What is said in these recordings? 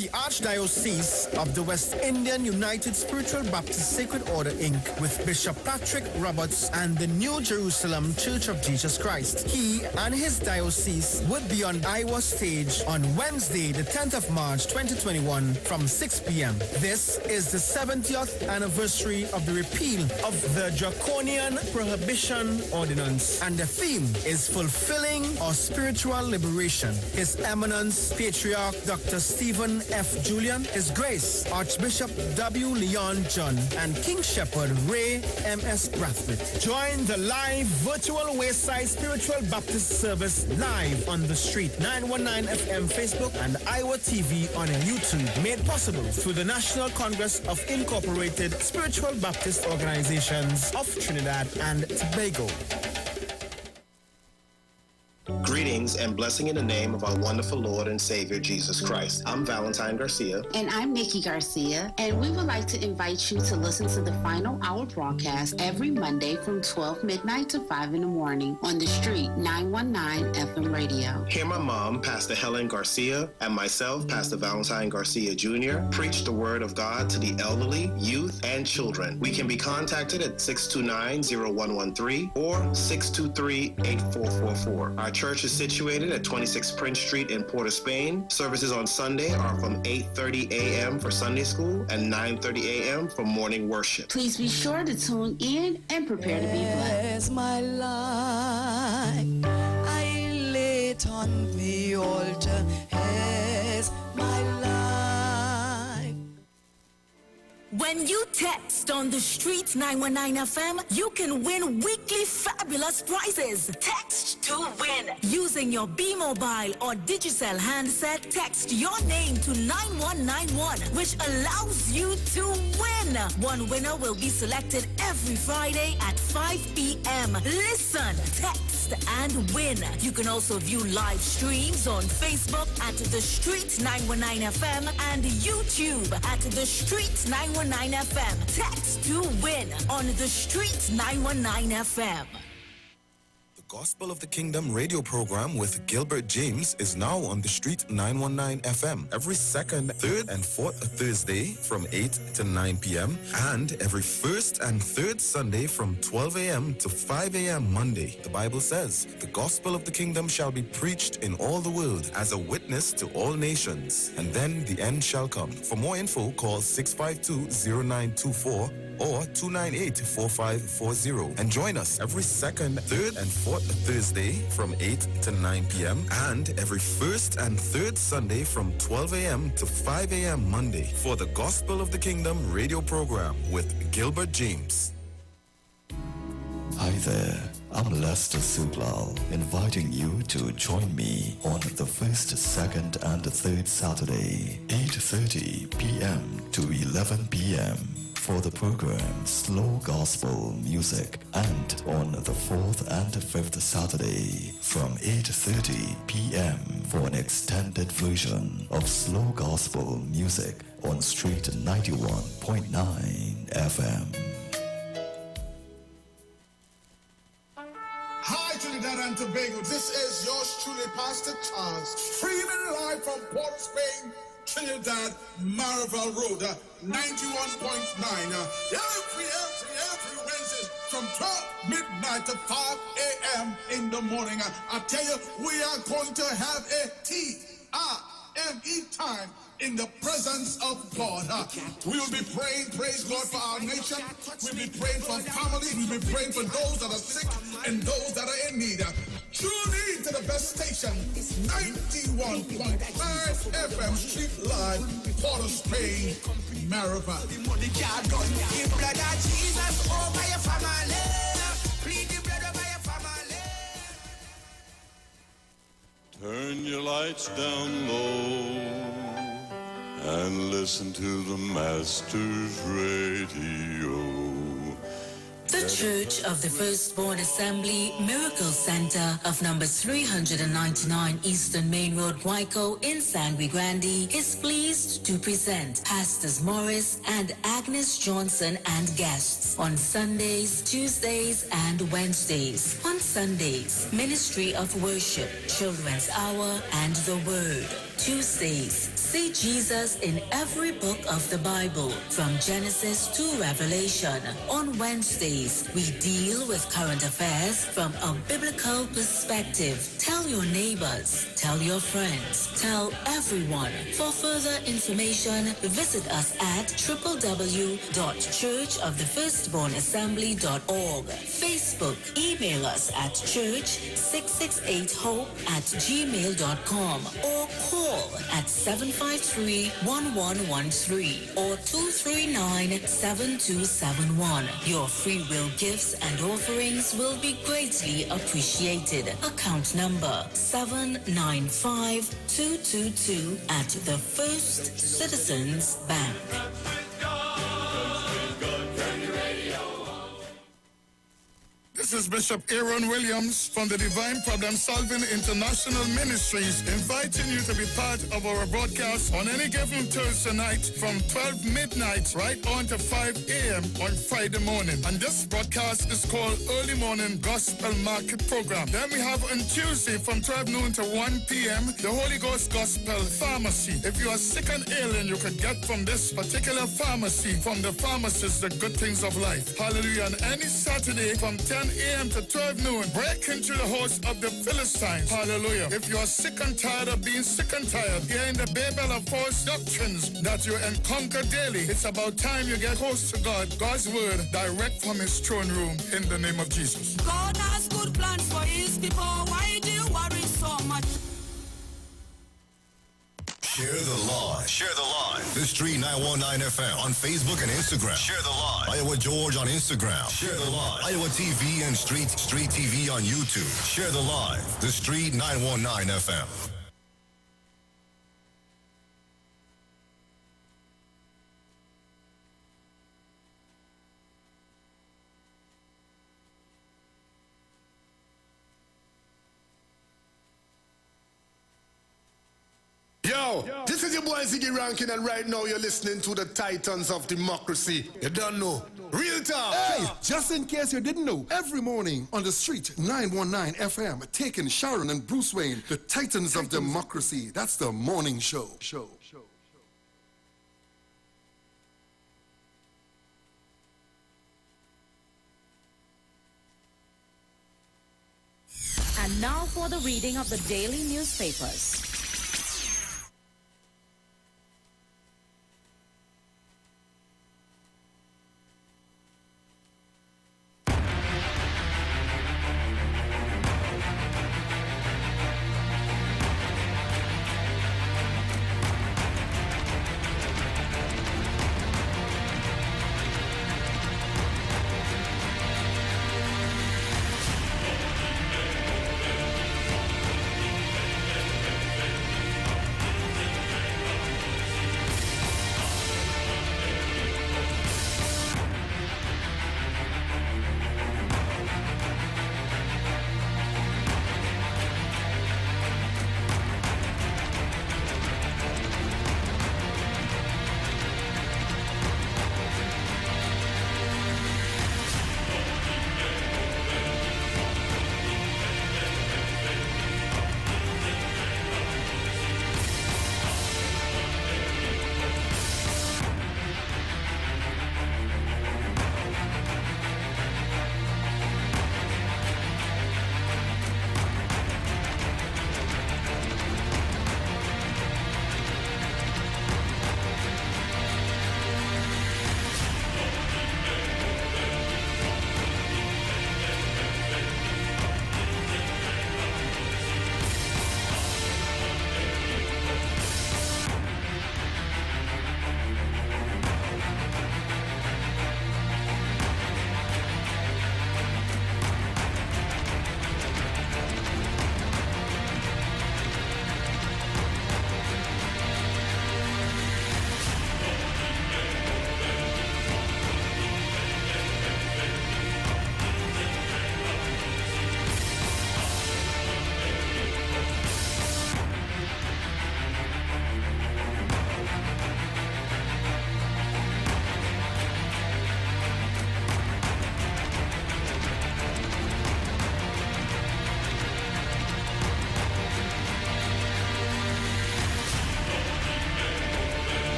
The Archdiocese of the West Indian United Spiritual Baptist Sacred Order, Inc., with Bishop Patrick Roberts and the New Jerusalem Church of Jesus Christ. He and his diocese would be on Iwer stage on Wednesday, the 10th of March 2021 from 6 p.m. This is the 70th anniversary of the repeal of the Draconian Prohibition Ordinance, and the theme is Fulfilling Our Spiritual Liberation. His Eminence Patriarch Dr. Stephen F. Julian, His Grace Archbishop W. Leon John, and King Shepherd Ray M.S. Brathwaite. Join the live virtual Wayside Spiritual Baptist service live on the street 919 FM Facebook and Iwer TV on YouTube. Made possible through the National Congress of Incorporated Spiritual Baptist Organizations of Trinidad and Tobago. Greetings and blessing in the name of our wonderful Lord and Savior, Jesus Christ. I'm Valentine Garcia. And I'm Nikki Garcia. And we would like to invite you to listen to the Final Hour broadcast every Monday from 12 midnight to 5 in the morning on the street 919 FM radio. Hear my mom, Pastor Helen Garcia, and myself, Pastor Valentine Garcia Jr., preach the word of God to the elderly, youth, and children. We can be contacted at 629-0113 or 623-8444. Our church is situated at 26 Prince Street in Port of Spain. Services on Sunday are from 8:30 a.m. for Sunday school and 9:30 a.m. for morning worship. Please be sure to tune in and prepare to be blessed. As my life, I lay it on the altar. As my life. When you text on the street 919 FM, you can win weekly fabulous prizes. Text to win. Using your B-Mobile or Digicel handset, text your name to 9191, which allows you to win. One winner will be selected every Friday at 5 p.m. Listen, text, and win. You can also view live streams on Facebook at The Street 919 FM and YouTube at The Street 919 FM. Text to win on The Street 919 FM. The Gospel of the Kingdom radio program with Gilbert James is now on the street 919 FM every second, third, and fourth Thursday from 8 to 9 p.m. and every first and third Sunday from 12 a.m. to 5 a.m. Monday. The Bible says, the gospel of the kingdom shall be preached in all the world as a witness to all nations, and then the end shall come. For more info, call 652-0924 or 298-4540 and join us every second, third, and fourth Thursday from 8 to 9 p.m. and every first and third Sunday from 12 a.m. to 5 a.m. Monday for the Gospel of the Kingdom radio program with Gilbert James. Hi there, I'm Lester Sublal, inviting you to join me on the first, second, and third Saturday, 8:30 p.m. to 11 p.m. for the program Slow Gospel Music, and on the fourth and fifth Saturday from 8:30 p.m. for an extended version of Slow Gospel Music on Street 91.9 FM. Hi, Trinidad and Tobago. This is yours truly, Pastor Charles, streaming live from Port of Spain, Trinidad, Marvel Road, 91.9. Every Wednesday from 12 midnight to 5 a.m. in the morning. I tell you, we are going to have a T-I-M-E time in the presence of God. We will be praying, praise God, for our nation. We'll be praying for families. We'll be praying for those that are sick and those that are in need. Tune in to the best station, 91.9 FM, Street Live, Port of Spain, Marava. Turn your lights down low and listen to the Master's radio. The Church of the Firstborn Assembly Miracle Center of number 399 Eastern Main Road, Waiko in Sangre Grande is pleased to present Pastors Morris and Agnes Johnson and guests on Sundays, Tuesdays, and Wednesdays. On Sundays, Ministry of Worship, Children's Hour, and the Word. Tuesdays, see Jesus in every book of the Bible, from Genesis to Revelation. On Wednesdays, we deal with current affairs from a biblical perspective. Tell your neighbors, tell your friends, tell everyone. For further information, visit us at www.churchofthefirstbornassembly.org. Facebook, email us at church668hope@gmail.com or call at 753-1113 or 239-7271. Your free will gifts and offerings will be greatly appreciated. Account number 795222 at the First Citizens Bank. This is Bishop Aaron Williams from the Divine Problem Solving International Ministries, inviting you to be part of our broadcast on any given Thursday night from 12 midnight right on to 5 a.m. on Friday morning. And this broadcast is called Early Morning Gospel Market Program. Then we have on Tuesday from 12 noon to 1 p.m. the Holy Ghost Gospel Pharmacy. If you are sick and ailing, you can get from this particular pharmacy, from the pharmacist, the good things of life. Hallelujah. And any Saturday from 10 a.m. to 12 noon, break into the host of the Philistines. Hallelujah. If you are sick and tired of being sick and tired, hearing the babel of false doctrines that you encounter daily, it's about time you get close to God, God's word, direct from his throne room, in the name of Jesus. God has good plans for his people. Why do you worry so much? Share the live. Share the live. The Street 919 FM on Facebook and Instagram. Share the live. Iowa George on Instagram. Share the live. Iowa TV and Street TV on YouTube. Share the live. The Street 919 FM. Yo, this is your boy Ziggy Rankin, and right now you're listening to the Titans of Democracy. You don't know. Real talk. Hey, just in case you didn't know, every morning on the Street 919 FM, taking Sharon and Bruce Wayne, the Titans of Democracy. That's the morning show. And now for the reading of the daily newspapers.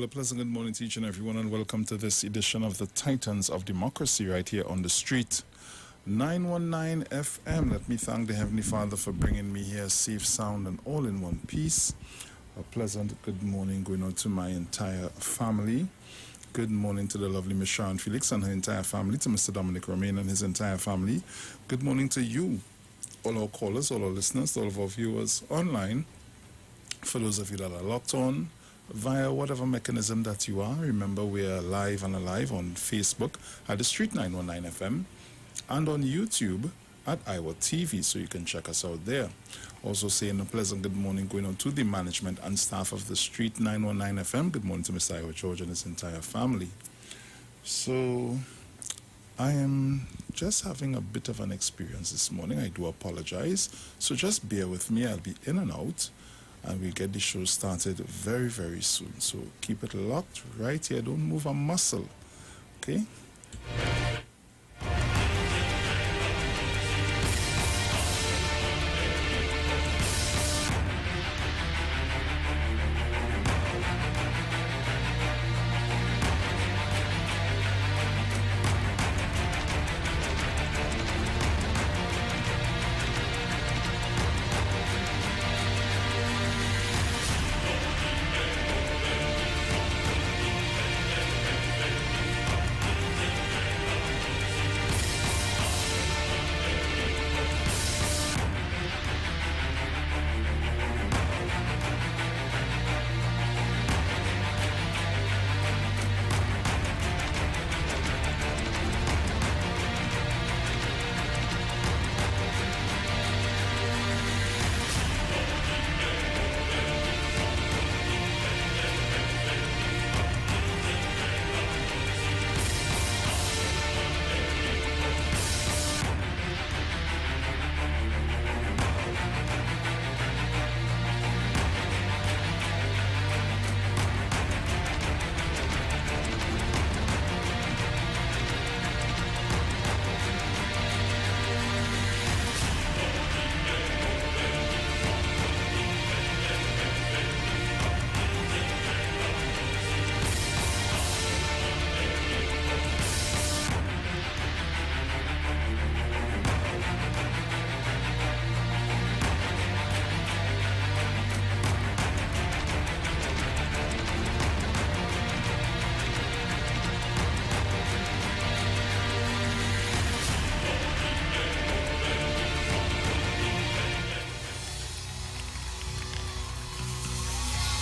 Well, a pleasant good morning to each and everyone, and welcome to this edition of the Titans of Democracy right here on the street. 919 FM. Let me thank the Heavenly Father for bringing me here safe, sound, and all in one piece. A pleasant good morning going on to my entire family. Good morning to the lovely Miss Sharon Felix and her entire family, to Mr. Dominic Romain and his entire family. Good morning to you, all our callers, all our listeners, all of our viewers online. For those of you that are locked on via whatever mechanism that you are, remember we are live and alive on Facebook at the Street 919 FM and on YouTube at Iwer TV, so you can check us out there. Also saying a pleasant good morning going on to the management and staff of the Street 919 FM. Good morning to Mr. Iwer George and his entire family. So I am just having a bit of an experience this morning. I do apologize. So just bear with me. I'll be in and out, and we'll get the show started very, very soon. So keep it locked right here. Don't move a muscle. Okay?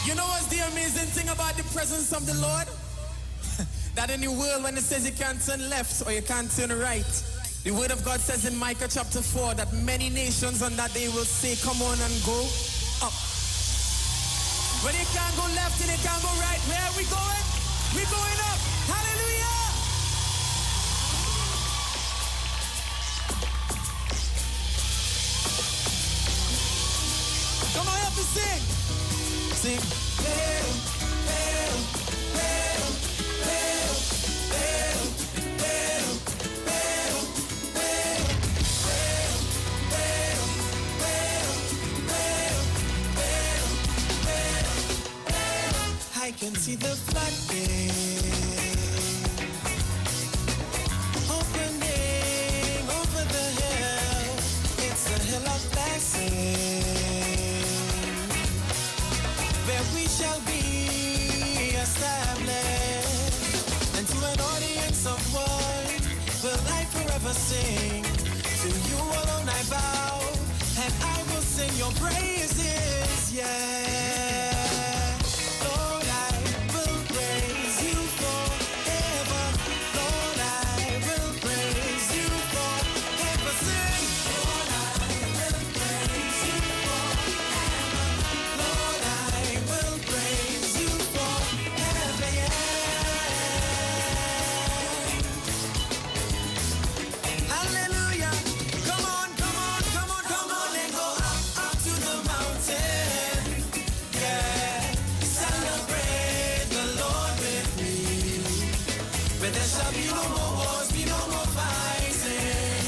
You know what's the amazing thing about the presence of the Lord? That in the world, when it says you can't turn left or you can't turn right, the word of God says in Micah chapter 4 that many nations on that day will say, come on and go up. When you can't go left and you can't go right, where are we going? We're going up. Hallelujah! Come on, help me sing. Sing. I can see the floodgate opening over the hill. It's the hill of blessing, where we shall be established. And to an audience of one, will I forever sing? To you alone I bow, and I will sing your praises, yeah. Lord, I will praise you forever. Lord, I will praise you forever. Sing. Lord, I will praise you forever. Lord, I will praise you forever, yeah. Hallelujah. Come on, come on, come on, come on and go up to the mountain. Yeah. Celebrate the Lord with me. But there shall be no more wars, be no more fighting.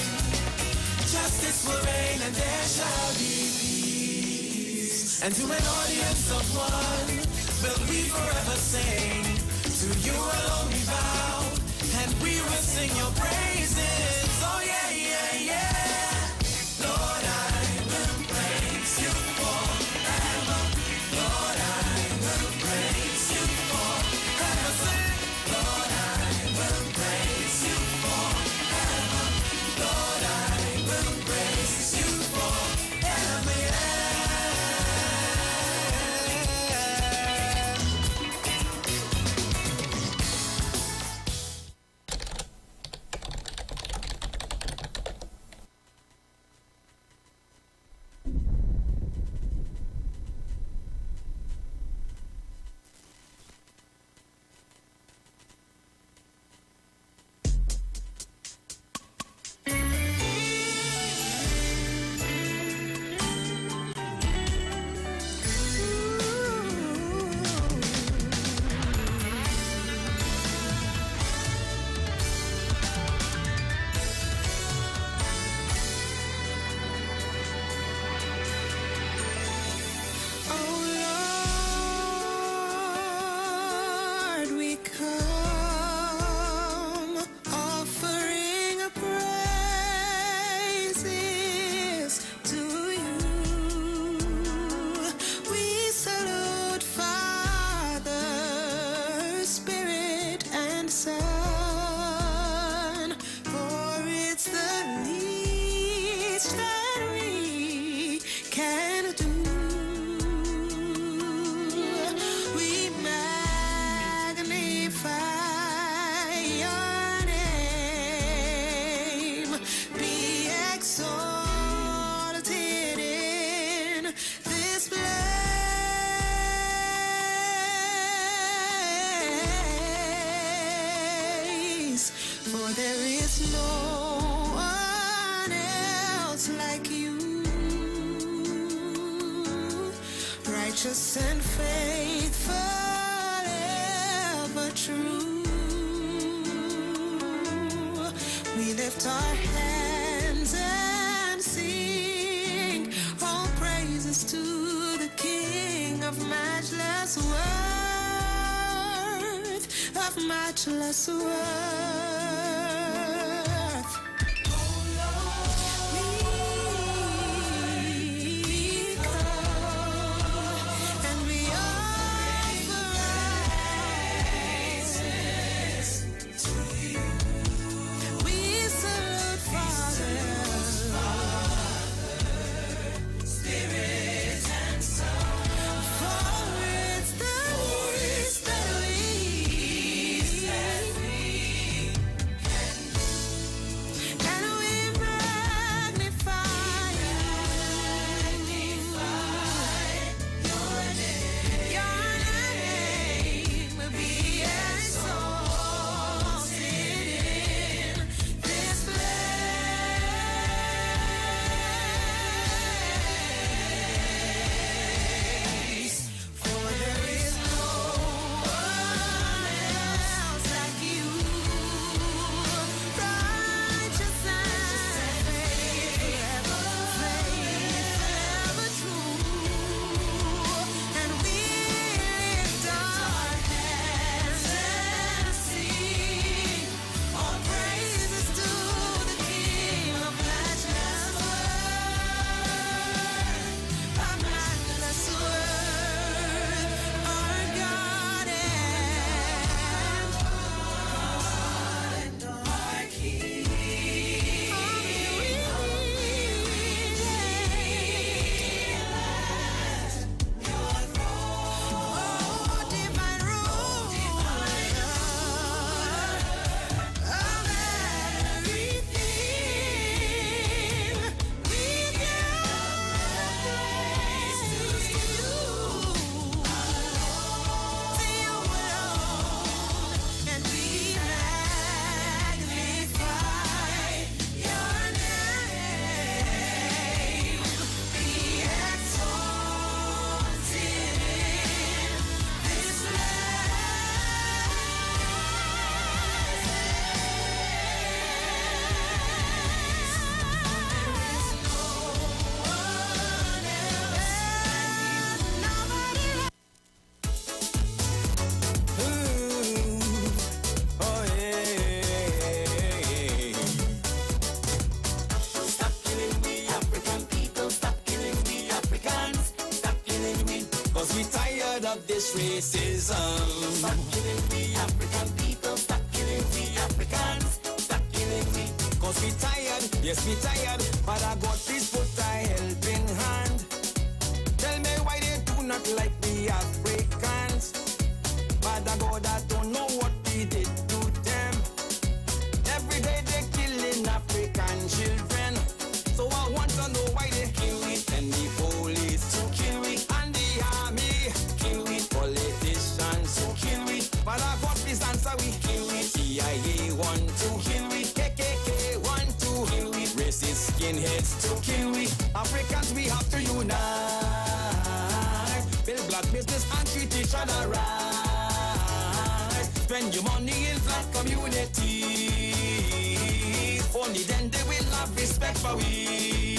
Justice will reign and there shall be peace. And to an audience of one, will we forever sing. To you alone we bow, and we will sing your praises. Oh yeah, yeah, yeah. Lord, I will praise you forever. Lord, I will praise you forever. Sing. Lord, I will praise you forever. Lord, I will praise you forever. Yeah. Righteous and faithful, ever true. We lift our hands and sing all praises to the King of matchless worth, of matchless worth. want this racism. Stop killing we African people, stop killing we Africans, stop killing we. Cause we tired, yes we tired, but I got this put a helping hand. Tell me why they do not like the Africans, but I God I don't know what we did to them. Every day they killing African children, so I want to know why they kill we and the police to kill we and the army kill we, politicians to kill we, but I got this answer we kill we. CIA want to kill we, KKK want to kill we, racist skinheads to kill we. Africans we have to unite, build black business and treat each other right. Spend your money in black communities, only then they will have respect for we.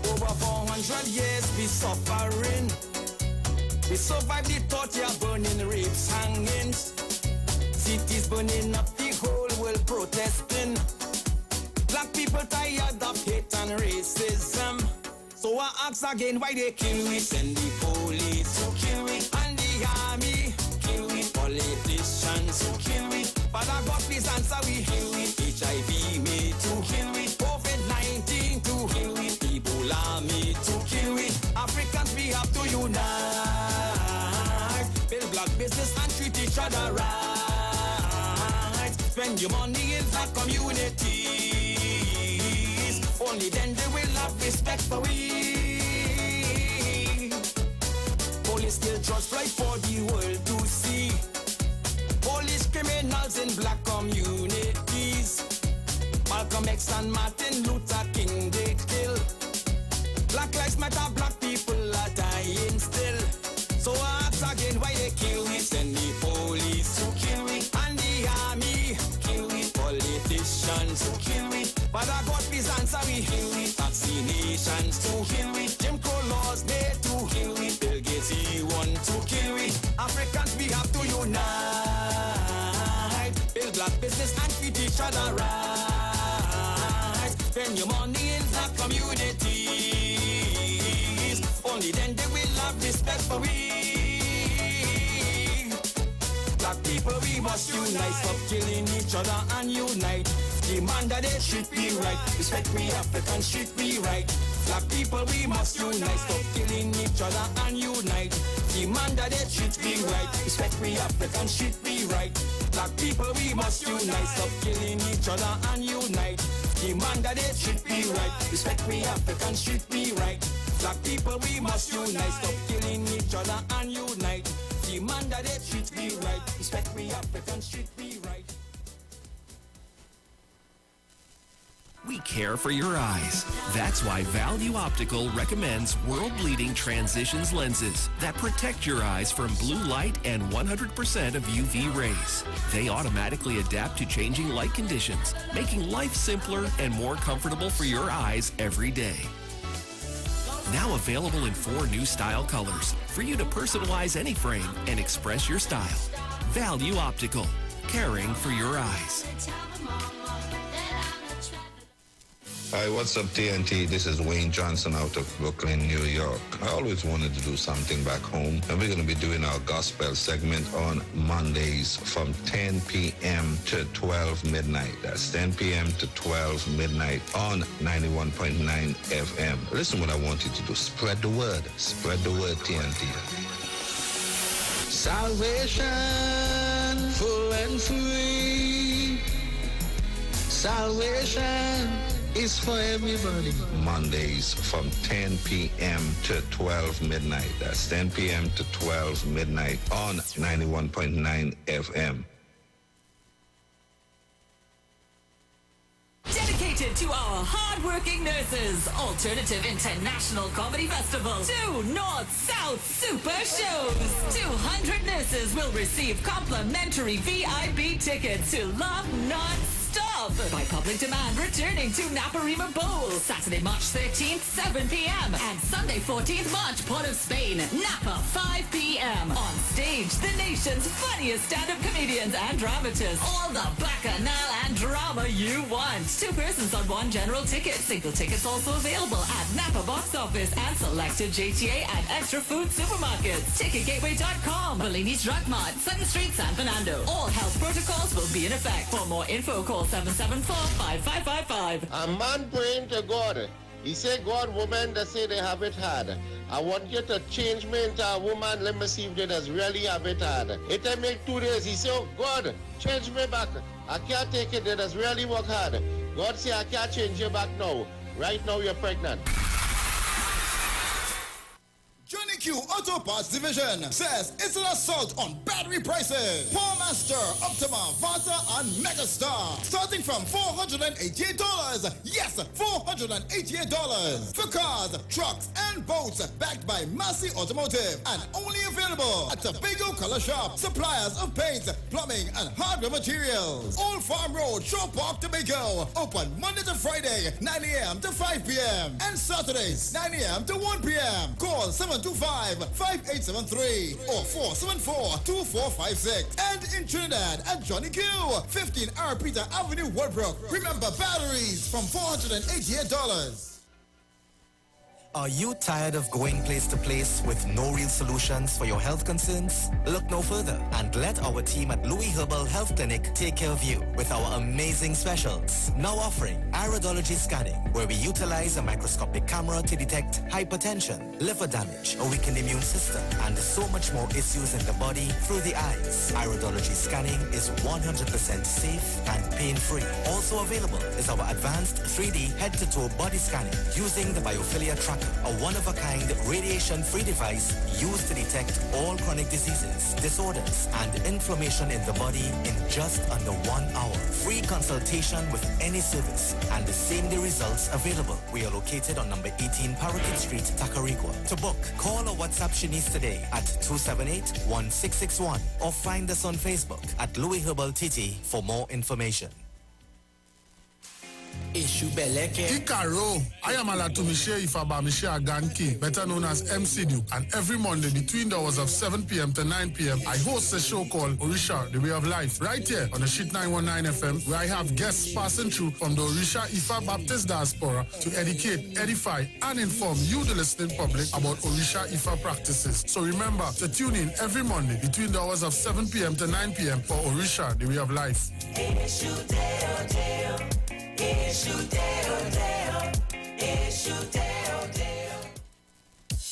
Over 400 years we suffering, we survived the torture, burning, rapes, hangings, cities burning up, the whole world protesting. Black people tired of hate and racism, so I ask again why they kill we. Send the police to kill we and the army kill we, politicians to kill we, but I got this answer we kill we. HIV me to kill we, COVID-19 to kill we, Ebola me to kill we. Africans we have to unite, build black business and treat each other right. Spend your money in black communities, only then they will have respect for we. Police still just right for the world to see. Police criminals in black communities. Malcolm X and Martin Luther King they kill. Black lives matter, black people are dying still. So I ask again why they kill we. Send the police to kill we and the army kill we, politicians to kill we, but I got this answer we kill we. Vaccinations to kill we, Jim Crow laws made to kill we, Bill Gates he want to kill we. Africans we have to unite, build black business and treat each other right. Spend your money in black communities, only then they will have respect for we. Black people we must unite, stop killing each other and unite. Demand that they should be right, respect we Africans should be right. Black people we must unite, stop killing each other and unite. Demand that they should be right, respect we Africans should be right. Black people we must unite, stop killing each other and unite. Demand that they should be right, respect we Africans should be right. Black people we must unite, stop killing each other and unite. Demand that they should be right, respect we Africans should be right. We care for your eyes. That's why Value Optical recommends world-leading transitions lenses that protect your eyes from blue light and 100% of UV rays. They automatically adapt to changing light conditions, making life simpler and more comfortable for your eyes every day. Now available in 4 new style colors for you to personalize any frame and express your style. Value Optical, caring for your eyes. Hi, what's up, TNT? This is Wayne Johnson out of Brooklyn, New York. I always wanted to do something back home, and we're going to be doing our gospel segment on Mondays from 10 p.m. to 12 midnight. That's 10 p.m. to 12 midnight on 91.9 FM. Listen what I want you to do. Spread the word. Spread the word, TNT. Salvation, full and free. Salvation is for everybody. Mondays from 10 p.m. to 12 midnight. That's 10 p.m. to 12 midnight on 91.9 FM. Dedicated to our hard-working nurses, Alternative International Comedy Festival. 2 North-South Super Shows. 200 nurses will receive complimentary VIP tickets to Love Non-Stop. by public demand, returning to Naparima Bowl, Saturday, March 13th, 7 p.m. and Sunday, 14th March, Port of Spain, Napa, 5 p.m. On stage, the nation's funniest stand-up comedians and dramatists. All the bacchanal and drama you want. 2 persons on 1 general ticket. Single tickets also available at Napa Box Office and selected JTA and Extra Food supermarkets. TicketGateway.com, Bellini's Drug Mart, 2nd Street, San Fernando. All health protocols will be in effect. For more info, call 774-5555. A man praying to God. He said, God, woman, they say they have it hard. I want you to change me into a woman. Let me see if they does really have it hard. It will make 2 days. He said, oh, God, change me back. I can't take it. They does really work hard. God said, I can't change you back now. Right now, you're pregnant. Johnny Q Auto Parts Division says it's an assault on battery prices. Paul Master, Optima, Vata, and Megastar. Starting from $488. Yes, $488. For cars, trucks, and boats. Backed by Massey Automotive. And only available at Tobago Color Shop. Suppliers of paint, plumbing, and hardware materials. Old Farm Road, Shore Park, Tobago. Open Monday to Friday, 9 a.m. to 5 p.m. And Saturdays, 9 a.m. to 1 p.m. Call 725-5873 or 474-2456. And in Trinidad at Johnny Q, 15 R. Peter Avenue, Woodbrook. Remember, batteries from $488. Are you tired of going place to place with no real solutions for your health concerns? Look no further and let our team at Louis Herbal Health Clinic take care of you with our amazing specials. Now offering iridology scanning, where we utilize a microscopic camera to detect hypertension, liver damage, a weakened immune system, and so much more issues in the body through the eyes. Iridology scanning is 100% safe and pain-free. Also available is our advanced 3D head-to-toe body scanning using the biophilia tracker, a one-of-a-kind radiation-free device used to detect all chronic diseases, disorders, and inflammation in the body in just under 1 hour. Free consultation with any service and the same-day results available. We are located on number 18 Parakeet Street, Tacarigua. To book, call or WhatsApp Shanice today at 278-1661 or find us on Facebook at Louis Herbal TT for more information. Kikaro, I am Alatumishe Ifabamishe Aganki, better known as MC Duke, and every Monday between the hours of 7 p.m. to 9 p.m. I host a show called Orisha, The Way of Life, right here on the Sheet 919 FM, where I have guests passing through from the Orisha Ifa Baptist Diaspora to educate, edify, and inform you, the listening public, about Orisha Ifa practices. So remember to tune in every Monday between the hours of 7 p.m. to 9 p.m. for Orisha, The Way of Life.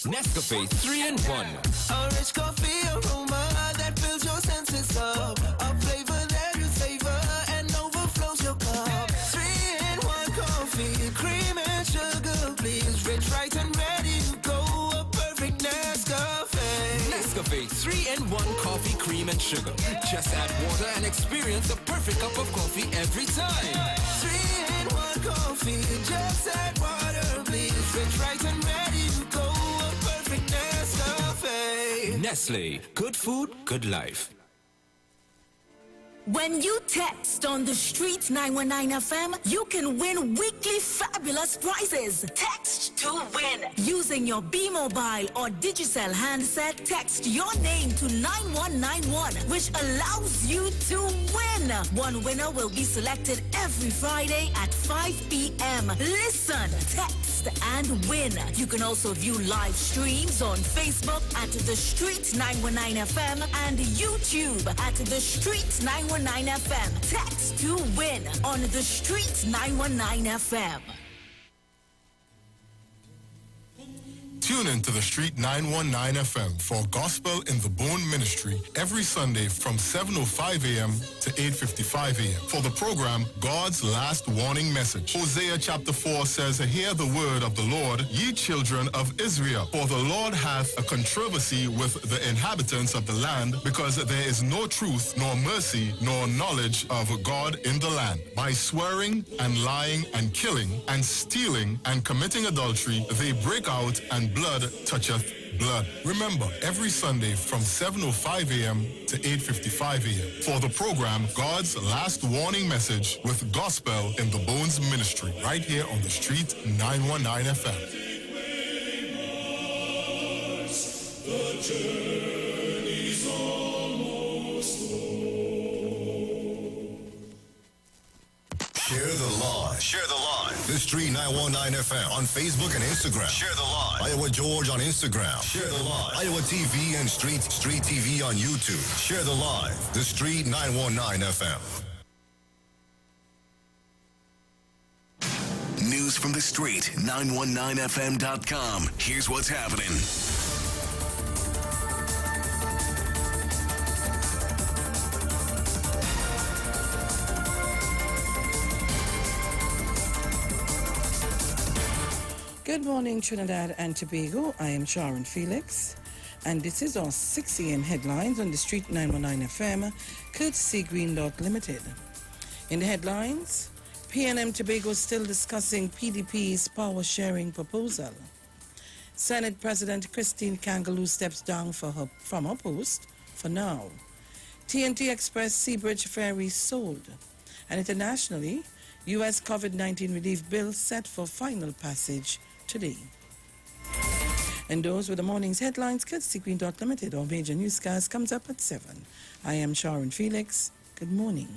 Nescafe 3-in-1. A rich coffee aroma that fills your senses up. A flavor that you savor and overflows your cup. 3-in-1 coffee, cream and sugar, please. Rich, right, and ready to go. A perfect Nescafe. Nescafe 3-in-1 coffee, cream, and sugar. Just add water and experience the perfect cup of coffee every time. 3-in-1 coffee, just add water, please. Rich, right, and ready to go. A perfect Nescafe. Nestle, good food, good life. When you text on the street 919 FM, you can win weekly fabulous prizes. Text to win. Using your B-Mobile or Digicel handset, text your name to 9191, which allows you to win. One winner will be selected every Friday at 5 p.m. Listen, text, and win. You can also view live streams on Facebook at The Street 919 FM and YouTube at The Street 919 FM. Text to win on The Street 919 FM. Tune in to the Street 919 FM for Gospel in the Bone Ministry every Sunday from 7:05 a.m. to 8:55 a.m. for the program God's Last Warning Message. Hosea chapter 4 says, "Hear the word of the Lord, ye children of Israel, for the Lord hath a controversy with the inhabitants of the land, because there is no truth, nor mercy, nor knowledge of God in the land. By swearing and lying and killing and stealing and committing adultery, they break out and and blood toucheth blood. Remember, every Sunday from 7:05 a.m. to 8:55 a.m. for the program God's Last Warning Message with Gospel in the Bones Ministry, right here on the street 919 FM. The journey's almost over. Share the live. Share the live. The Street 919 FM on Facebook and Instagram. Share the live. Iowa George on Instagram. Share the live. Iowa TV and Street TV on YouTube. Share the live. The Street 919 FM. News from the street, 919fm.com. Here's what's happening. Good morning, Trinidad and Tobago. I am Sharon Felix, and this is our 6 a.m. headlines on the Street 919 FM, courtesy Green Dot Limited. In the headlines, PNM Tobago still discussing PDP's power sharing proposal. Senate President Christine Kangaloo steps down from her post for now. TNT Express Seabridge Ferry sold. And internationally, U.S. COVID-19 relief bill set for final passage today. And those were the morning's headlines, courtesy Green Dot Limited. Our major newscast comes up at 7. I am Sharon Felix. Good morning.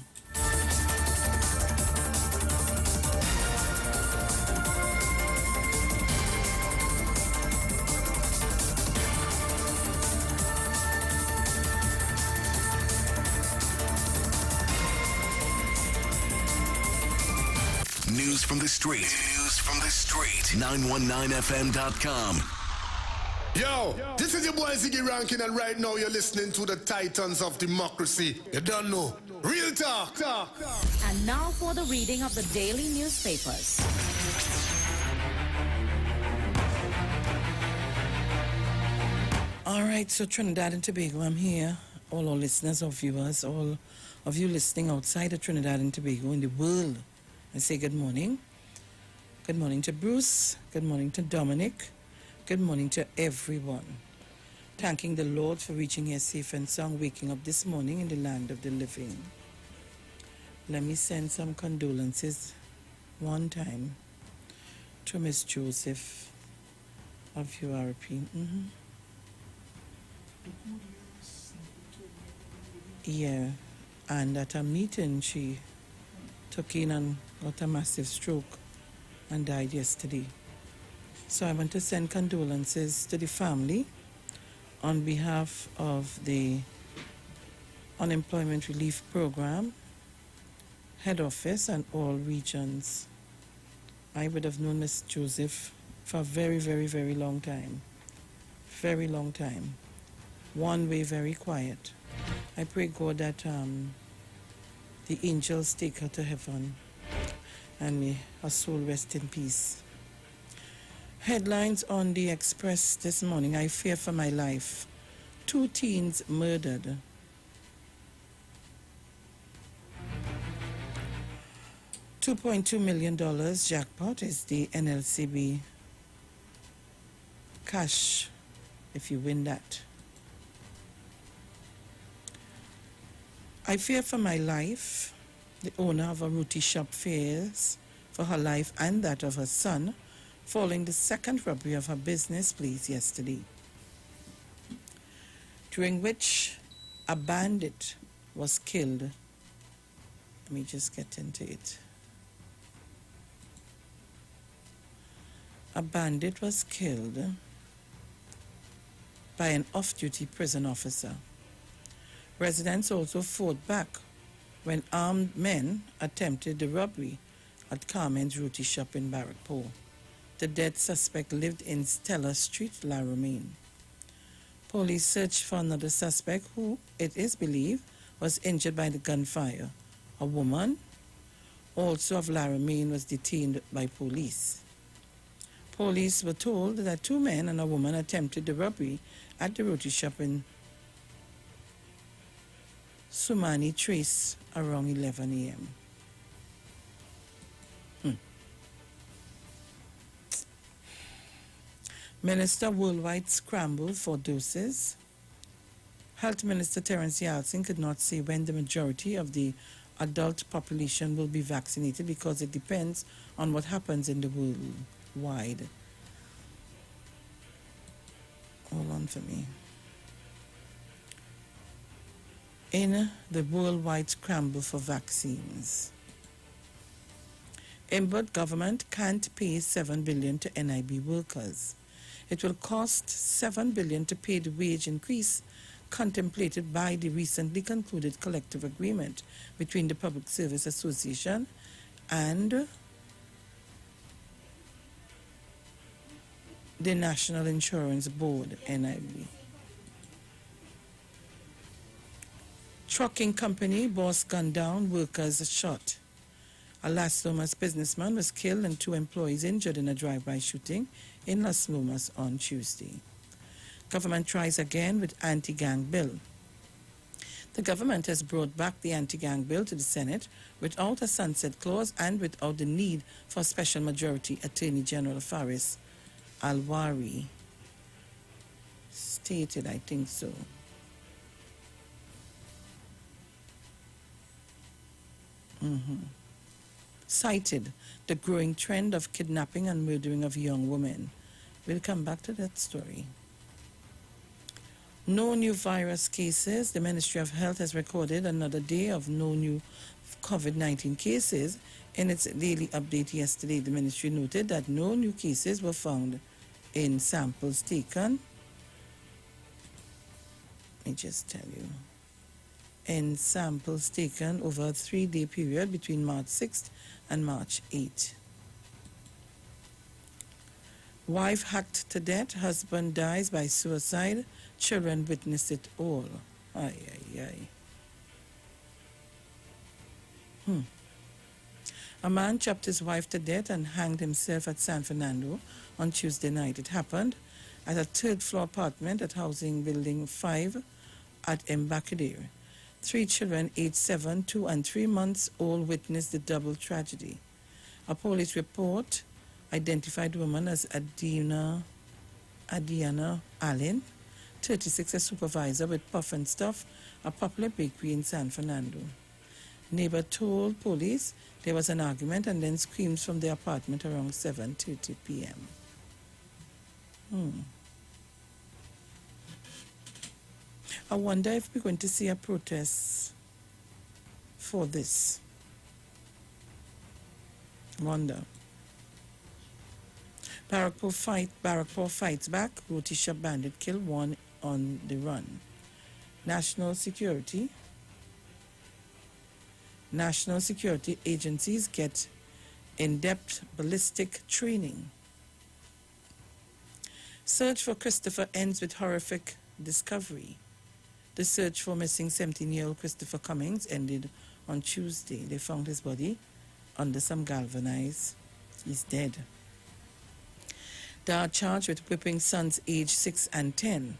News from the street. News from the street. 919fm.com. Yo, this is your boy Ziggy Rankin, and right now you're listening to the Titans of Democracy. You don't know. Real talk. And now for the reading of the daily newspapers. All right, so Trinidad and Tobago, I'm here. All our listeners, our viewers, all of you listening outside of Trinidad and Tobago in the world, I say good morning. Good morning to Bruce. Good morning to Dominic. Good morning to everyone. Thanking the Lord for reaching here safe and sound, waking up this morning in the land of the living. Let me send some condolences one time to Miss Joseph of URP. Yeah, and at a meeting she took in and got a massive stroke and died yesterday. So I want to send condolences to the family on behalf of the Unemployment Relief Program, head office, and all regions. I would have known Miss Joseph for a very, very, very long time. Very long time. One way, very quiet. I pray God that the angels take her to heaven and may her soul rest in peace. Headlines on the Express this morning. I fear for my life. 2 teens murdered. $2.2 million jackpot is the NLCB cash if you win that. I fear for my life. The owner of a roti shop fears for her life and that of her son following the second robbery of her business place yesterday, during which a bandit was killed. Let me just get into it. A bandit was killed by an off-duty prison officer. Residents also fought back when armed men attempted the robbery at Carmen's Roti Shop in Barrackpore. The dead suspect lived in Stella Street, La Romaine. Police searched for another suspect who, it is believed, was injured by the gunfire. A woman, also of La Romaine, was detained by police. Police were told that 2 men and a woman attempted the robbery at the roti shop in Sumani Trace around 11 a.m. Minister worldwide scramble for doses. Health Minister Terence Yalcin could not say when the majority of the adult population will be vaccinated because it depends on what happens in the worldwide. Hold on for me. In the worldwide scramble for vaccines, Iwer government can't pay $7 billion to NIB workers. It will cost $7 billion to pay the wage increase contemplated by the recently concluded collective agreement between the Public Service Association and the National Insurance Board, NIB. Trucking company boss gunned down, workers shot. A Las Lomas businessman was killed and 2 employees injured in a drive-by shooting in Las Lomas on Tuesday. Government tries again with anti-gang bill. The government has brought back the anti-gang bill to the Senate without a sunset clause and without the need for special majority. Attorney General Faris Alwari stated, I think so. Cited the growing trend of kidnapping and murdering of young women. We'll come back to that story. No new virus cases. The Ministry of Health has recorded another day of no new COVID-19 cases. In its daily update yesterday, the ministry noted that no new cases were found in samples taken. Let me just tell you. In samples taken over a 3-day period between March 6th and March 8th. Wife hacked to death, husband dies by suicide, children witness it all. Ay, ay, ay. A man chopped his wife to death and hanged himself at San Fernando on Tuesday night. It happened at a 3rd-floor apartment at Housing Building 5 at Embarcadero. 3 children, aged 7, 2, and 3 months old, witnessed the double tragedy. A police report identified the woman as Adiana Allen, 36, a supervisor with Puff and Stuff, a popular bakery in San Fernando. Neighbor told police there was an argument and then screams from the apartment around 7:30 p.m. I wonder if we're going to see a protest for this. Wonder. Barrackpore fights back. Rhodesia bandit kill 1 on the run. National security agencies get in-depth ballistic training. Search for Christopher ends with horrific discovery. The search for missing 17-year-old Christopher Cummings ended on Tuesday. They found his body under some galvanized. He's dead. They are charged with whipping sons aged 6 and 10.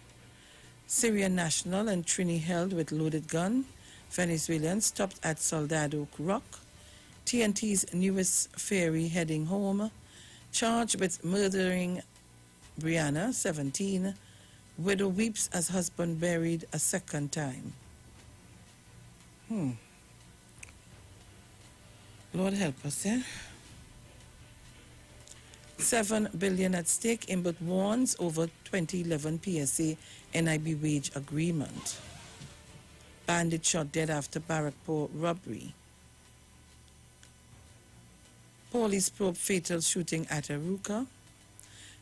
Syrian national and Trini held with loaded gun. Venezuelans stopped at Soldado Rock. TNT's newest ferry heading home. Charged with murdering Brianna, 17. Widow weeps as husband buried a 2nd time. Lord help us, eh? $7 billion at stake. Iwer warns over 2011 PSA NIB wage agreement. Bandit shot dead after Barrackpore robbery. Police probe fatal shooting at Aruka.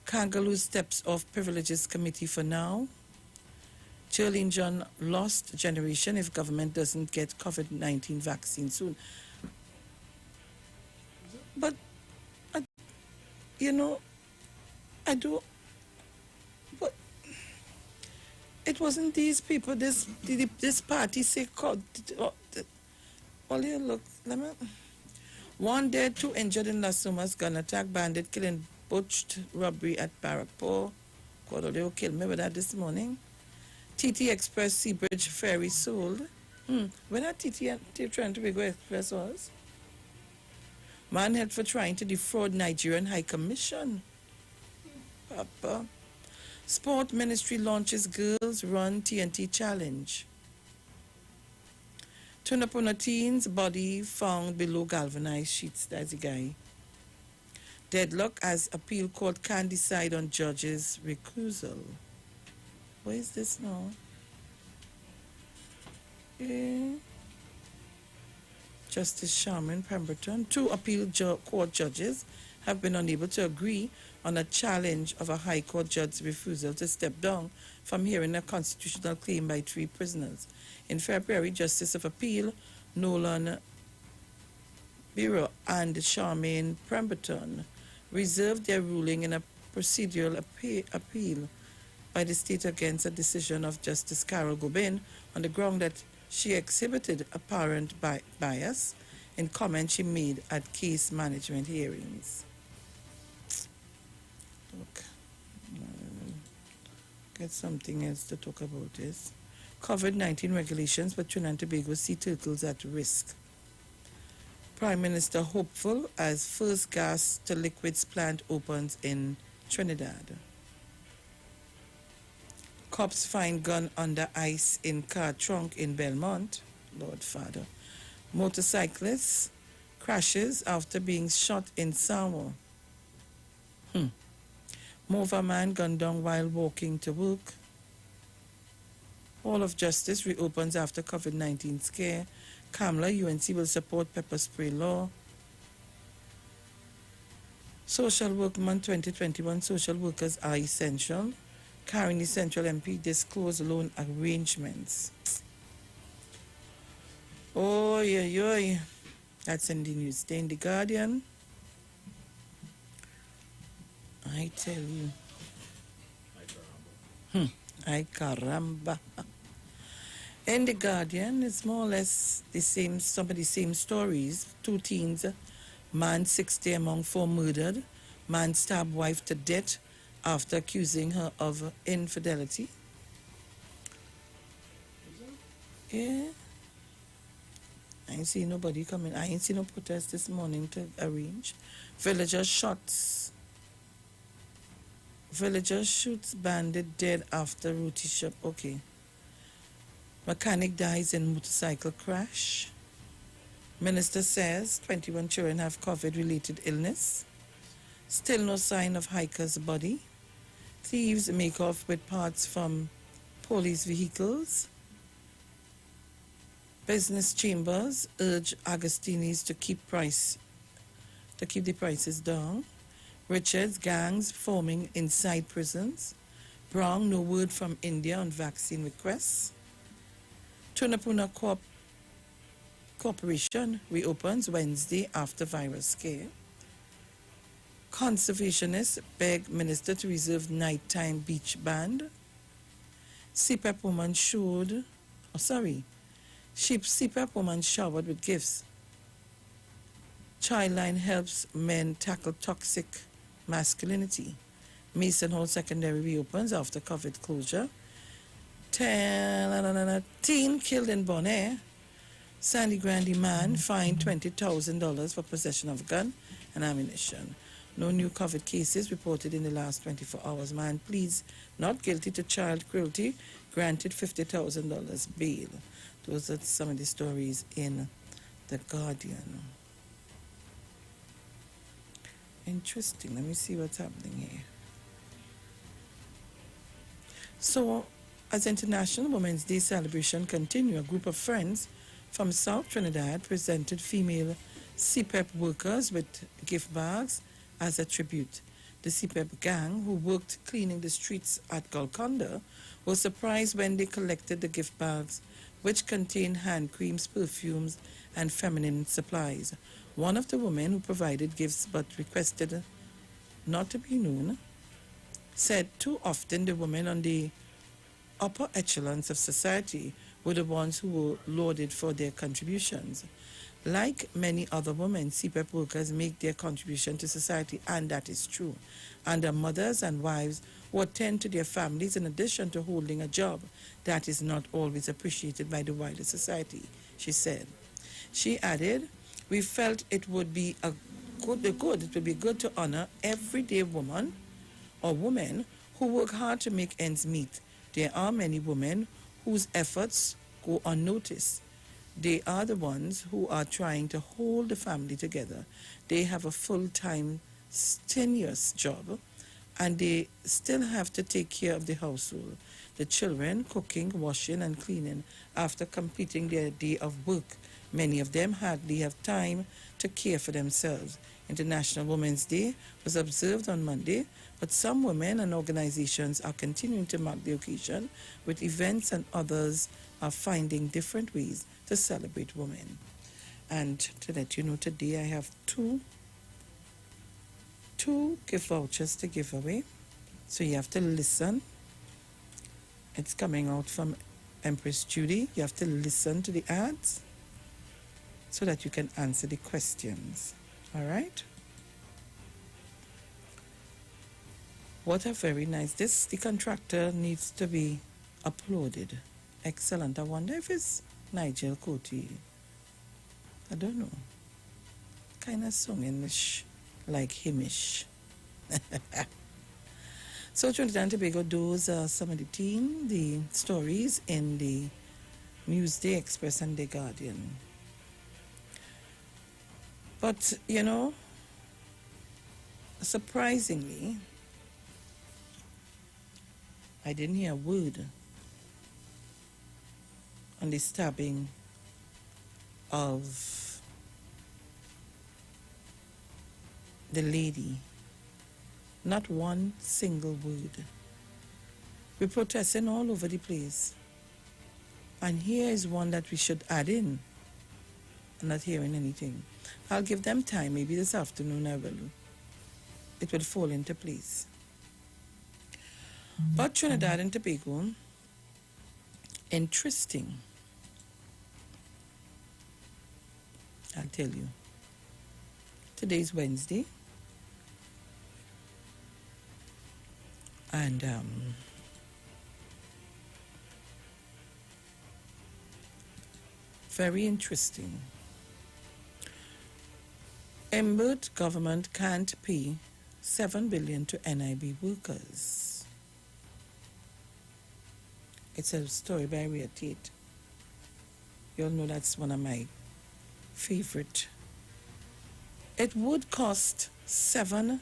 Kangaloo steps off privileges committee for now. Jolene John lost generation if government doesn't get COVID-19 vaccine soon. But, but it wasn't these people, this party say, look, one dead, 2 injured in Las Lomas gun attack, bandit killing, botched robbery at Barrackpore. God, they will kill me with that this morning. TT Express Seabridge Ferry sold. When that TT trying to be go Express was? Man held for trying to defraud Nigerian High Commission. Papa. Sport Ministry launches Girls Run TNT Challenge. Turn up on a teen's body found below galvanized sheets. That's the guy. Deadlock as appeal court can't decide on judge's recusal. Where is this now? Justice Sharman Pemberton. 2 appeal court judges have been unable to agree on a challenge of a High Court judge's refusal to step down from hearing a constitutional claim by 3 prisoners. In February, Justice of Appeal Nolan Bureau and Charmaine Pemberton reserved their ruling in a procedural appeal by the state against a decision of Justice Carol Gobin on the ground that she exhibited apparent bias in comments she made at case management hearings. Look, get something else to talk about this. COVID-19 regulations for Trinidad and Tobago sea turtles at risk. Prime Minister hopeful as first gas to liquids plant opens in Trinidad. Cops find gun under ice in car trunk in Belmont. Lord Father. Motorcyclist crashes after being shot in Samoa. Mova man gunned down while walking to work. Hall of Justice reopens after COVID-19 scare. Kamla, UNC will support pepper spray law. Social Work Month 2021, social workers are essential. Caroni Central MP disclose loan arrangements. Oh, yeah. That's in the news. Stay in the Guardian. I tell you. Ay caramba. In the Guardian, it's more or less the same, some of the same stories. 2 teens, man 60 among 4 murdered. Man stabbed wife to death after accusing her of infidelity. Yeah. I ain't see nobody coming. I ain't see no protest this morning to arrange. Villager shots. Villager shoots bandit dead after roti shop. Okay. Mechanic dies in motorcycle crash. Minister says 21 children have COVID-related illness. Still no sign of hiker's body. Thieves make off with parts from police vehicles. Business chambers urge Agostinis to keep the prices down. Richards gangs forming inside prisons. Brown, no word from India on vaccine requests. Tunapuna Corporation reopens Wednesday after virus scare. Conservationists beg minister to reserve nighttime beach ban. CPAP woman CPAP woman showered with gifts. Childline helps men tackle toxic masculinity. Mason Hall Secondary reopens after COVID closure. Teen killed in Bonaire. Sandy Grande man fined $20,000 for possession of gun and ammunition. No new COVID cases reported in the last 24 hours. Man pleads not guilty to child cruelty, granted $50,000 bail. Those are some of the stories in The Guardian. Interesting. Let me see what's happening here. So, as International Women's Day celebration continue, a group of friends from South Trinidad presented female CPEP workers with gift bags as a tribute. The CPEP gang, who worked cleaning the streets at Golconda, was surprised when they collected the gift bags, which contained hand creams, perfumes, and feminine supplies. One of the women who provided gifts but requested not to be known said too often the women on the upper echelons of society were the ones who were lauded for their contributions. Like many other women, CPEP workers make their contribution to society, and that is true. And are mothers and wives who attend to their families in addition to holding a job that is not always appreciated by the wider society, she said. She added, we felt it would be good to honor everyday woman or women who work hard to make ends meet. There are many women whose efforts go unnoticed. They are the ones who are trying to hold the family together. They have a full-time, strenuous job, and they still have to take care of the household, the children, cooking, washing, and cleaning after completing their day of work. Many of them hardly have time to care for themselves. International Women's Day was observed on Monday, but some women and organizations are continuing to mark the occasion with events, and others are finding different ways to celebrate women. And to let you know, today I have two gift vouchers to give away. So you have to listen. It's coming out from Empress Judy. You have to listen to the ads so that you can answer the questions. All right? What a very nice. The contractor needs to be uploaded. Excellent. I wonder if it's Nigel Coty. I don't know. Kind of songish, like himish. So Trinidad and Tobago, those are some of the stories in the Newsday Express and The Guardian. But, you know, surprisingly, I didn't hear a word on the stabbing of the lady. Not one single word. We're protesting all over the place. And here is one that we should add in. I'm not hearing anything. I'll give them time. Maybe this afternoon I will. It will fall into place. But Trinidad and Tobago, interesting. I'll tell you. Today's Wednesday. And very interesting. Embury government can't pay $7 billion to NIB workers. It's a story by Rhea Tate. You all know that's one of my favorite. It would cost $7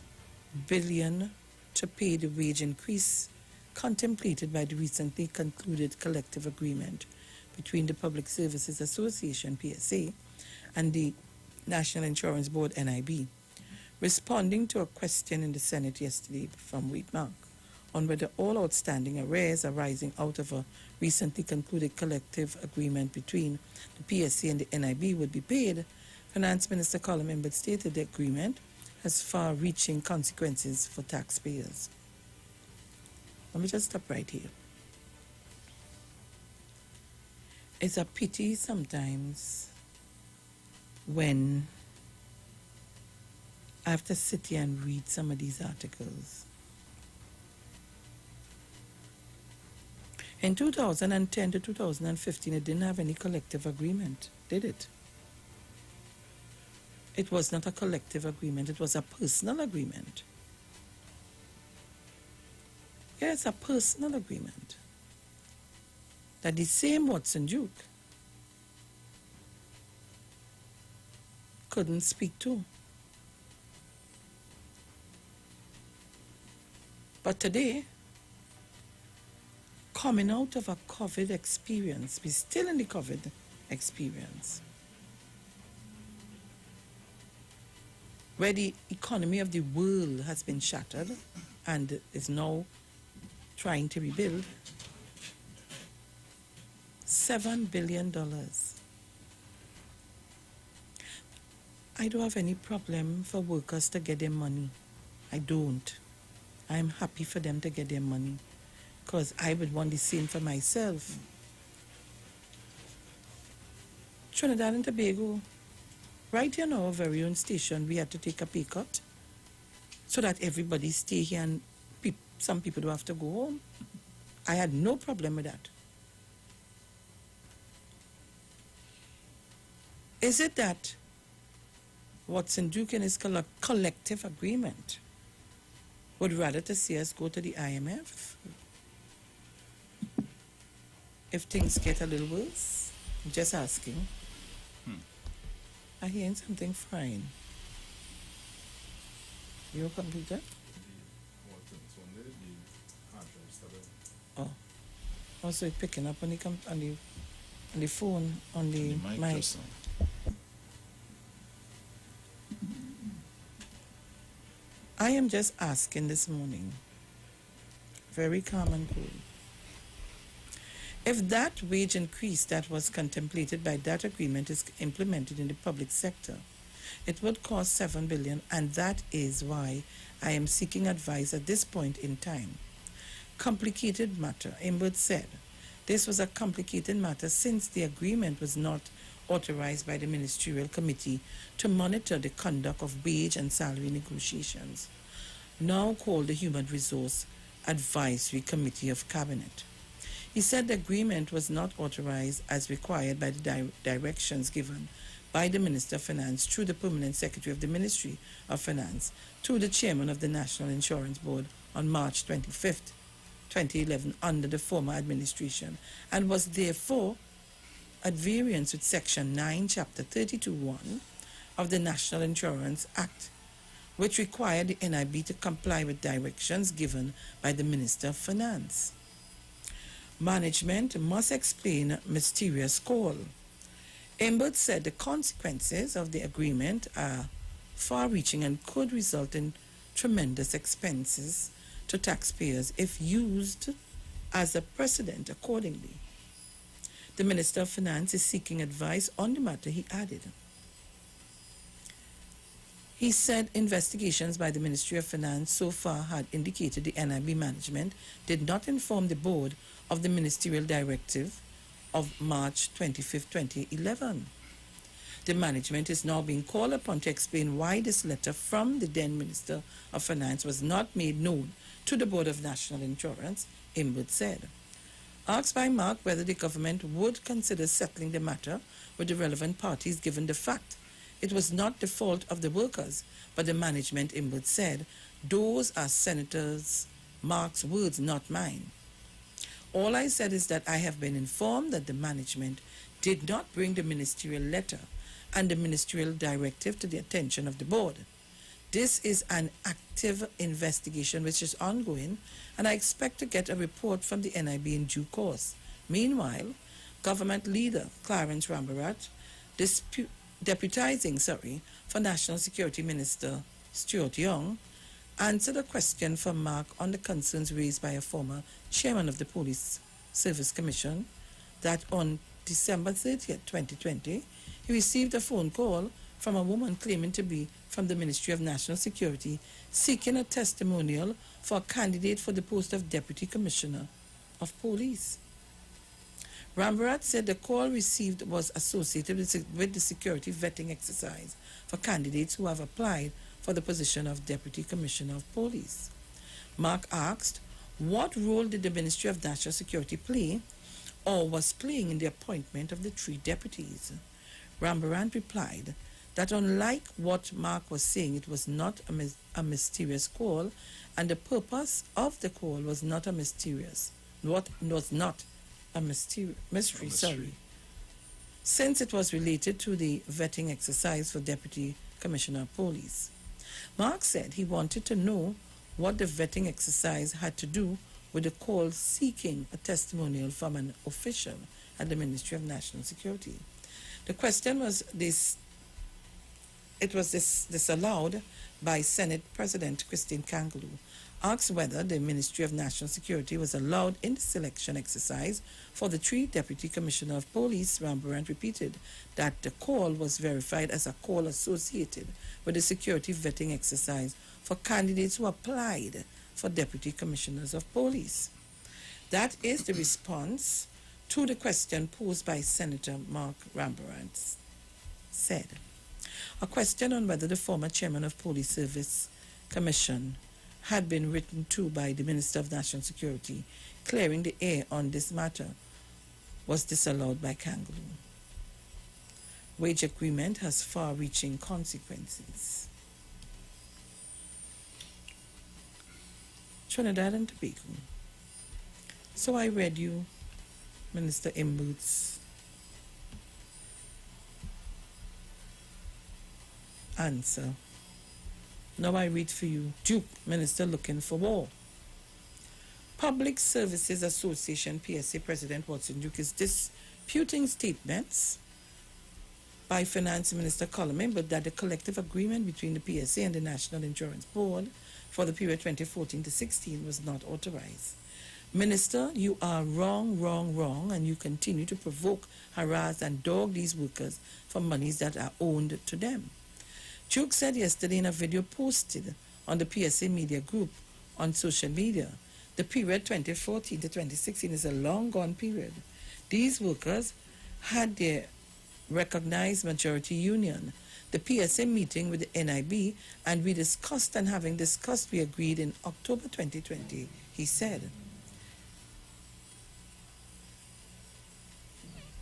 billion to pay the wage increase contemplated by the recently concluded collective agreement between the Public Services Association, PSA, and the National Insurance Board, NIB, responding to a question in the Senate yesterday from Wade Mark on whether all outstanding arrears arising out of a recently concluded collective agreement between the PSA and the NIB would be paid. Finance Minister Colin Imbert stated the agreement has far-reaching consequences for taxpayers. Let me just stop right here. It's a pity sometimes when I have to sit here and read some of these articles. In 2010 to 2015, it didn't have any collective agreement, did it? It was not a collective agreement, it was a personal agreement. Yeah, it's a personal agreement that the same Watson Duke couldn't speak to. But today, coming out of a COVID experience, we're still in the COVID experience, where the economy of the world has been shattered and is now trying to rebuild, $7 billion. I don't have any problem for workers to get their money. I don't. I'm happy for them to get their money because I would want the same for myself. Trinidad and Tobago, right here in our very own station, we had to take a pay cut so that everybody stay here and some people don't have to go home. I had no problem with that. Is it that Watson Duke and his collective agreement would rather to see us go to the IMF if things get a little worse. Just asking. I hearing something frying. Your computer? Oh. Also it's picking up on the phone, on the mic. I am just asking this morning, very calm and cool, if that wage increase that was contemplated by that agreement is implemented in the public sector, it would cost $7 billion, and that is why I am seeking advice at this point in time. Complicated matter, Imbert said. This was a complicated matter since the agreement was not authorized by the Ministerial Committee to monitor the conduct of wage and salary negotiations, now called the Human Resource Advisory Committee of Cabinet. He said the agreement was not authorized as required by the directions given by the Minister of Finance through the Permanent Secretary of the Ministry of Finance to the Chairman of the National Insurance Board on March 25th, 2011 under the former administration, and was therefore at variance with Section 9, Chapter 32.1 of the National Insurance Act, which required the NIB to comply with directions given by the Minister of Finance. Management must explain mysterious call. Imbert said the consequences of the agreement are far-reaching and could result in tremendous expenses to taxpayers if used as a precedent accordingly. The Minister of Finance is seeking advice on the matter, he added. He said investigations by the Ministry of Finance so far had indicated the NIB management did not inform the board of the ministerial directive of March 25, 2011. The management is now being called upon to explain why this letter from the then Minister of Finance was not made known to the Board of National Insurance, Imbert said. Asked by Mark whether the government would consider settling the matter with the relevant parties given the fact it was not the fault of the workers, but the management, Imbert said, those are Senators Mark's words, not mine. All I said is that I have been informed that the management did not bring the ministerial letter and the ministerial directive to the attention of the board. This is an active investigation which is ongoing, and I expect to get a report from the NIB in due course. Meanwhile, government leader Clarence Rambarat, deputizing for National Security Minister Stuart Young, answered a question from Mark on the concerns raised by a former chairman of the Police Service Commission that on December 30th, 2020, he received a phone call from a woman claiming to be from the Ministry of National Security seeking a testimonial for a candidate for the post of Deputy Commissioner of Police. Rambarat said the call received was associated with the security vetting exercise for candidates who have applied for the position of Deputy Commissioner of Police. Mark asked, what role did the Ministry of National Security play or was playing in the appointment of the 3 deputies? Rambarat replied that unlike what Mark was saying, it was not a mysterious call, and the purpose of the call was not a mystery, since it was related to the vetting exercise for Deputy Commissioner of Police. Mark said he wanted to know what the vetting exercise had to do with the call seeking a testimonial from an official at the Ministry of National Security. The question was disallowed by Senate President Christine Kangaloo. Asked whether the Ministry of National Security was allowed in the selection exercise for the 3 Deputy Commissioner of Police, Rambarat repeated that the call was verified as a call associated with the security vetting exercise for candidates who applied for Deputy Commissioners of Police. That is the response to the question posed by Senator Mark Rambarat said. A question on whether the former chairman of Police Service Commission had been written to by the Minister of National Security, clearing the air on this matter, was disallowed by Kangaloo. Wage agreement has far-reaching consequences. Trinidad and Tobago. So I read you Minister Imbooth's answer. Now I read for you Duke, Minister looking for war. Public Services Association PSA President Watson Duke is disputing statements by Finance Minister Colomé, but that the collective agreement between the PSA and the National Insurance Board for the period 2014 to 16 was not authorized. Minister, you are wrong, and you continue to provoke, harass, and dog these workers for monies that are owed to them. Duke said yesterday in a video posted on the PSA media group on social media, the period 2014 to 2016 is a long gone period. These workers had their recognized majority union, the PSA meeting with the NIB, and we discussed, and having discussed, we agreed in October 2020, he said.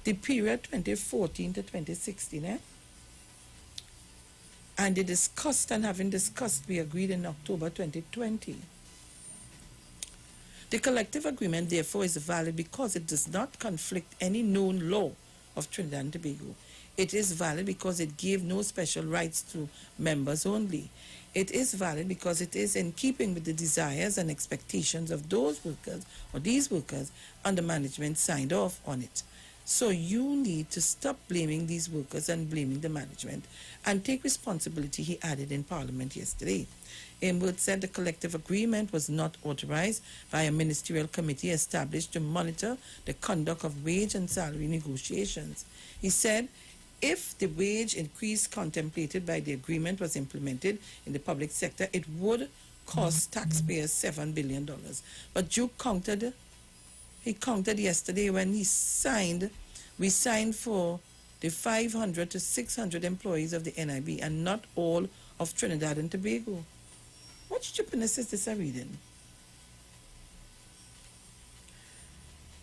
The period 2014 to 2016, and they discussed, and having discussed, we agreed in October 2020. The collective agreement, therefore, is valid because it does not conflict any known law of Trinidad and Tobago. It is valid because it gave no special rights to members only. It is valid because it is in keeping with the desires and expectations of those workers, or these workers, and the management signed off on it. So you need to stop blaming these workers and blaming the management and take responsibility, he added in Parliament yesterday. Imbooth said the collective agreement was not authorized by a ministerial committee established to monitor the conduct of wage and salary negotiations. He said if the wage increase contemplated by the agreement was implemented in the public sector, it would cost taxpayers $7 billion. But Duke countered. He counted yesterday when we signed for the 500 to 600 employees of the NIB and not all of Trinidad and Tobago. What stupidness is this I'm reading?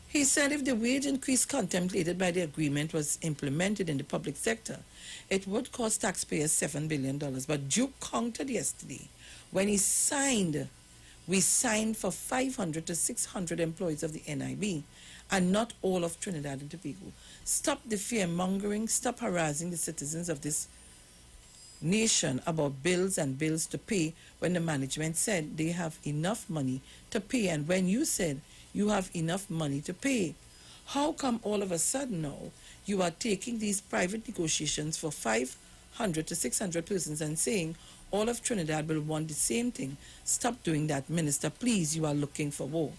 He said if the wage increase contemplated by the agreement was implemented in the public sector, it would cost taxpayers $7 billion. But Duke countered yesterday when he signed. We signed for 500 to 600 employees of the NIB and not all of Trinidad and Tobago. Stop the fear-mongering, stop harassing the citizens of this nation about bills and bills to pay when the management said they have enough money to pay, and when you said you have enough money to pay. How come all of a sudden now you are taking these private negotiations for 500 to 600 persons and saying all of Trinidad will want the same thing? Stop doing that, Minister. Please, you are looking for war.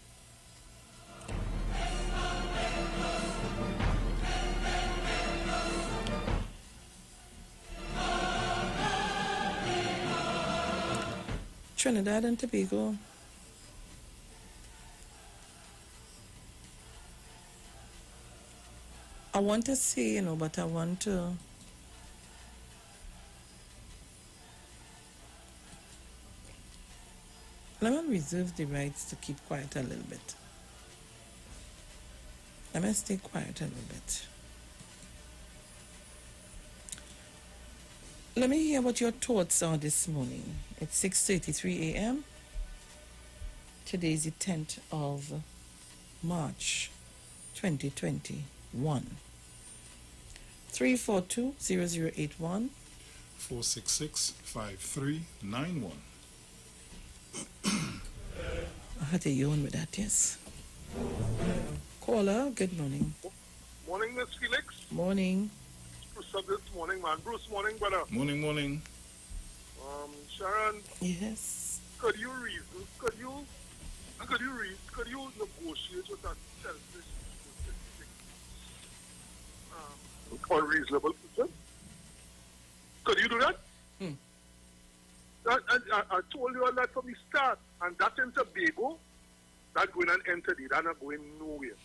Trinidad and Tobago. I want to say, but I want to let me reserve the rights to keep quiet a little bit. Let me stay quiet a little bit. Let me hear what your thoughts are this morning. It's 6:33 a.m. Today is the 10th of March, 2021. 342-0081. 466-5391. I had a yawn with that, yes. Caller, good morning. Morning, Miss Felix. Morning. Bruce up this morning, man. Bruce, morning, brother. Morning. Sharon. Yes. Could you negotiate with that selfish, unreasonable person? Could you do that? I told you all that from the start, and that in Tobago, that going and enter it, that not going nowhere.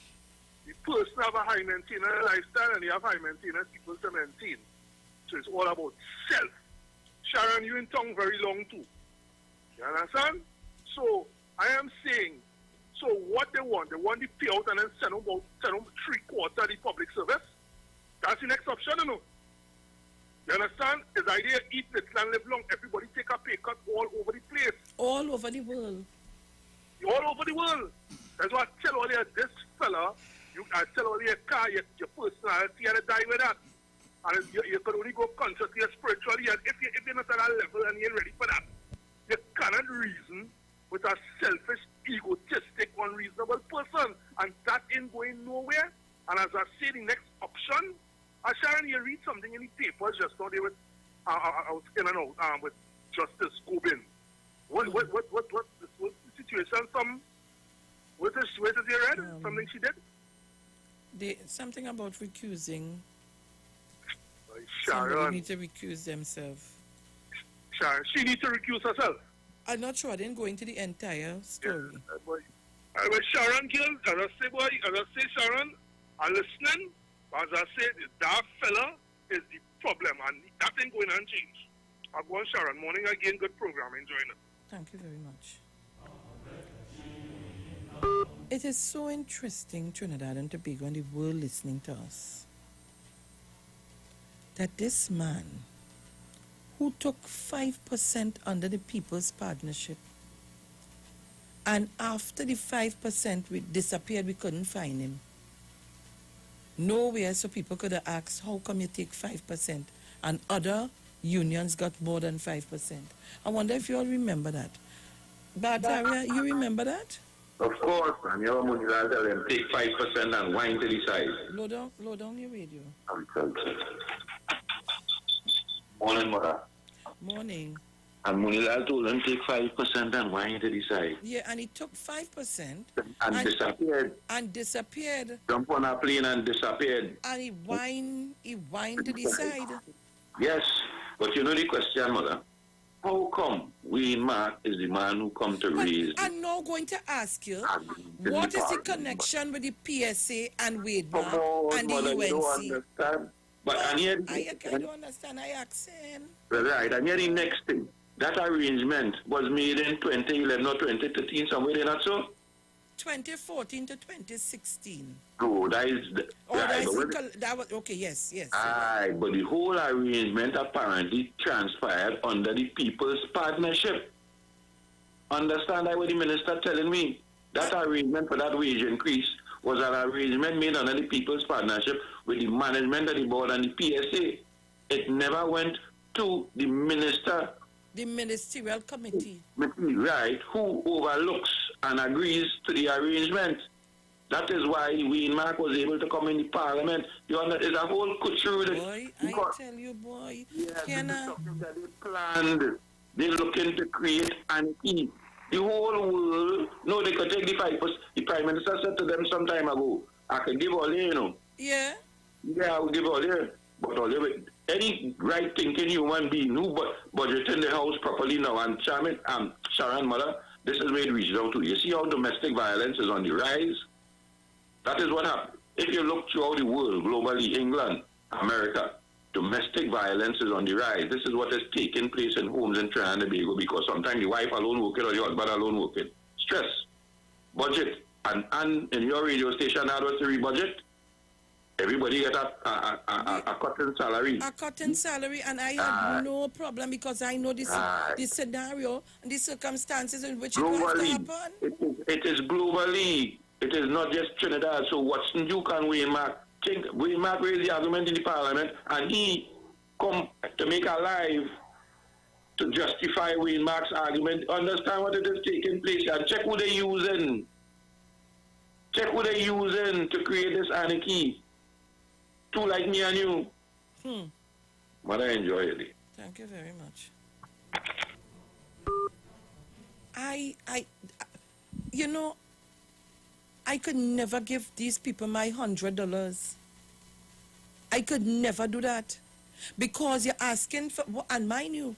The person have a high maintenance lifestyle, and you have high maintenance people to maintain. So it's all about self. Sharon, you in tongue very long too. You understand? So I am saying, so what they want the payout and then send them 3/4 the public service. That's the next option, you know. You understand? His idea, eat, let land live long. Everybody take a pay cut all over the place. All over the world. all over the world. That's why I tell all you, this fella, I tell all your car, your personality, you gotta die with that. And you can only go consciously and spiritually, and if you're not at that level and you're ready for that, you cannot reason with a selfish, egotistic, unreasonable person, and that ain't going nowhere. And as I say, the next option, Sharon, you read something in the papers just now. They were, I was in and out with Justice Gobin. What the situation? What is you read? Something she did? Something about recusing. Sharon. Somebody need to recuse themselves. Sharon, she needs to recuse herself. I'm not sure. I didn't go into the entire story. Well, Sharon, girl, as I say, Sharon, I'm listening. As I say, that fella is the problem, and that ain't going to change. I'll go on, Sharon. Morning again, good program. Enjoying it. Thank you very much. It is so interesting, Trinidad and Tobago and the world listening to us, that this man who took 5% under the People's Partnership, and after the 5% disappeared, we couldn't find him. Nowhere, so people could have asked, how come you take 5% and other unions got more than 5%? I wonder if you all remember that. Bataria, you remember that? Of course, and your money will tell them take 5% and wine to the side. Low down your radio. Morning, mother. Morning. And Munilal told him take 5% and wine to the side. Yeah, and he took 5% and disappeared. And disappeared. Jump on a plane and disappeared. And he whined to the side. Yes, but you know the question, mother. How come Mark is the man who come to raise? I'm now going to ask you, what is the connection with the PSA and Wademark and the UNC? You don't understand. But I don't understand. I accent. Right, and here the next thing. That arrangement was made in 2011 or 2013, somewhere in that so? 2014 to 2016. No, that is... that was, okay, yes. Aye, but the whole arrangement apparently transpired under the People's Partnership. Understand that what the minister telling me? That arrangement for that wage increase was an arrangement made under the People's Partnership with the management of the board and the PSA. It never went to the minister. The ministerial committee. Right, who overlooks and agrees to the arrangement. That is why Mark was able to come in the parliament. There's a whole couture. Boy, I tell you, boy. Yeah, something that they planned. They're looking to create anarchy. The whole world, no, they could take the 5%. The Prime Minister said to them some time ago, I can give all here, you know. Yeah? Yeah, I will give all here. But all here, any right-thinking human being who budgeting the house properly now, and Sharon, mother, this is where it reaches out to. You see how domestic violence is on the rise? That is what happened. If you look throughout the world, globally, England, America, domestic violence is on the rise. This is what is taking place in homes in Trinidad and Tobago, because sometimes the wife alone working or the husband alone working. Stress, budget, and in your radio station, adversary budget, everybody get a cotton salary. A cotton salary, and I have no problem because I know this scenario and the circumstances in which it has to happen. It is globally. It is not just Trinidad. So what's you can Wademark? Wademark raised the argument in the parliament, and he come to make a live to justify Wademark's argument. Understand what it is taking place and check who they're using. Check who they're using to create this anarchy. Two like me and you. But I enjoy it. Thank you very much. I could never give these people my $100. I could never do that. Because you're asking for, and mind you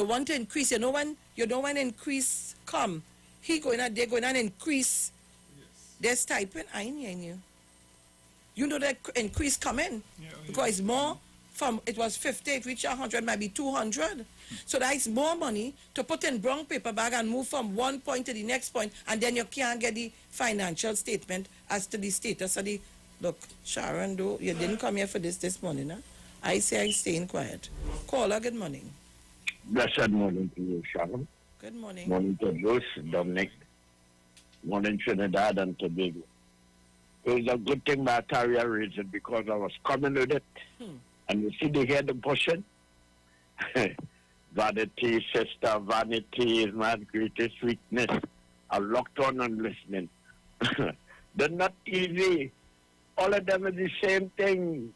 want to increase, you know when increase come, they're going to increase their stipend. I ain't hearing you. You know that increase coming because it's more from, it was 50, it reached 100, maybe 200. So that is more money to put in brown paper bag and move from one point to the next point, and then you can't get the financial statement as to the status of the, look, Sharon, though, you didn't come here for this morning, huh? I say I staying quiet. Caller, good morning. Blessed morning to you, Sharon. Good morning. Morning to Bruce, Dominic, Morning, Trinidad and Tobago. It was a good thing my career reason because I was coming with it. And you see the head pushing? Vanity, sister, vanity is my greatest weakness. I locked on and listening. They're not easy. All of them are the same thing.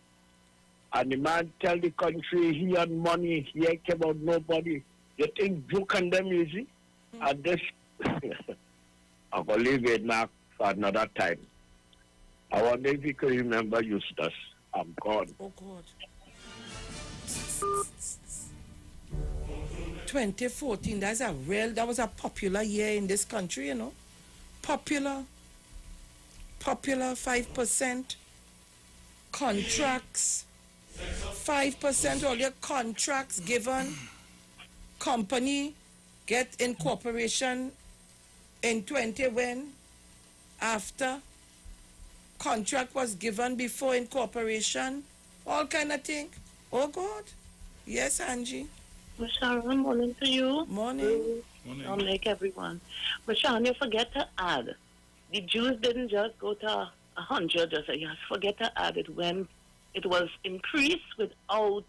And the man tell the country he had money, he ain't care about nobody. You think joke on them easy? And this, I'm going to leave it now for another time. I wonder if you can remember Eustace. I'm gone. Oh, God. 2014, that was a popular year in this country, you know. Popular 5%. Contracts, 5% all your contracts given. Company get incorporation in 20 when? After? Contract was given before incorporation? All kind of thing. Oh, God. Yes, Angie. Well, Sharon, morning to you. Morning. I'll make everyone. But Sharon, you forget to add. The Jews didn't just go to 100, just you forget to add it when it was increased without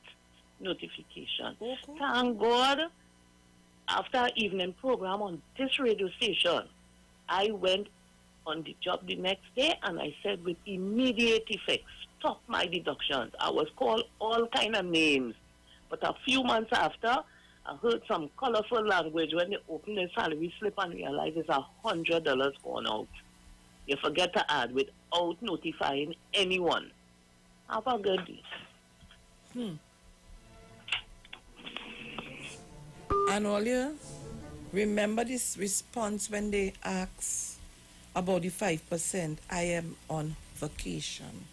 notification. Okay. Thank God, after our evening program on this radio station, I went on the job the next day and I said with immediate effect, stop my deductions. I was called all kind of names. But a few months after, I heard some colorful language when they opened the salary slip and realized it's $100 gone out. You forget to add without notifying anyone. Have a good day. And all you remember this response when they ask about the 5%, I am on vacation.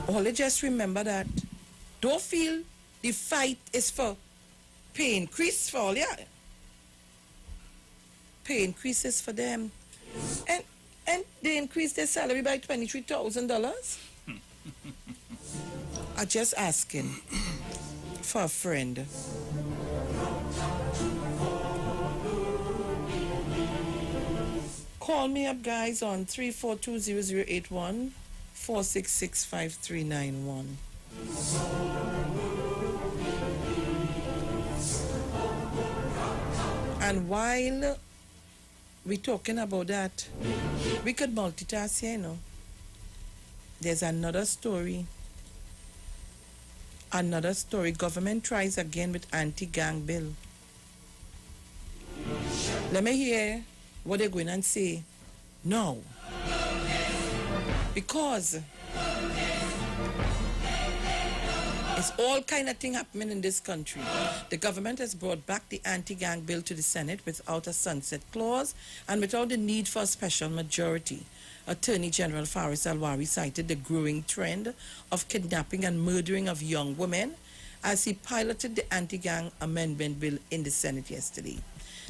Only just remember that. Don't feel the fight is for pay increase for all, yeah. Pay increases for them. And they increase their salary by $23,000. I'm just asking for a friend. Call me up, guys, on 342-0081, 466-5391. And while we're talking about that, we could multitask here, you know. There's another story. Government tries again with anti-gang bill. Let me hear what they're going and say. No. Because it's all kind of thing happening in this country. The government has brought back the anti-gang bill to the Senate without a sunset clause and without the need for a special majority. Attorney General Faris Alwari cited the growing trend of kidnapping and murdering of young women as he piloted the anti-gang amendment bill in the Senate yesterday.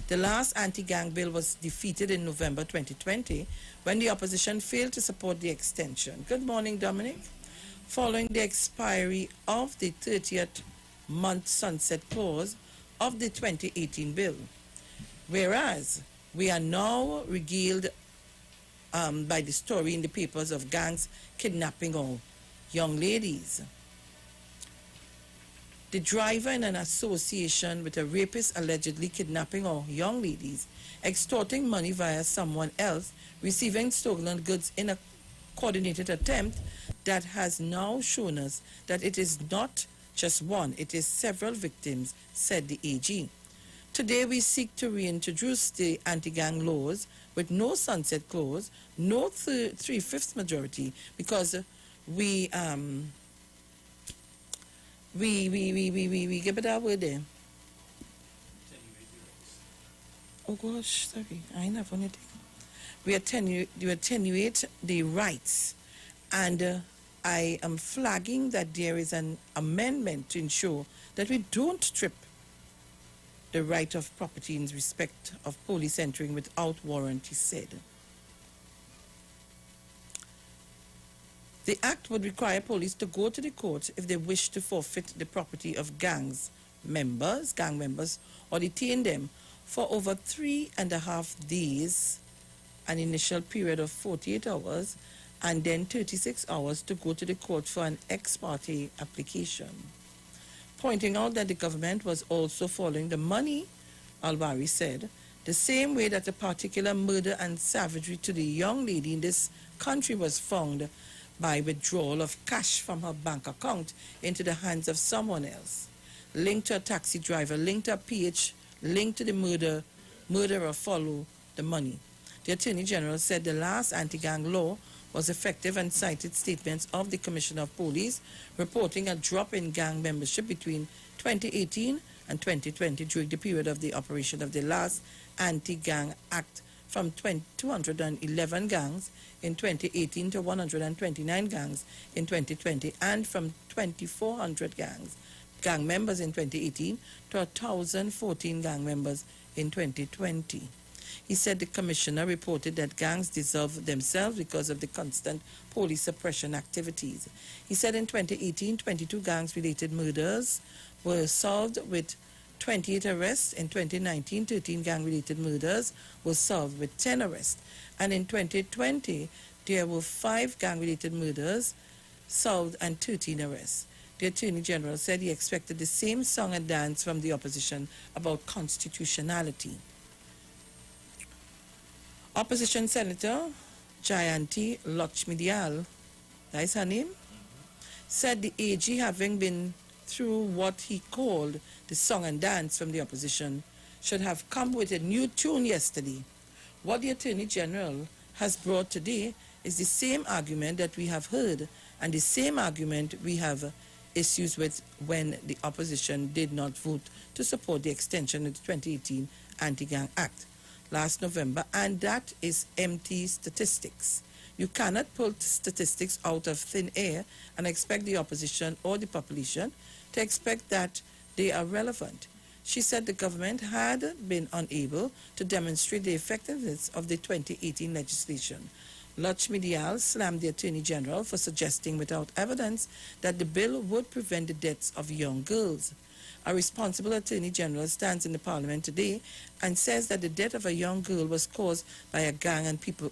The last anti-gang bill was defeated in November 2020 when the opposition failed to support the extension. Good morning, Dominic. Following the expiry of the 30th month sunset clause of the 2018 bill. Whereas we are now regaled by the story in the papers of gangs kidnapping our young ladies. The driver in an association with a rapist allegedly kidnapping our young ladies, extorting money via someone else, receiving stolen goods in a coordinated attempt that has now shown us that it is not just one, it is several victims, said the AG. Today we seek to reintroduce the anti-gang laws with no sunset clause, no three-fifths majority, because we give it that word there. Oh gosh, sorry, I ain't have anything. We attenuate the rights, and I am flagging that there is an amendment to ensure that we don't trip the right of property in respect of police entering without warrant, he said. The act would require police to go to the court if they wish to forfeit the property of gangs members, gang members, or detain them for over 3.5 days, an initial period of 48 hours, and then 36 hours to go to the court for an ex parte application. Pointing out that the government was also following the money, Al-Bari said, the same way that a particular murder and savagery to the young lady in this country was found by withdrawal of cash from her bank account into the hands of someone else, linked to a taxi driver, linked to a PH, linked to the murderer follow the money. The Attorney General said the last anti-gang law was effective and cited statements of the Commissioner of Police reporting a drop in gang membership between 2018 and 2020 during the period of the operation of the last Anti-Gang Act from 211 gangs in 2018 to 129 gangs in 2020 and from 2,400 gang members in 2018 to 1,014 gang members in 2020. He said the commissioner reported that gangs dissolved themselves because of the constant police suppression activities. He said in 2018, 22 gangs-related murders were solved with 28 arrests. In 2019, 13 gang-related murders were solved with 10 arrests. And in 2020, there were 5 gang-related murders solved and 13 arrests. The Attorney General said he expected the same song and dance from the opposition about constitutionality. Opposition Senator Jayanti Lakshmidyal, that is her name, said the AG, having been through what he called the song and dance from the opposition, should have come with a new tune yesterday. What the Attorney General has brought today is the same argument that we have heard and the same argument we have issues with when the opposition did not vote to support the extension of the 2018 Anti-Gang Act last November, and that is empty statistics. You cannot pull statistics out of thin air and expect the opposition or the population to expect that they are relevant. She said the government had been unable to demonstrate the effectiveness of the 2018 legislation. Lakshmidyal slammed the Attorney General for suggesting without evidence that the bill would prevent the deaths of young girls. A responsible Attorney General stands in the Parliament today and says that the death of a young girl was caused by a gang and people,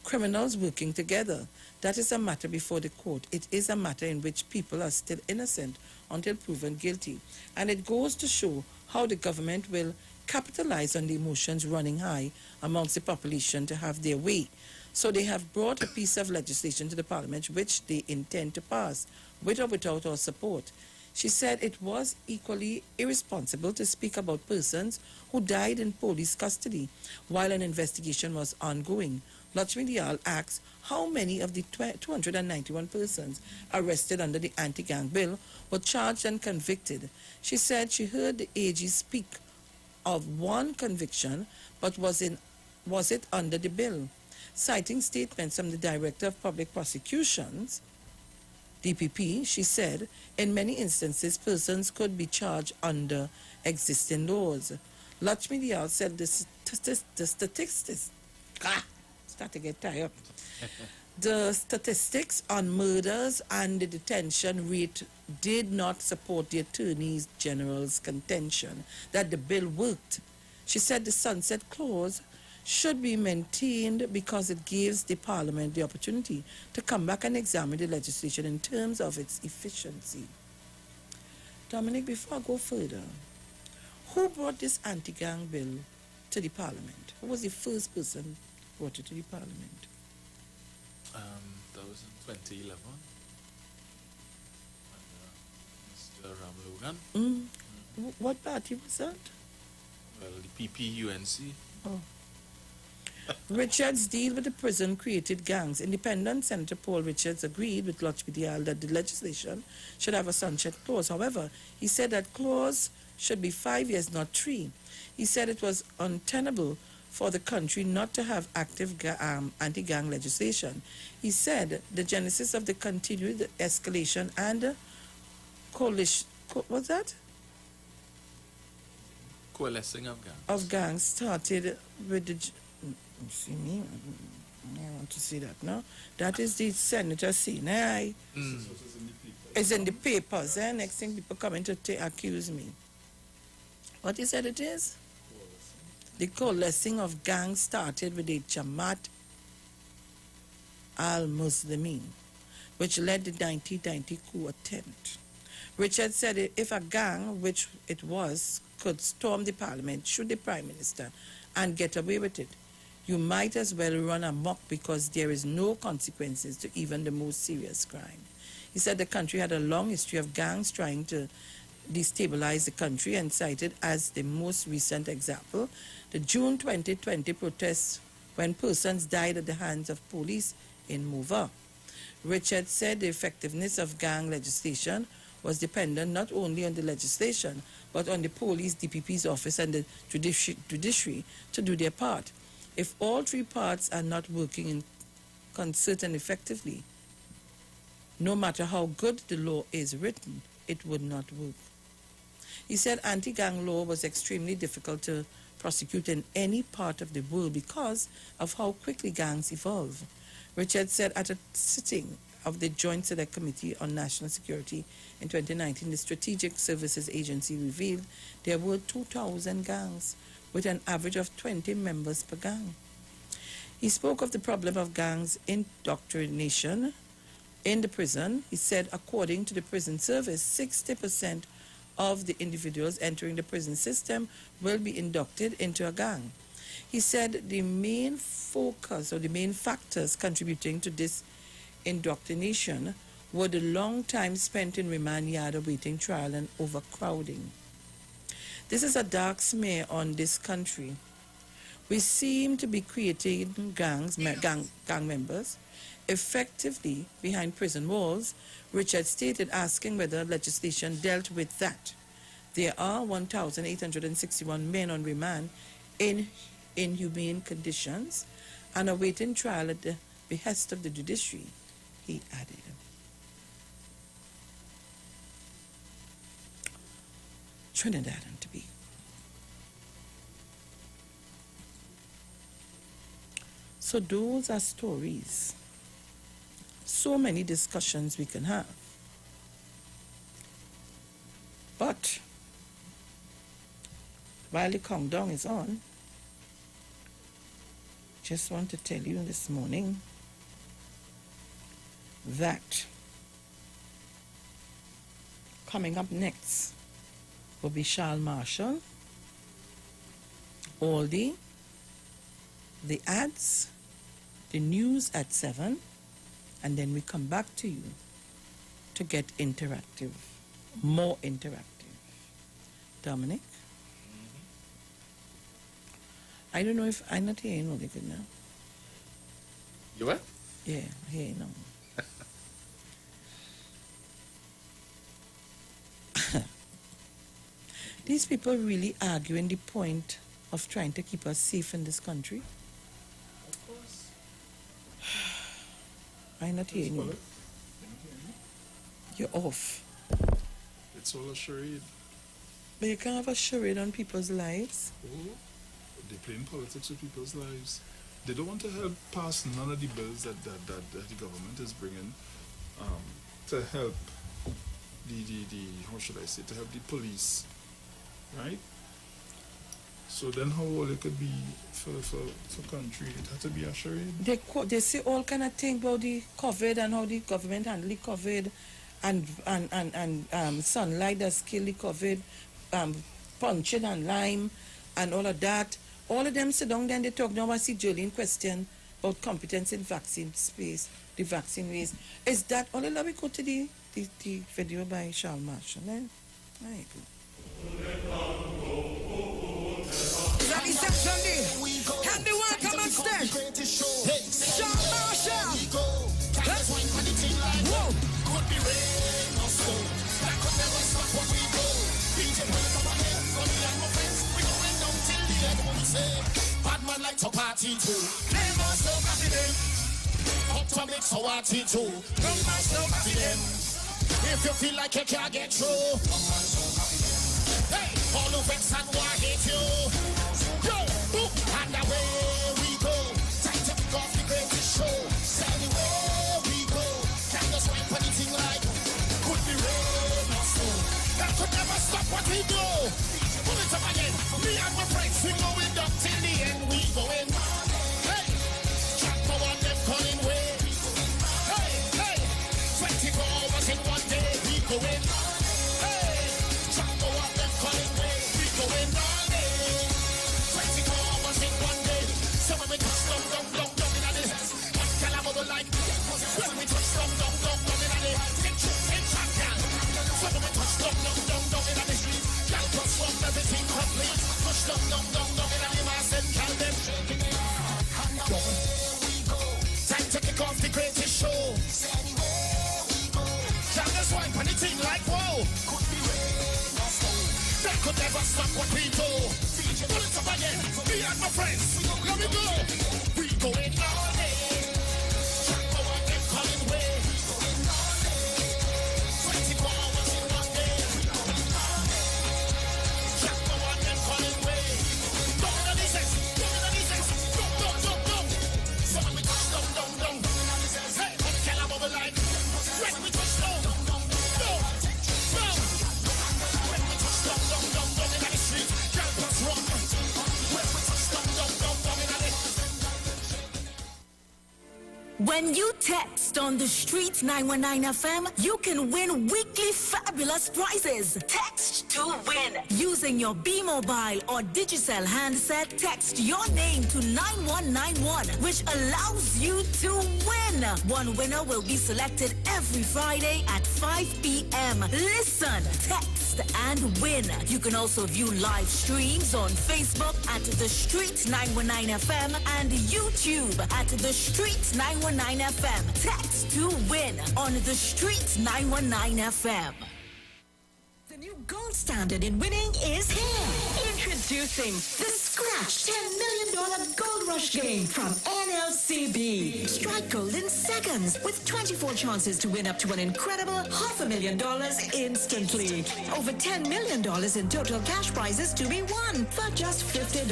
criminals working together. That is a matter before the court. It is a matter in which people are still innocent until proven guilty. And it goes to show how the government will capitalize on the emotions running high amongst the population to have their way. So they have brought a piece of legislation to the Parliament which they intend to pass, with or without our support. She said it was equally irresponsible to speak about persons who died in police custody while an investigation was ongoing. Lakshmidyal asks how many of the 291 persons arrested under the anti-gang bill were charged and convicted. She said she heard the AG speak of one conviction, but was it under the bill? Citing statements from the Director of Public Prosecutions, DPP, she said, in many instances, persons could be charged under existing laws. Lakshmidyal said the statistics, start to get tired. The statistics on murders and the detention rate did not support the Attorney General's contention that the bill worked. She said the sunset clause should be maintained because it gives the Parliament the opportunity to come back and examine the legislation in terms of its efficiency. Dominic, before I go further, who brought this anti-gang bill to the Parliament? Who was the first person who brought it to the Parliament? That was in 2011. Mr. Ram Logan. What party was that? Well, the PPUNC. Oh. Richards' deal with the prison created gangs. Independent Senator Paul Richards agreed with Lakshmidyal that the legislation should have a sunset clause. However, he said that clause should be 5 years, not 3. He said it was untenable for the country not to have active anti-gang legislation. He said the genesis of the continued escalation and coalition, what's that? Coalescing of gangs. Of gangs started with the, see me, I want to see that now. That is the senator saying, It's in the papers, eh? Next thing people coming to accuse me. What he said it is? The coalescing of gangs started with the Jamaat al-Muslimin, which led the 1990 coup attempt. Richard said if a gang, which it was, could storm the parliament, shoot the prime minister, and get away with it, you might as well run amok because there is no consequences to even the most serious crime. He said the country had a long history of gangs trying to destabilize the country and cited as the most recent example the June 2020 protests when persons died at the hands of police in Mova. Richard said the effectiveness of gang legislation was dependent not only on the legislation, but on the police, DPP's office, and the judiciary to do their part. If all three parts are not working in concert and effectively, no matter how good the law is written, it would not work. He said anti-gang law was extremely difficult to prosecute in any part of the world because of how quickly gangs evolve. Richard said at a sitting of the Joint Select Committee on National Security in 2019, the Strategic Services Agency revealed there were 2,000 gangs with an average of 20 members per gang. He spoke of the problem of gangs indoctrination in the prison. He said according to the prison service, 60% of the individuals entering the prison system will be inducted into a gang. He said the main focus or the main factors contributing to this indoctrination were the long time spent in remand yard awaiting trial and overcrowding. This is a dark smear on this country. We seem to be creating gang members effectively behind prison walls. Richard stated, asking whether legislation dealt with that. There are 1,861 men on remand in inhumane conditions and awaiting trial at the behest of the judiciary, he added. Trinidad and Tobago. So those are stories. So many discussions we can have. But while the countdown is on, just want to tell you this morning that coming up next will be Charles Marshall, Aldi, the ads, the news at 7, and then we come back to you to get interactive, more interactive. Dominic? I don't know if I'm not hearing really good now. You what? Yeah, I hear you now. These people really arguing the point of trying to keep us safe in this country. Of course. I'm not hearing you. You're off. It's all a charade. But you can't have a charade on people's lives. Oh, they're playing politics with people's lives. They don't want to help pass none of the bills that the government is bringing to help the how should I say, to help the police, right? So then how will it could be for country? It has to be a charade. They say all kind of things about the COVID and how the government handle the COVID and sunlight that's kill the COVID, punching and lime and all of that. All of them sit down there and they talk. Now I see Jolene question about competence in vaccine space, the vaccine ways. Is that all? Let me go to the video by Charles Marshall. Eh? Right. That is Sunday. And the one come on stage. Charles Marshall. Whoa. Could be rain or snow. That could never stop when we go. DJ will come ahead. Running like my friends. We going down till the end. What we say. Bad man like to party too. Play more slow coffee them. Up to mix so party too. Run my slow coffee them. If you feel like you can't get through. Hey, all who vex and why hate you. Yo, boom, and away we go. Time to kick off the greatest show. Anywhere we go. Can't just wipe anything like could be stop what we do. Pull it up again. Me and my friends, we going up till the end. We going. Hey, chat power them calling way. Hey, hey, 24 hours in one day. We going. Hey, chat power them calling way. We going all day. 24 hours in one day. So when we touch down, down, down, down in the what can I bubble like? When we touch down, down, down, down in the take chat, girl. So when we touch down, down, down, down in the street, girl, touch down, everything complete. Touch down, down, down, down in the mass and call them. Time to kick off the greatest show. Girl, just wine on the thing like whoa. That could never stop what we do. Pull it up again, me and my friends. Let me go. We going all day. Chat power them calling way. 24 hours in one day. Chat power them calling way. Down in the sex, down in the sex, down, down, down, down. So when we touch down, down, down. Hey, what can I bubble like? When we touch down, down, down, down. When we touch down, down, down, down in the street, girl, plus run. When we touch down, down, down, down in the When you text on the street 919 FM, you can win weekly fabulous prizes. Text to win. Using your B Mobile or Digicel handset, text your name to 9191, which allows you to win. One winner will be selected every Friday at 5 p.m. Listen, text and win. You can also view live streams on Facebook at The Street 919 FM and YouTube at The Street 919 FM. Text to win on The Street 919 FM. The new gold standard in winning is here. Introducing the Scratch $10 million Gold Rush game from NLCB. Strike gold in seconds with 24 chances to win up to an incredible $500,000 instantly. Over $10 million in total cash prizes to be won for just $50.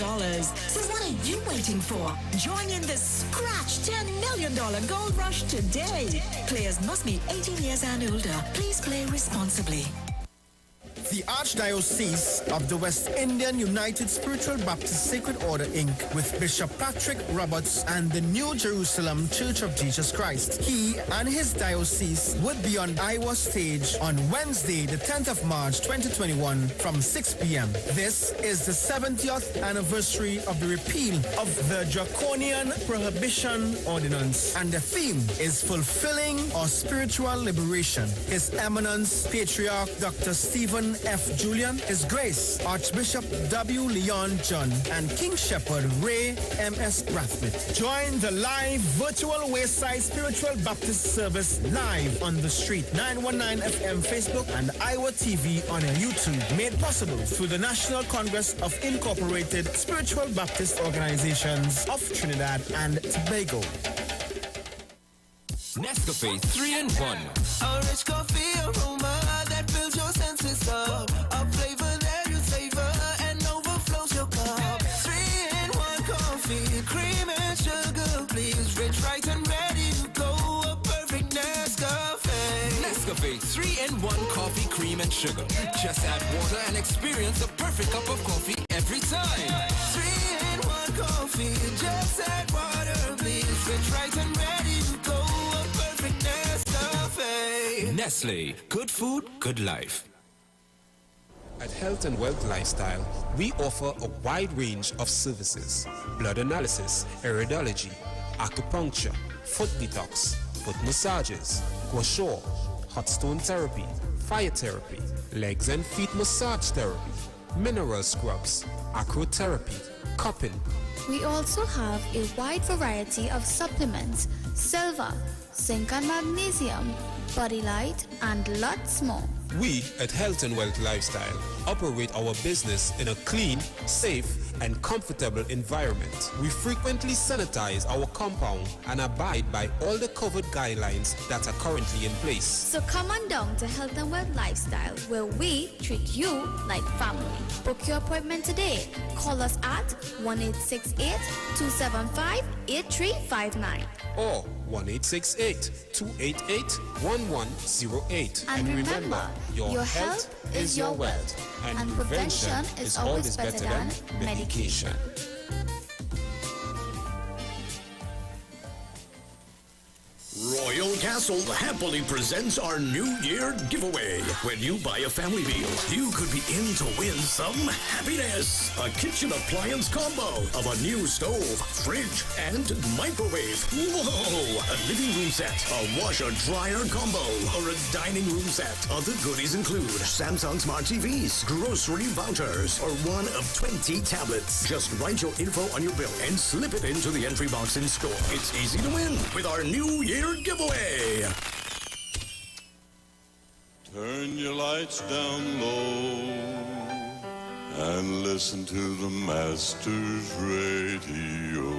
So what are you waiting for? Join in the Scratch $10 million Gold Rush today. Players must be 18 years and older. Please play responsibly. The Archdiocese of the West Indian United Spiritual Baptist Sacred Order, Inc., with Bishop Patrick Roberts and the New Jerusalem Church of Jesus Christ. He and his diocese would be on Iwer stage on Wednesday, the 10th of March, 2021, from 6 p.m. This is the 70th anniversary of the repeal of the Draconian Prohibition Ordinance, and the theme is Fulfilling Our Spiritual Liberation. His Eminence, Patriarch Dr. Stephen F. Julian, His Grace, Archbishop W. Leon John, and King Shepherd Ray M.S. Brathwaite. Join the live virtual Wayside Spiritual Baptist service live on the Street 919 FM Facebook and Iwer TV on YouTube. Made possible through the National Congress of Incorporated Spiritual Baptist Organizations of Trinidad and Tobago. Nescafe 3-in-1. A rich coffee aroma that fills your senses up. A flavor that you savor and overflows your cup. 3-in-1 coffee, cream and sugar, please. Rich, right, and ready to go. A perfect Nescafe. Nescafe 3-in-1 coffee, cream, and sugar. Just add water and experience a perfect cup of coffee every time. 3-in-1 coffee, just add water, please. Rich, right, and ready to go. Nestle, good food, good life. At Health and Wealth Lifestyle, we offer a wide range of services: blood analysis, iridology, acupuncture, foot detox, foot massages, gua sha, hot stone therapy, fire therapy, legs and feet massage therapy, mineral scrubs, acrotherapy, cupping. We also have a wide variety of supplements: silver, zinc and magnesium, Body Light, and lots more. We at Health and Wealth Lifestyle operate our business in a clean, safe, and comfortable environment. We frequently sanitize our compound and abide by all the COVID guidelines that are currently in place. So come on down to Health and Wealth Lifestyle, where we treat you like family. Book your appointment today. Call us at 1-868-275-8359. Or 1-868-288-1108. And remember, Your health is your wealth, and prevention is always better than medication. Royal Castle happily presents our New Year giveaway. When you buy a family meal, you could be in to win some happiness. A kitchen appliance combo of a new stove, fridge, and microwave. Whoa! A living room set, a washer-dryer combo, or a dining room set. Other goodies include Samsung Smart TVs, grocery vouchers, or one of 20 tablets. Just write your info on your bill and slip it into the entry box in store. It's easy to win with our New Year giveaway. Turn your lights down low and listen to the Master's radio.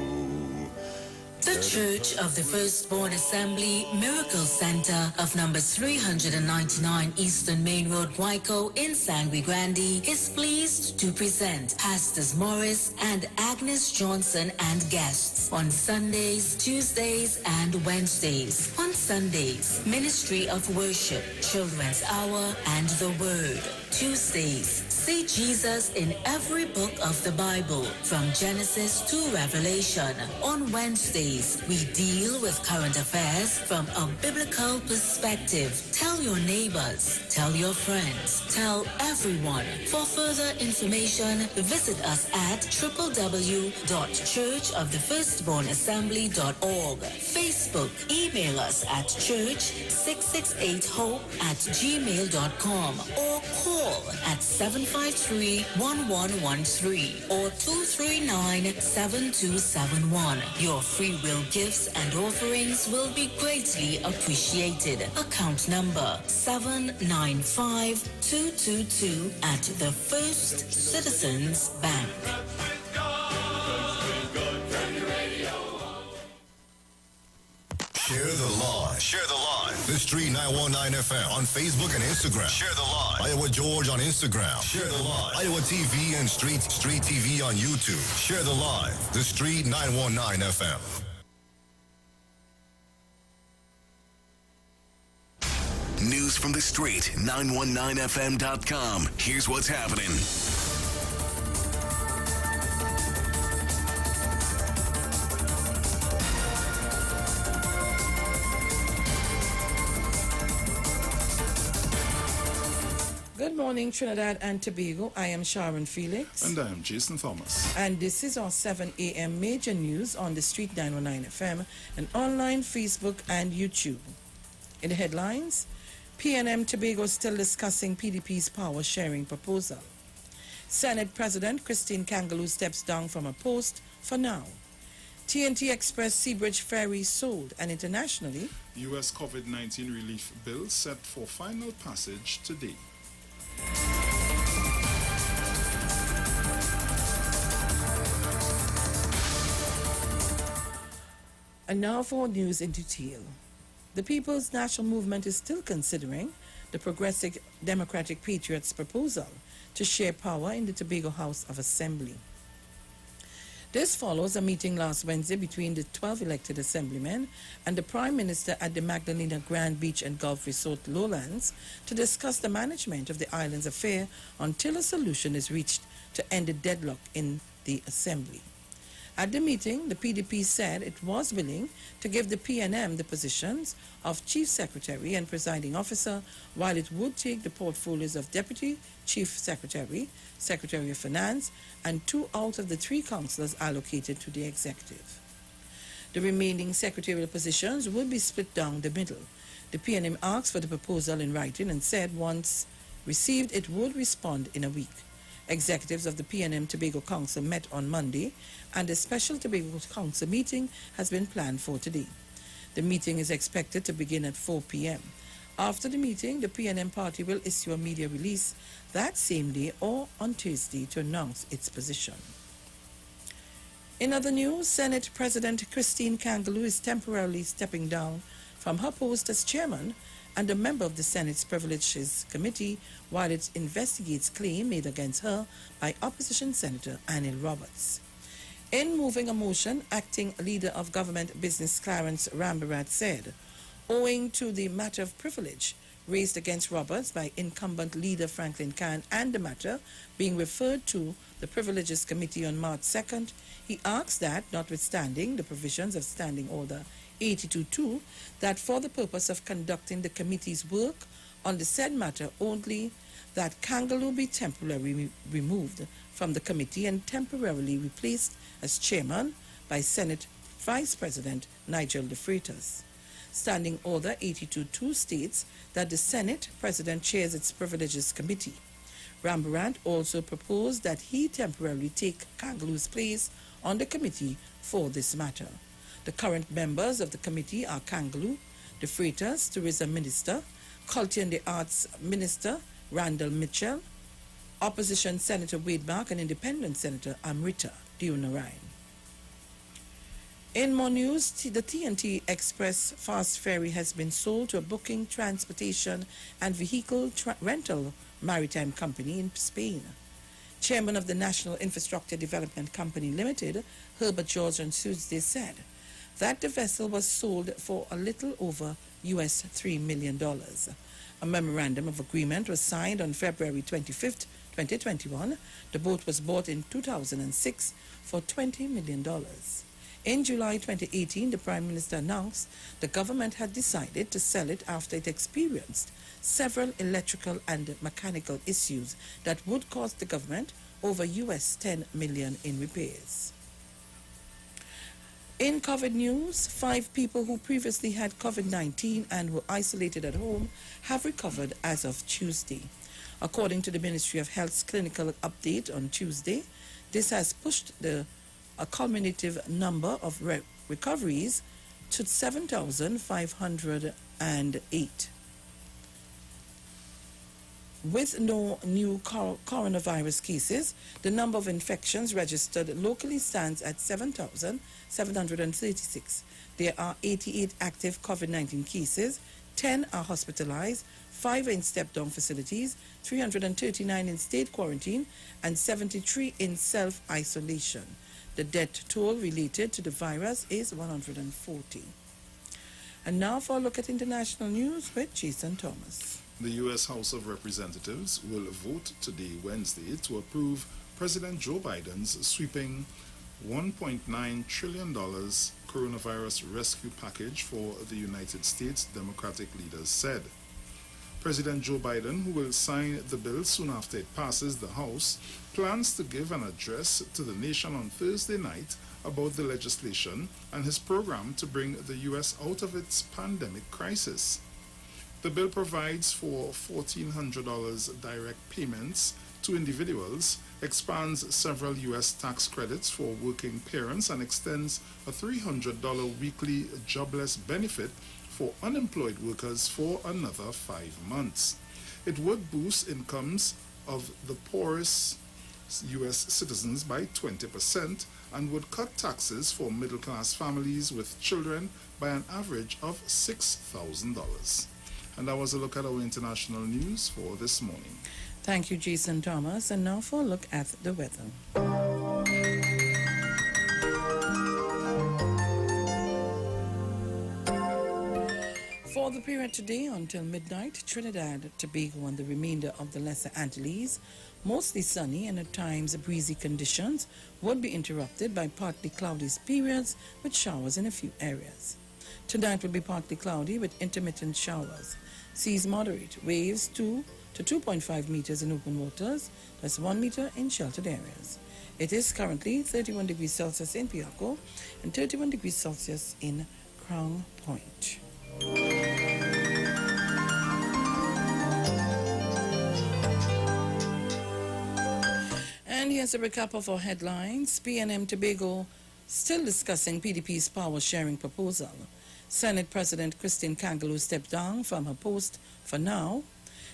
The Church of the Firstborn Assembly Miracle Center of number 399 Eastern Main Road, Waiko in Sangre Grande is pleased to present Pastors Morris and Agnes Johnson and guests on Sundays, Tuesdays, and Wednesdays. On Sundays, Ministry of Worship, Children's Hour, and the Word. Tuesdays, see Jesus in every book of the Bible, from Genesis to Revelation. On Wednesdays, we deal with current affairs from a biblical perspective. Tell your neighbors, tell your friends, tell everyone. For further information, visit us at www.churchofthefirstbornassembly.org. Facebook, email us at church668hope@gmail.com or call at 753-1113 or 239-7271. Your free will gifts and offerings will be greatly appreciated. Account number 795222 at the First Citizens Bank. Share the live. Share the live. The Street 919 FM on Facebook and Instagram. Share the live. Iowa George on Instagram. Share the live. Iowa TV and Street TV on YouTube. Share the live. The Street 919 FM. News from the street, 919fm.com. Here's what's happening. Good morning, Trinidad and Tobago. I am Sharon Felix. And I am Jason Thomas. And this is our 7 a.m. major news on the Street 919 FM and online, Facebook, and YouTube. In the headlines, PNM Tobago still discussing PDP's power sharing proposal. Senate President Christine Kangaloo steps down from her post for now. TNT Express Seabridge Ferry sold, and internationally, U.S. COVID-19 relief bill set for final passage today. And now for news in detail. The People's National Movement is still considering the Progressive Democratic Patriots' proposal to share power in the Tobago House of Assembly. This follows a meeting last Wednesday between the 12 elected assemblymen and the Prime Minister at the Magdalena Grand Beach and Golf Resort Lowlands to discuss the management of the island's affair until a solution is reached to end the deadlock in the Assembly. At the meeting, the PDP said it was willing to give the PNM the positions of Chief Secretary and Presiding Officer, while it would take the portfolios of Deputy Chief Secretary, Secretary of Finance, and 2 out of the 3 councillors allocated to the executive. The remaining secretarial positions would be split down the middle. The PNM asked for the proposal in writing and said once received it would respond in a week. Executives of the PNM Tobago Council met on Monday, and a special Tobago Council meeting has been planned for today. The meeting is expected to begin at 4 p.m. After the meeting, the PNM party will issue a media release that same day or on Tuesday to announce its position. In other news, Senate President Christine Kangaloo is temporarily stepping down from her post as chairman and a member of the Senate's Privileges Committee while it investigates claim made against her by opposition Senator Anil Roberts. In moving a motion, acting leader of government business Clarence Rambarat said, owing to the matter of privilege raised against Roberts by incumbent leader Franklin Kahn and the matter being referred to the Privileges Committee on March 2nd, he asks that, notwithstanding the provisions of Standing Order 82.2, that for the purpose of conducting the committee's work on the said matter only, that Kangaloo be temporarily removed from the committee and temporarily replaced as chairman by Senate Vice President Nigel de Freitas. Standing Order 82.2 states that the Senate President chairs its Privileges Committee. Rembrandt also proposed that he temporarily take Kangaloo's place on the committee for this matter. The current members of the committee are Kangaloo, de Freitas, Tourism Minister, Culture and the Arts Minister Randall Mitchell, Opposition Senator Wade Mark, and Independent Senator Amrita Deonarayan. In more news, the TNT Express Fast Ferry has been sold to a booking, transportation, and vehicle rental maritime company in Spain. Chairman of the National Infrastructure Development Company Limited, Herbert George, on Tuesday said that the vessel was sold for a little over US $3 million. A memorandum of agreement was signed on February 25th, 2021. The boat was bought in 2006 for $20 million. In July 2018, the Prime Minister announced the government had decided to sell it after it experienced several electrical and mechanical issues that would cost the government over US $10 million in repairs. In COVID news, 5 people who previously had COVID-19 and were isolated at home have recovered as of Tuesday. According to the Ministry of Health's clinical update on Tuesday, this has pushed the cumulative number of recoveries to 7,508. With no new coronavirus cases, the number of infections registered locally stands at 7,736. There are 88 active COVID-19 cases, 10 are hospitalized, 5 are in step-down facilities, 339 in state quarantine, and 73 in self-isolation. The death toll related to the virus is 140. And now for a look at international news with Jason Thomas. The U.S. House of Representatives will vote today, Wednesday, to approve President Joe Biden's sweeping $1.9 trillion coronavirus rescue package for the United States, Democratic leaders said. President Joe Biden, who will sign the bill soon after it passes the House, plans to give an address to the nation on Thursday night about the legislation and his program to bring the U.S. out of its pandemic crisis. The bill provides for $1,400 direct payments to individuals, expands several U.S. tax credits for working parents, and extends a $300 weekly jobless benefit for unemployed workers for another 5 months. It would boost incomes of the poorest U.S. citizens by 20% and would cut taxes for middle-class families with children by an average of $6,000. And that was a look at our international news for this morning. Thank you, Jason Thomas. And now for a look at the weather. For the period today until midnight, Trinidad, Tobago, and the remainder of the Lesser Antilles, mostly sunny and at times breezy conditions would be interrupted by partly cloudy periods with showers in a few areas. Tonight will be partly cloudy with intermittent showers. Seas moderate, waves 2 to 2.5 meters in open waters, that's 1 meter in sheltered areas. It is currently 31 degrees Celsius in Piaco and 31 degrees Celsius in Crown Point. And here's a recap of our headlines. PNM Tobago still discussing PDP's power sharing proposal. Senate President Christine Kangaloo stepped down from her post for now.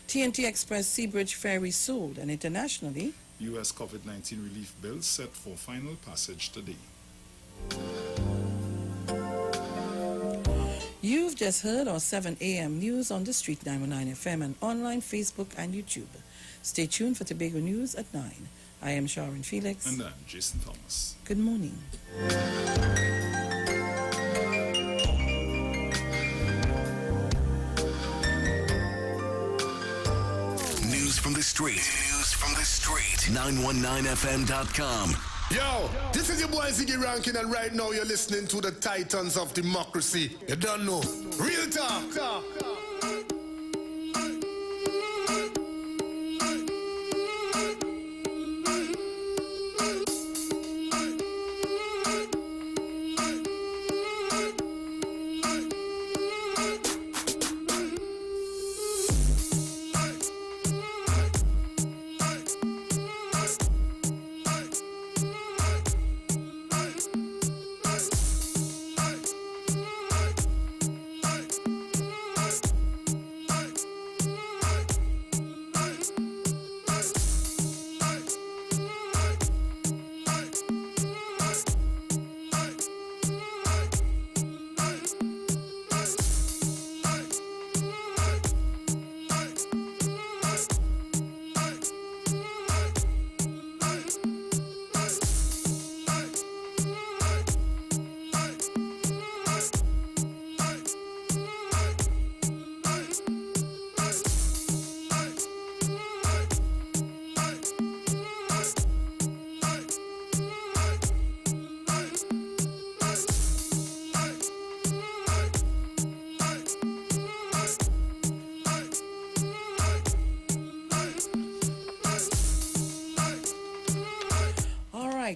TNT Express Seabridge Ferry sold, and internationally, U.S. COVID-19 relief bill set for final passage today. You've just heard our 7 a.m. news on the Street 919 FM and online, Facebook, and YouTube. Stay tuned for Tobago News at 9. I am Sharon Felix. And I'm Jason Thomas. Good morning. from the street. News from the street. 919fm.com. Yo, this is your boy Ziggy Rankin, and right now you're listening to the Titans of Democracy. You don't know. Real talk.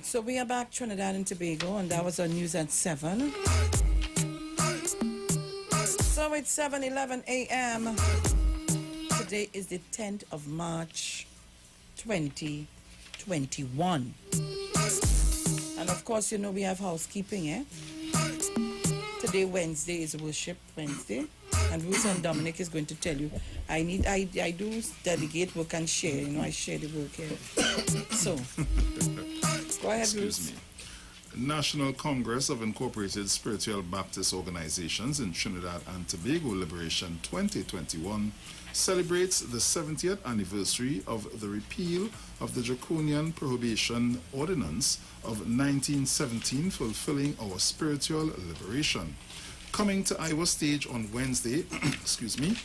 So we are back Trinidad and Tobago, and that was on news at 7. So it's 7:11 a.m. Today is the 10th of March, 2021. And of course, you know we have housekeeping, eh? Today, Wednesday, is Worship Wednesday. And Ruth and Dominic is going to tell you, I do delegate work and share. You know, I share the work here. So, go ahead, Excuse me. National Congress of Incorporated Spiritual Baptist Organizations in Trinidad and Tobago Liberation 2021 celebrates the 70th anniversary of the repeal of the Draconian Prohibition Ordinance of 1917, fulfilling our spiritual liberation. Coming to Iwer Stage on Wednesday, excuse me,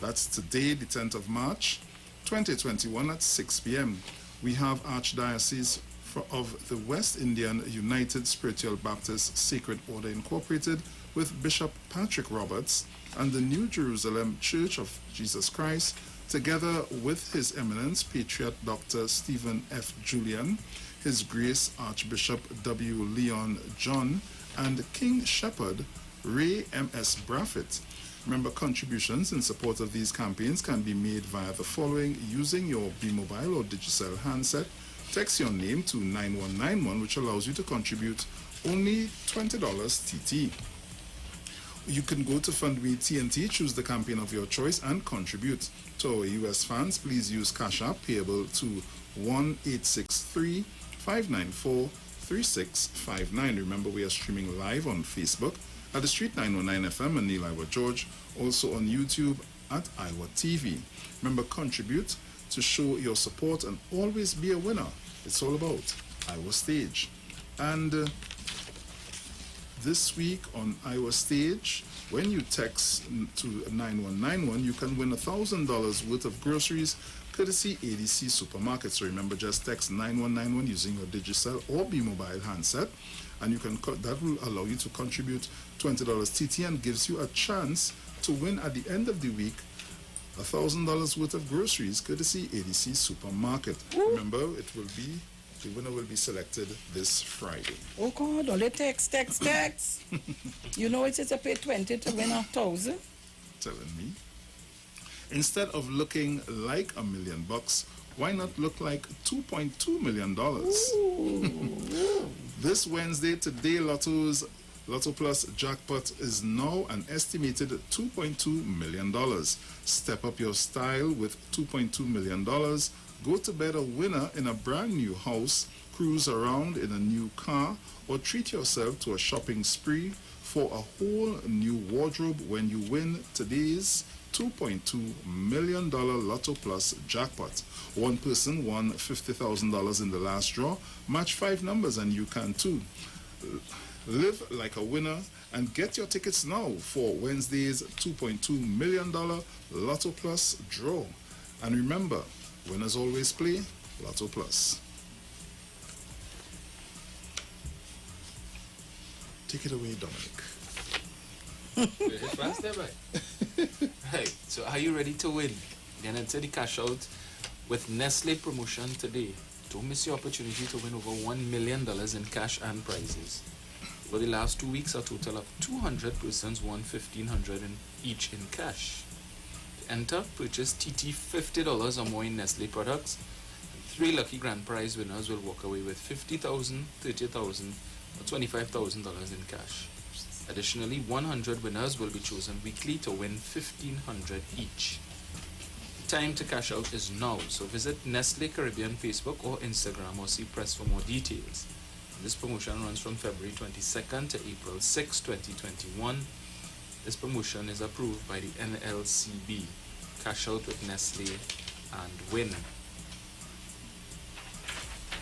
that's today, the 10th of March, 2021 at 6 p.m. We have Archdiocese of the West Indian United Spiritual Baptist Sacred Order Incorporated with Bishop Patrick Roberts and the New Jerusalem Church of Jesus Christ, together with His Eminence Patriot Dr. Stephen F. Julian, His Grace Archbishop W. Leon John, and King Shepherd Ray M.S. Braffett. Remember, contributions in support of these campaigns can be made via the following using your B-Mobile or Digicel handset. Text your name to 9191, which allows you to contribute only $20 TT. You can go to FundMe TNT, choose the campaign of your choice, and contribute. To our U.S. fans, please use Cash App payable to 1-863-594-3659. Remember, we are streaming live on Facebook at The Street 919 FM and Neil Iwer George, also on YouTube at Iwer TV. Remember, contribute to show your support and always be a winner. It's all about Iwer Stage. And this week on Iwer Stage, when you text to 9191, you can win $1,000 worth of groceries courtesy ADC Supermarket. So remember, just text 9191 using your Digicel or B-Mobile handset, and you can that will allow you to contribute $20 TT and gives you a chance to win at the end of the week $1,000 worth of groceries courtesy ADC Supermarket. Remember, the winner will be selected this Friday. Oh God, only text. You know it is a pay 20 to win 1,000. Telling me. Instead of looking like $1 million, why not look like $2.2 million? This Wednesday, today Lotto's Lotto Plus jackpot is now an estimated $2.2 million. Step up your style with $2.2 million. Go to bed a winner in a brand new house, cruise around in a new car, or treat yourself to a shopping spree for a whole new wardrobe when you win today's $2.2 million Lotto Plus jackpot. One person won $50,000 in the last draw. Match 5 numbers and you can too. Live like a winner and get your tickets now for Wednesday's $2.2 million Lotto Plus draw. And remember, Winners always play Lotto Plus. Take it away, Dominic. Very fast there, right? Right, so are you ready to win? Then enter the cash out with Nestle promotion today. Don't miss your opportunity to win over $1 million in cash and prizes. Over the last 2 weeks, a total of 200 persons won $1,500 each in cash. To enter, purchase TT $50 or more in Nestle products. 3 lucky grand prize winners will walk away with $50,000, $30,000, or $25,000 in cash. Additionally, 100 winners will be chosen weekly to win $1,500 each. The time to cash out is now, so visit Nestle Caribbean Facebook or Instagram or see press for more details. This promotion runs from February 22nd to April 6, 2021. This promotion is approved by the NLCB. Cash out with Nestle and win.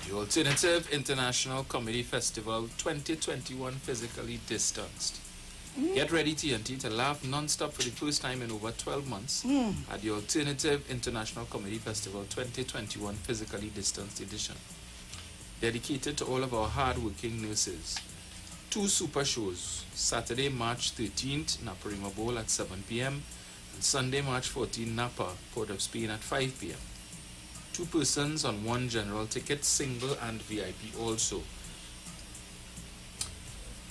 The Alternative International Comedy Festival 2021 physically distanced. Get ready, TNT, to laugh non-stop for the first time in over 12 months at the Alternative International Comedy Festival 2021 physically distanced edition. Dedicated to all of our hard-working nurses. 2 super shows, Saturday, March 13th, Naparima Bowl at 7 p.m. and Sunday, March 14th, Napa, Port of Spain at 5 p.m. 2 persons on 1 general ticket, single and VIP also.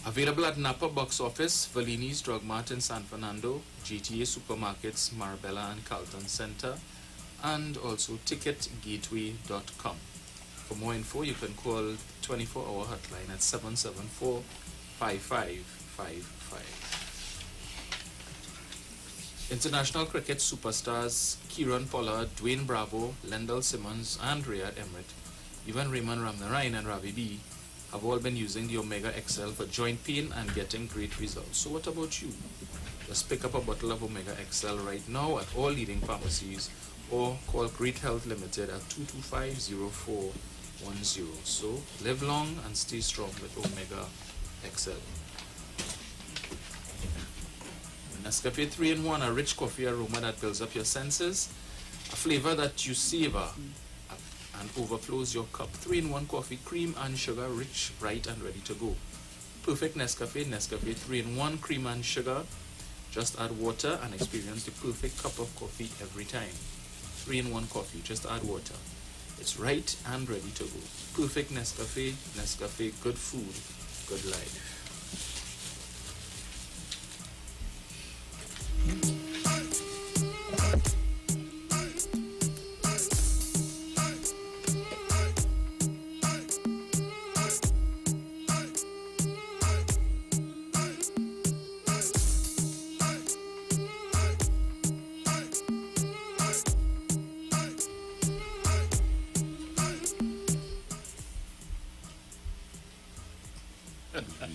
Available at Napa Box Office, Valini's Drug Mart in San Fernando, GTA Supermarkets, Marbella and Carlton Center, and also ticketgateway.com. For more info, you can call 24-hour hotline at 774-5555. International cricket superstars Kieran Pollard, Dwayne Bravo, Lendl Simmons, and Riyad Emrit, even Raymond Ramnarine and Ravi B, have all been using the Omega XL for joint pain and getting great results. So what about you? Just pick up a bottle of Omega XL right now at all leading pharmacies or call Great Health Limited at 225-0410. So live long and stay strong with Omega XL. Nescafe 3-in-1, a rich coffee aroma that builds up your senses, a flavor that you savor and overflows your cup. 3-in-1 coffee, cream and sugar, rich, bright, and ready to go. Perfect Nescafe, Nescafe 3-in-1, cream and sugar. Just add water and experience the perfect cup of coffee every time. 3-in-1 coffee, just add water. It's right and ready to go. Perfect Nescafe, Nescafe, good food, good life.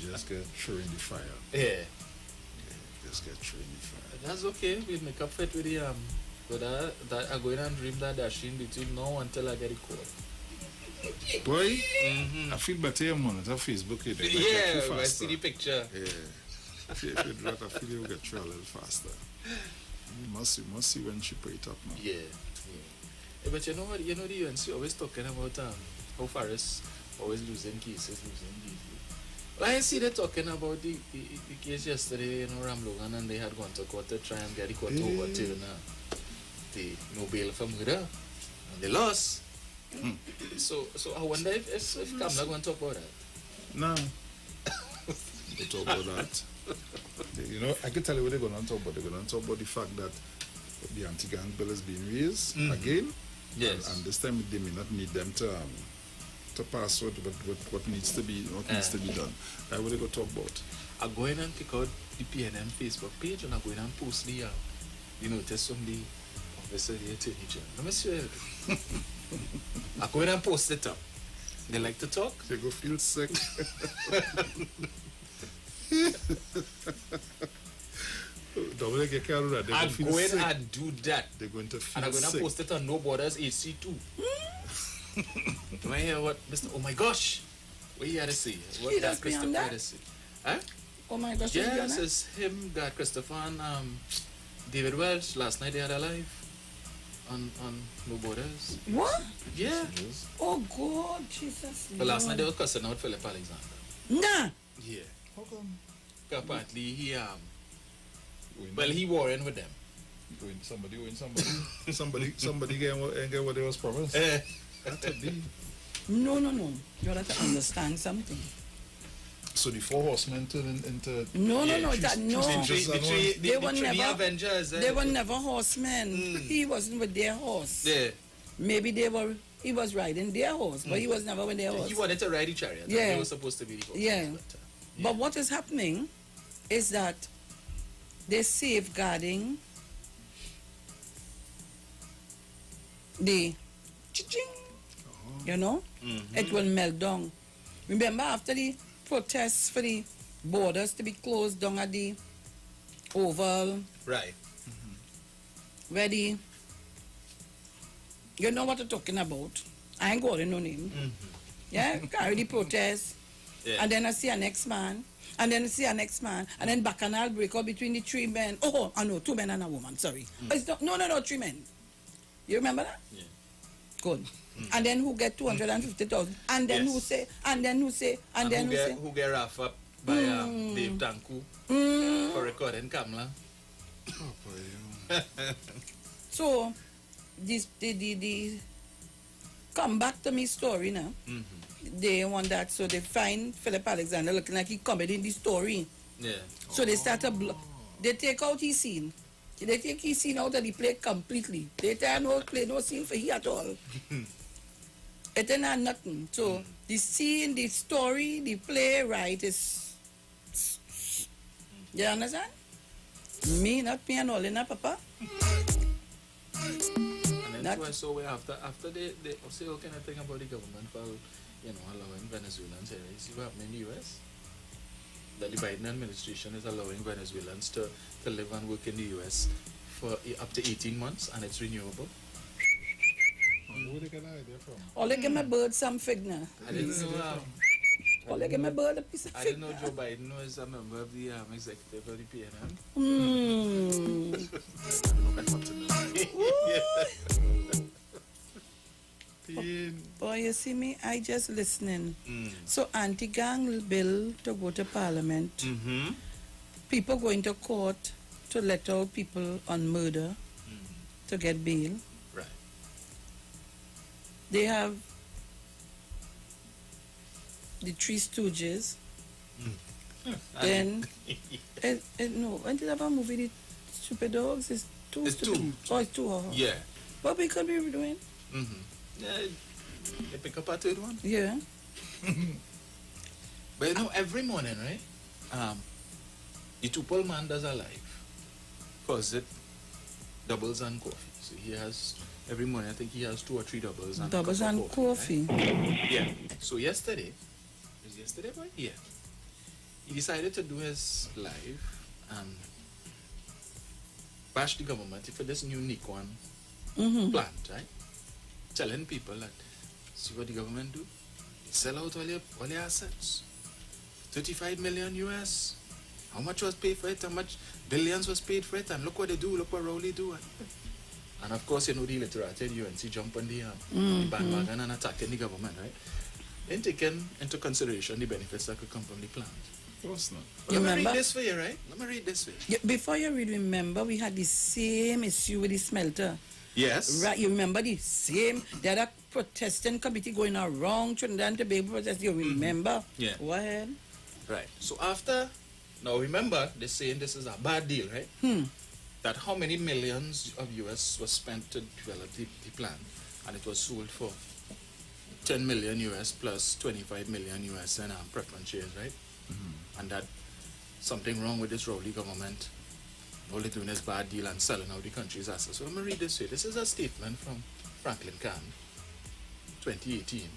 You just get thrown in the fire. Yeah. Just get thrown in the fire. That's okay. We'll make up for it with the but that I go in and dream that dashing between now until I get it call. Boy, I feel better man. It's on Facebook. Yeah, I see the picture. Yeah. If you drop, I feel you'll get through a little faster. You must see when she put it up now. Yeah. But you know what? You know the UNC always talking about how Faris always losing cases. Well, I see they talking about the case yesterday, Ram Logan, and they had gone to court to try and get the court to overturn the no bail for murder, and they lost. So I wonder if Kamla going to talk about that. No. They talk about that. You know, I can tell you what they're going to talk about. They're going to talk about the fact that the anti-gang bill is being raised again. Yes. And this time they may not need them to pass what needs to be done. That's what they go talk about. I go in and pick out the PNM Facebook page and I go in and post the notice from the officer, the attorney general. Let me see. I go in and post it up. They like to talk. They go feel sick. Dominic, you can't do that. I go in and do that. They're going to feel and I'm going to post it on No Borders HC2. Do I hear what Mr. Oh my gosh? What you had to say? What that Christopher had to say? Huh? Oh my gosh. Yes, it's him, God, Christopher, and David Welch. Last night they had a live. on No Borders. What? Yeah. Oh God, Jesus. But last night Lord. they were cussing out Philip Alexander. Nah. Yeah. How come? Apparently he well he warring with them. Somebody win somebody. somebody get what they was promised. That could be. No. You have to understand something. So the four horsemen turned into No. They were the never Avengers. They were never horsemen. He wasn't with their horse. Yeah. Maybe he was riding their horse, but he was never with their horse. He wanted to ride the chariot. Yeah. He was supposed to be the horse. Yeah. But what is happening is that they're safeguarding the you know, it will melt down. Remember after the protests for the borders to be closed down at the Oval, right? Where the, you know what I'm talking about. I ain't got no name. Yeah, carry the protest, and then I see a next man, and then I see a next man, and then bacchanal break out between the three men. Oh, I know, 2 men and a woman. Sorry, it's not, no, 3 men. You remember that? Yeah. Good. And then who get 250,000? And then who say? And then who say? And then who say? Who get rough up by Dave Tanku for recording Kamla? So, the come back to me story now. They want that, so they find Philip Alexander looking like he coming in the story. Yeah. So they start they take out his scene. They take his scene out of the play completely. They tell no play, no scene for he at all. It ain't not nothing. So the scene, the story, the playwright is. You understand? Me, not me and all in that, Papa. And then so we after they say all kind of thing about the government for allowing Venezuelans here. You see what happened in the US? That the Biden administration is allowing Venezuelans to live and work in the US for up to 18 months, and it's renewable. Where they get that idea from? All they give my bird some fig now. I didn't know. All they give my bird a piece of fig. I didn't know Joe Biden was a member of the executive of the PNM. Boy, you see me? I just listening. So anti-gang bill to go to parliament. People going to court to let out people on murder to get bail. Right. They have the Three Stooges. Then, no, when did they have a movie, The Stupid Dogs? It's two. Oh, it's two. Yeah. What we could be doing? Yeah, they pick up a third one. Yeah. But every morning, right? The two-pole man does a live. Because it doubles and coffee. So he has, every morning, I think he has 2 or 3 doubles and doubles and coffee. Right? Yeah. So yesterday, boy? Yeah. He decided to do his live and bash the government for this new Nikon plant, right? Telling people that, see what the government do? They sell out all your assets. 35 million US. How much was paid for it? How much billions was paid for it? And look what they do, look what Rowley do. And of course, the literati at UNC jump on the bandwagon and attacking the government, right? Then taking into consideration the benefits that could come from the plant. Of course not. Let me read this for you, right? Let me read this for you. Yeah, before you read, remember we had the same issue with the smelter. Yes. Right, you remember the same, there are protesting committee going around Trinidad and Tobago protest, you remember? Yeah. Go ahead. Right. So after, now remember, they're saying this is a bad deal, right? That how many millions of US was spent to develop the plant, and it was sold for 10 million US plus 25 million US in preference shares, right? And that something wrong with this Rowley government. All they're doing is bad deal and selling out the country's assets. So let me read this here. This is a statement from Franklin Kahn, 2018.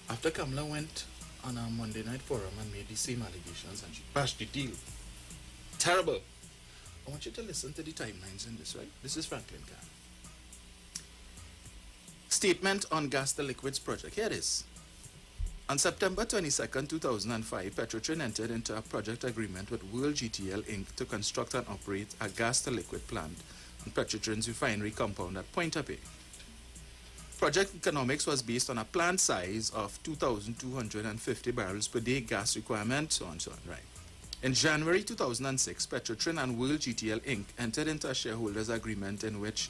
After Kamala went on a Monday night forum and made the same allegations and she bashed the deal. Terrible. I want you to listen to the timelines in this, right? This is Franklin Kahn. Statement on gas to liquids project. Here it is. On September 22nd, 2005, Petrotrin entered into a project agreement with World GTL Inc. to construct and operate a gas-to-liquid plant and Petrotrin's refinery compound at Pointe-à-Pitre. Project economics was based on a planned size of 2,250 barrels per day gas requirement, so on, right. In January 2006, Petrotrin and World GTL Inc. entered into a shareholders agreement in which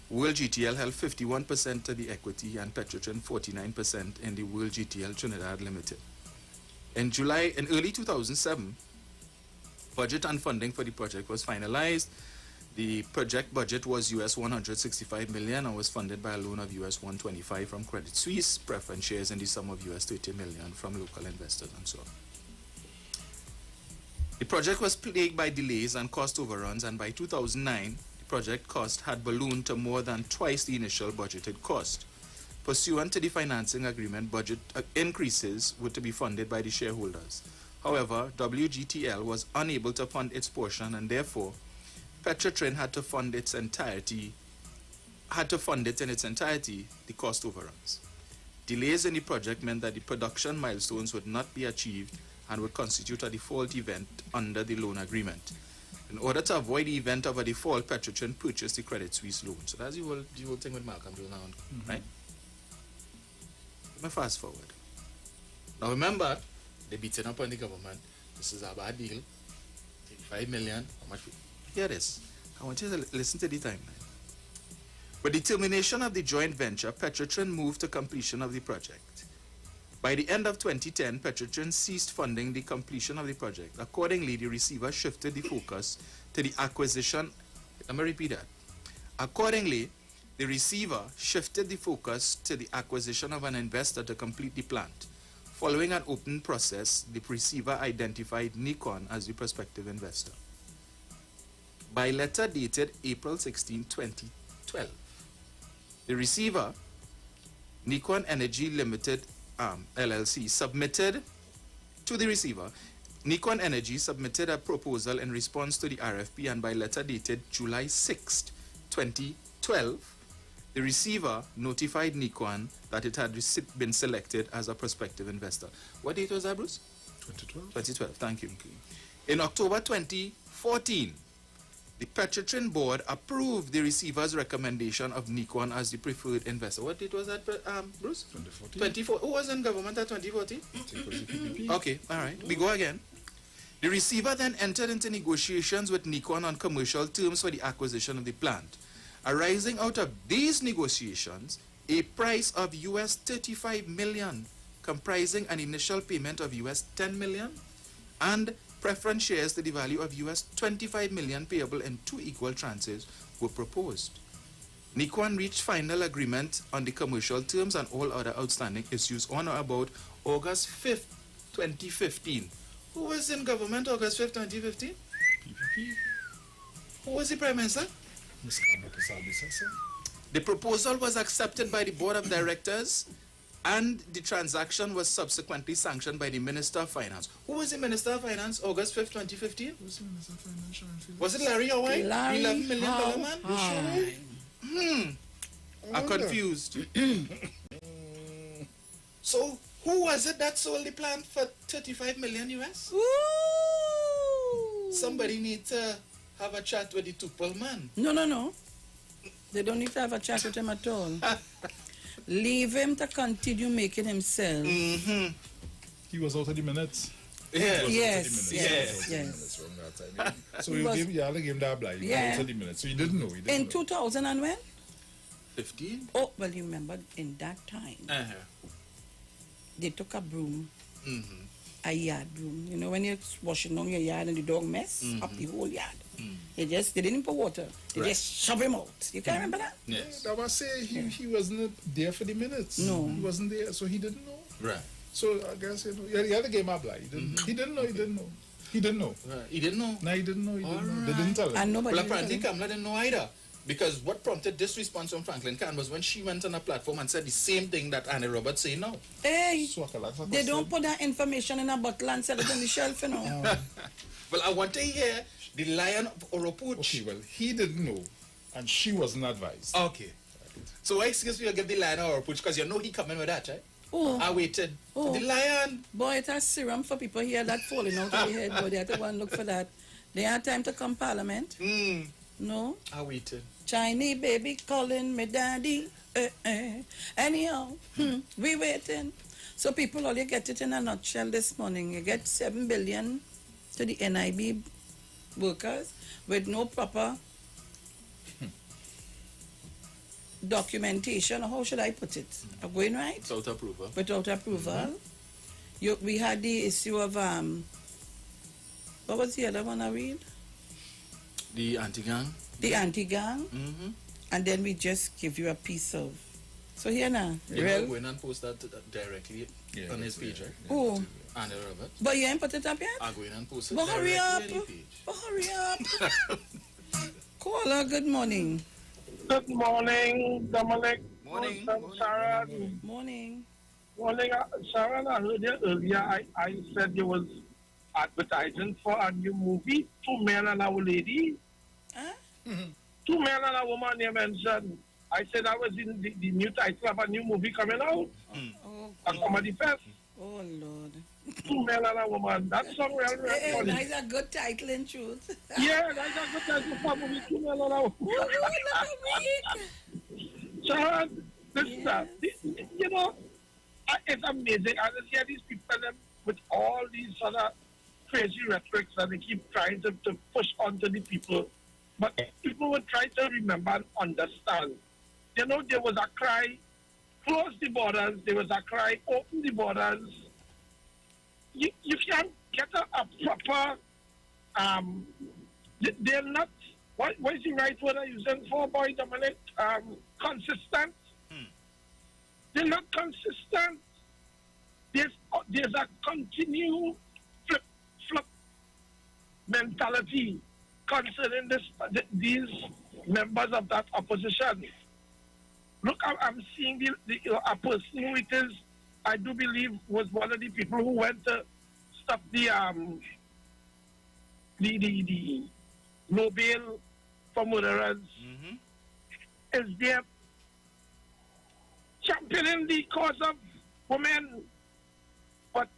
World GTL held 51% of the equity and Petrotrin 49% in the World GTL Trinidad Limited. In early 2007, budget and funding for the project was finalized. The project budget was US 165 million and was funded by a loan of US 125 from Credit Suisse, preference shares in the sum of US 30 million from local investors and so on. The project was plagued by delays and cost overruns, and by 2009, the project cost had ballooned to more than twice the initial budgeted cost. Pursuant to the financing agreement, budget increases were to be funded by the shareholders. However, WGTL was unable to fund its portion, and therefore, Petrotrin had to fund it in its entirety, the cost overruns. Delays in the project meant that the production milestones would not be achieved and would constitute a default event under the loan agreement. In order to avoid the event of a default, Petrotrin purchased the Credit Suisse loan. So that's the whole thing with Malcolm doing now, right? Let me fast forward. Now remember, they beaten up on the government. This is a bad deal. 5 million. How much? Here it is. I want you to listen to the timeline. With the termination of the joint venture, Petrotrin moved to completion of the project. By the end of 2010, Petrotrin ceased funding the completion of the project. Accordingly, the receiver shifted the focus to the acquisition. Let me repeat that. Accordingly, the receiver shifted the focus to the acquisition of an investor to complete the plant. Following an open process, the receiver identified Nikon as the prospective investor. By letter dated April 16, 2012, the receiver, Nikon Energy Limited LLC, submitted to the receiver. Nikon Energy submitted a proposal in response to the RFP, and by letter dated July 6, 2012, the receiver notified Nikon that it had been selected as a prospective investor. What date was that, Bruce? 2012. 2012, thank you. In October 2014, the Petrotrin board approved the receiver's recommendation of Nikon as the preferred investor. What date was that, Bruce? 2014. Who was in government at 2014? It was the PPP. Okay, all right. We go again. The receiver then entered into negotiations with Nikon on commercial terms for the acquisition of the plant. Arising out of these negotiations, a price of US 35 million, comprising an initial payment of US 10 million and preference shares to the value of US 25 million payable in 2 equal tranches were proposed. Nikon reached final agreement on the commercial terms and all other outstanding issues on or about August 5th, 2015. Who was in government August 5th, 2015? PPP. Who was the Prime Minister? Mr. Amapasabisasa. The proposal was accepted by the Board of Directors, and the transaction was subsequently sanctioned by the Minister of Finance. Who was the Minister of Finance August 5th, 2015? Who was the Minister of Finance? Was it Larry Hawaii? Larry $11 million man? I'm confused. So, who was it that sold the plant for 35 million US? Ooh. Somebody need to have a chat with the Tupel man. No. They don't need to have a chat with him at all. Leave him to continue making himself. He was out of the minutes. Yes. So you had to give him that blind. Yeah. Out of the minutes. So you didn't know. In 2000 and when? 15? Oh, well, you remember in that time, they took a broom, a yard broom. You know, when you're washing down your yard and the dog mess up the whole yard. They didn't put water. They just shove him out. You can remember that? Yes. I was saying he wasn't there for the minutes. No. He wasn't there, so he didn't know. Right. So I guess, he had to give him a blind. He didn't know. He didn't know. He didn't know? He didn't know? No, he didn't know. They didn't tell him. And nobody well, apparently Kamala didn't know either. Because what prompted this response from Franklin Khan was when she went on a platform and said the same thing that Annie Roberts say now. Hey, they don't put that information in a bottle and sell it on the shelf, you know. Well, I want to hear the Lion of Oropuch. Okay, well, he didn't know, and she wasn't advised. Okay. So why excuse me, you give the Lion of Oropuch, because you know he coming with that, right? Oh. I waited. Oh. The Lion. Boy, it has serum for people here that falling out of their head, boy. They have to go and look for that. They had time to come Parliament. No? I waited. Chinese baby calling me daddy. Anyhow, we waiting. So people, all you get it in a nutshell this morning. You get 7 billion to the NIB workers with no proper documentation. How should I put it? Are going right? Without approval. Without approval. We had the issue of what was the other one I read? The anti-gang. The anti-gang. And then we just give you a piece of. So here now, Go in and post that directly on his page, right? Oh. And Robert. But you ain't put it up yet? I'll go in and post it But hurry up. directly on the page. But hurry up. Caller, good morning. Good morning, Dominic. Morning. Sarah. Morning. Morning, Sarah. I heard you earlier. I said you was advertising for a new movie, 2 men and a lady. Huh? 2 men and a woman you mentioned. I said I was in the new title of a new movie coming out. A comedy fest. Oh, Lord. 2 men and a woman. That's some real funny. That's a good title in truth. Yeah, that's a good title for a movie, 2 men and a woman. Sarah, you know, it's amazing. I just hear these people with all these sort of crazy rhetorics that they keep trying to push onto the people. But if people would try to remember and understand. You know, there was a cry, close the borders. There was a cry, open the borders. You can't get a proper, they're not, what is the right word I'm using for, boy, Dominic? Consistent. They're not consistent. There's a continual flip mentality concerning these members of that opposition. Look, I'm seeing a person who it is, I do believe, was one of the people who went to stop the no bail for murderers. Is there championing the cause of women, but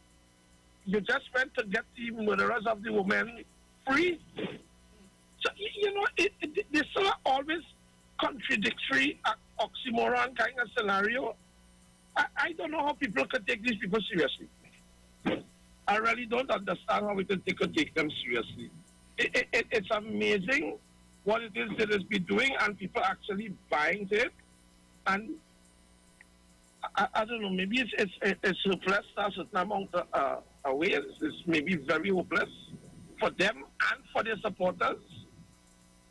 you just went to get the murderers of the women free? So, you know, this is always contradictory, oxymoron kind of scenario. I don't know how people could take these people seriously. I really don't understand how we could take them seriously. It's amazing what it is that is be doing, and people actually buying it. And I don't know, maybe it's hopeless a certain amount of ways. It's maybe very hopeless for them and for their supporters.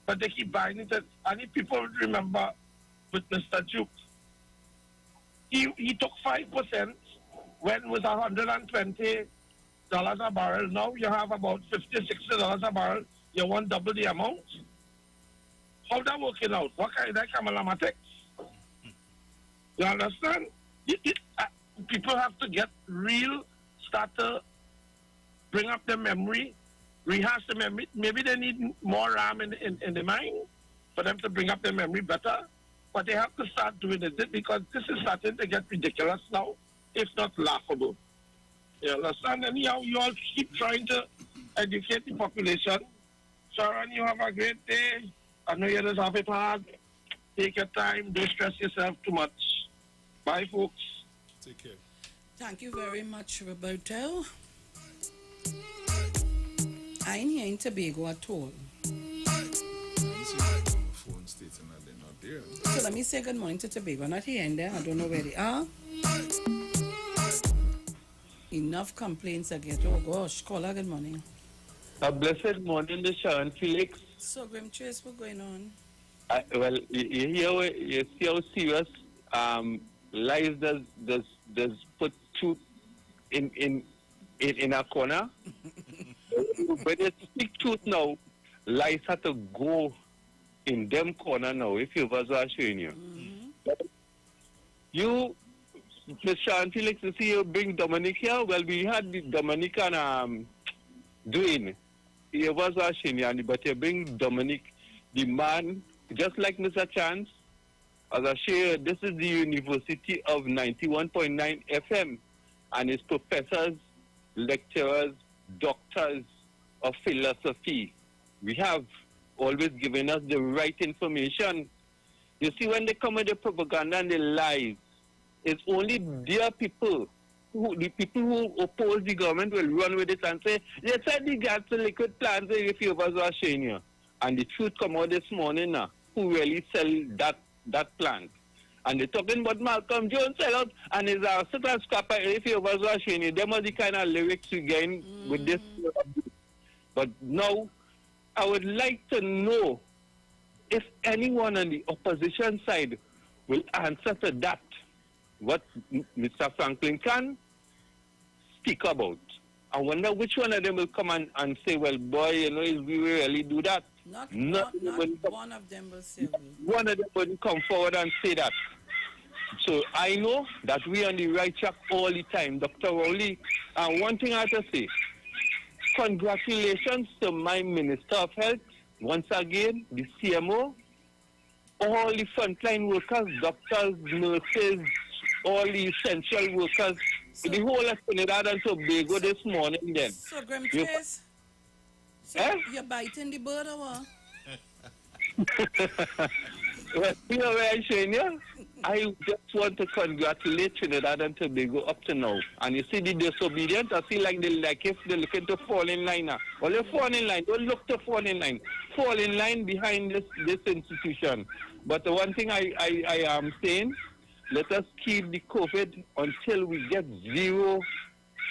But they keep buying it. And if people remember with Mr. Duke, he took 5% when it was $120 a barrel. Now you have about $50, $60 a barrel. You want double the amount. How that working out? What kind of mathematics? You understand? People have to get real, start to bring up their memory, rehearse the memory. Maybe they need more RAM in the mind for them to bring up their memory better. But they have to start doing it because this is starting to get ridiculous now, if not laughable. You understand? Anyhow, you all keep trying to educate the population. Sharon, you have a great day. I know you just have it hard. Take your time. Don't stress yourself too much. Bye, folks. Take care. Thank you very much, Roberto. I ain't here in Tobago at all. Phone stating that they're not there. So let me say good morning to Tobago. Not here and there. I don't know where they are. Enough complaints I get. Oh gosh. Caller, good morning. A blessed morning to Sharon Felix. So Grim Chase, what's going on? Well, you see how serious lies does put truth in a corner. When you speak truth now, lies have to go in them corner now. If you was showing you, you, Mr. Sharon Felix, you see you bring Dominic here. Well, we had the Dominic and Dwayne. He was showing you, but you bring Dominic, the man, just like Mr. Chance. As I share, this is the University of 91.9 FM, and its professors, lecturers, doctors of philosophy. We have always giving us the right information. You see, when they come with the propaganda and the lies, it's only their people, the people who oppose the government will run with it and say, they said the gas to liquid plants if you was showing you. And the truth come out this morning now, who really sell that plant. And they're talking about Malcolm Jones sell out, and is a certain scrapper if you was showing you. Them are the kind of lyrics we gain with this. But now, I would like to know if anyone on the opposition side will answer to that, what Mr. Franklin can speak about. I wonder which one of them will come and say, well, boy, you know, if we really do that. Not one of them will say. One of them wouldn't come forward and say that. So I know that we are on the right track all the time, Dr. Rowley. And one thing I have to say, congratulations to my Minister of Health, once again, the CMO, all the frontline workers, doctors, nurses, all the essential workers, the whole of Trinidad and Tobago this morning then. So, Grim Trace, you're biting the bird or what? Well, you know where I'm saying, yeah? I just want to congratulate Trinidad and Tobago up to now. And you see the disobedient, I feel like if they're looking to fall in line now. Well, they fall in line. Don't look to fall in line. Fall in line behind this institution. But the one thing I am saying, let us keep the COVID until we get zero,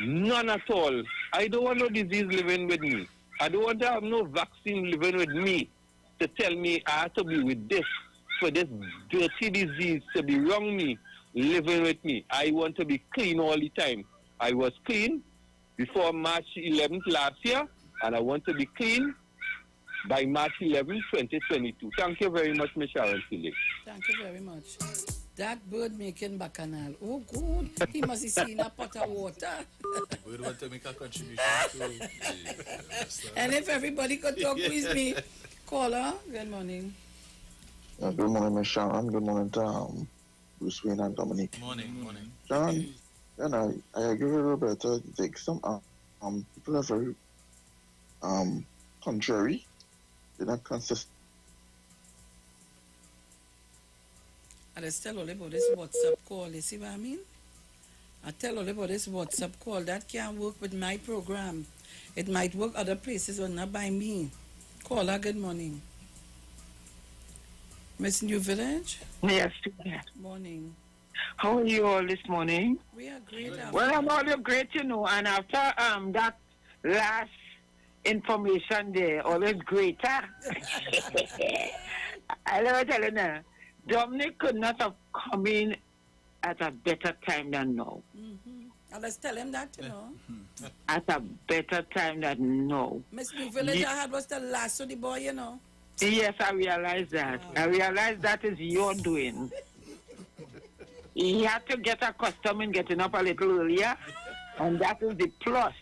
none at all. I don't want no disease living with me. I don't want to have no vaccine living with me to tell me I have to be with this, for this dirty disease to be wrong me, living with me. I want to be clean all the time. I was clean before March 11th last year, and I want to be clean by March 11th, 2022. Thank you very much, Ms. Sharon Felix. Thank you very much. That bird making bacchanal. Oh, good. He must have seen a pot of water. The bird want to make a contribution too. And if everybody could talk with me. Caller, good morning. Good morning, Ms. Sharon. Good morning to Bruce Wayne and Dominic. Morning. Sharon, I agree with Roberta. Like some people are very contrary. They're not consistent. I just tell all about this WhatsApp call. You see what I mean? I tell all about this WhatsApp call. That can't work with my program. It might work other places, but not by me. Caller, good morning. Miss New Village? Yes. Morning. How are you all this morning? We are great. Well, I'm all great, you know, and after that last information there, always greater. I never tell you now, Dominic could not have come in at a better time than now. And let's tell him that, you know. At a better time than now. Miss New Village I had was the last of the boy, you know. Yes, I realize that. I realize that is your doing. He had to get accustomed in getting up a little earlier, and that is the plus.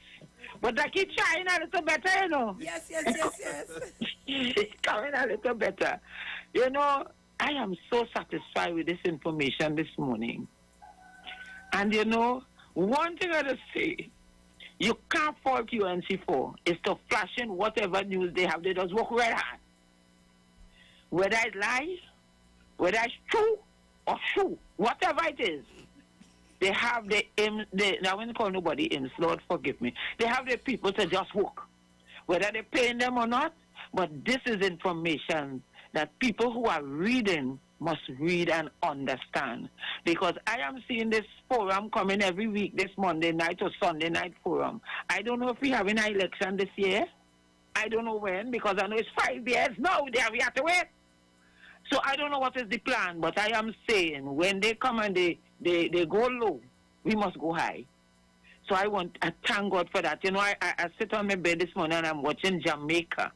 But I keep trying a little better, you know. Yes. It's coming a little better. You know, I am so satisfied with this information this morning. And you know, one thing I just say, you can't fault UNC for is to flash in whatever news they have. They just work right hard. Whether it's lies, whether it's true or true, whatever it is, they have the aims. Now, when you call nobody aims, Lord forgive me, they have the people to just work, whether they're paying them or not. But this is information that people who are reading must read and understand. Because I am seeing this forum coming every week, this Monday night or Sunday night forum. I don't know if we have an election this year. I don't know when, because I know it's 5 years. No, we have to wait. So I don't know what is the plan, but I am saying when they come and they go low, we must go high. So I thank God for that. You know, I sit on my bed this morning and I'm watching Jamaica.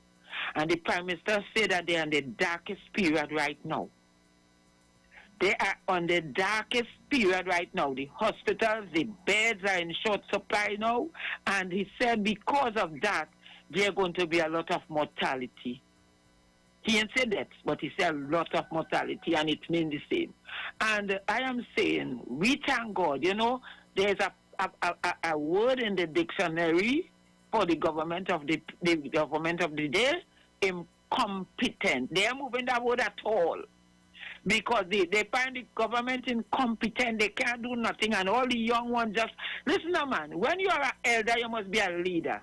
And the Prime Minister said that they're in the darkest period right now. They are on the darkest period right now. The hospitals, the beds are in short supply now. And he said because of that, there are going to be a lot of mortality. He didn't say that, but he said a lot of mortality, and it means the same. And I am saying, we thank God. You know, there's a word in the dictionary for the government of the government of the day, incompetent. They are moving that word at all. Because they find the government incompetent. They can't do nothing. And all the young ones just... Listen, man, when you are an elder, you must be a leader.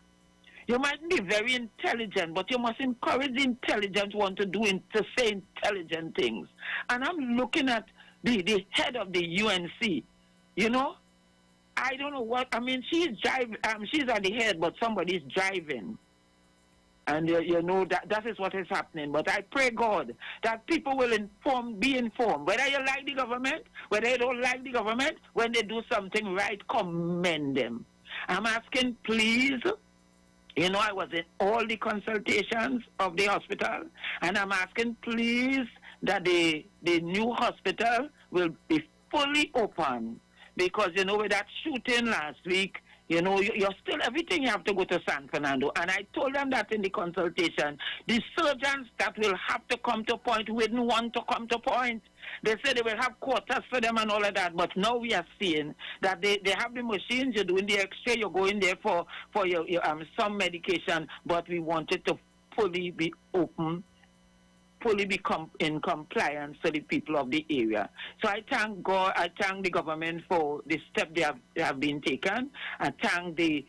You might be very intelligent, but you must encourage the intelligent one to say intelligent things. And I'm looking at the head of the UNC. You know, I don't know what... I mean, she's at the head, but somebody's driving. And you know that is what is happening. But I pray God that people will be informed. Whether you like the government, whether you don't like the government, when they do something right, commend them. I'm asking, please. You know, I was in all the consultations of the hospital, and I'm asking, please, that the new hospital will be fully open. Because, you know, with that shooting last week, you know, you're still, everything you have to go to San Fernando. And I told them that in the consultation. The surgeons that will have to come to point wouldn't want to come to point. They say they will have quarters for them and all of that. But now we are seeing that they have the machines, you're doing the X-ray, you're going there for your some medication. But we want it to fully be open, fully become in compliance to the people of the area. So I thank God, I thank the government for the step they have been taken. I thank the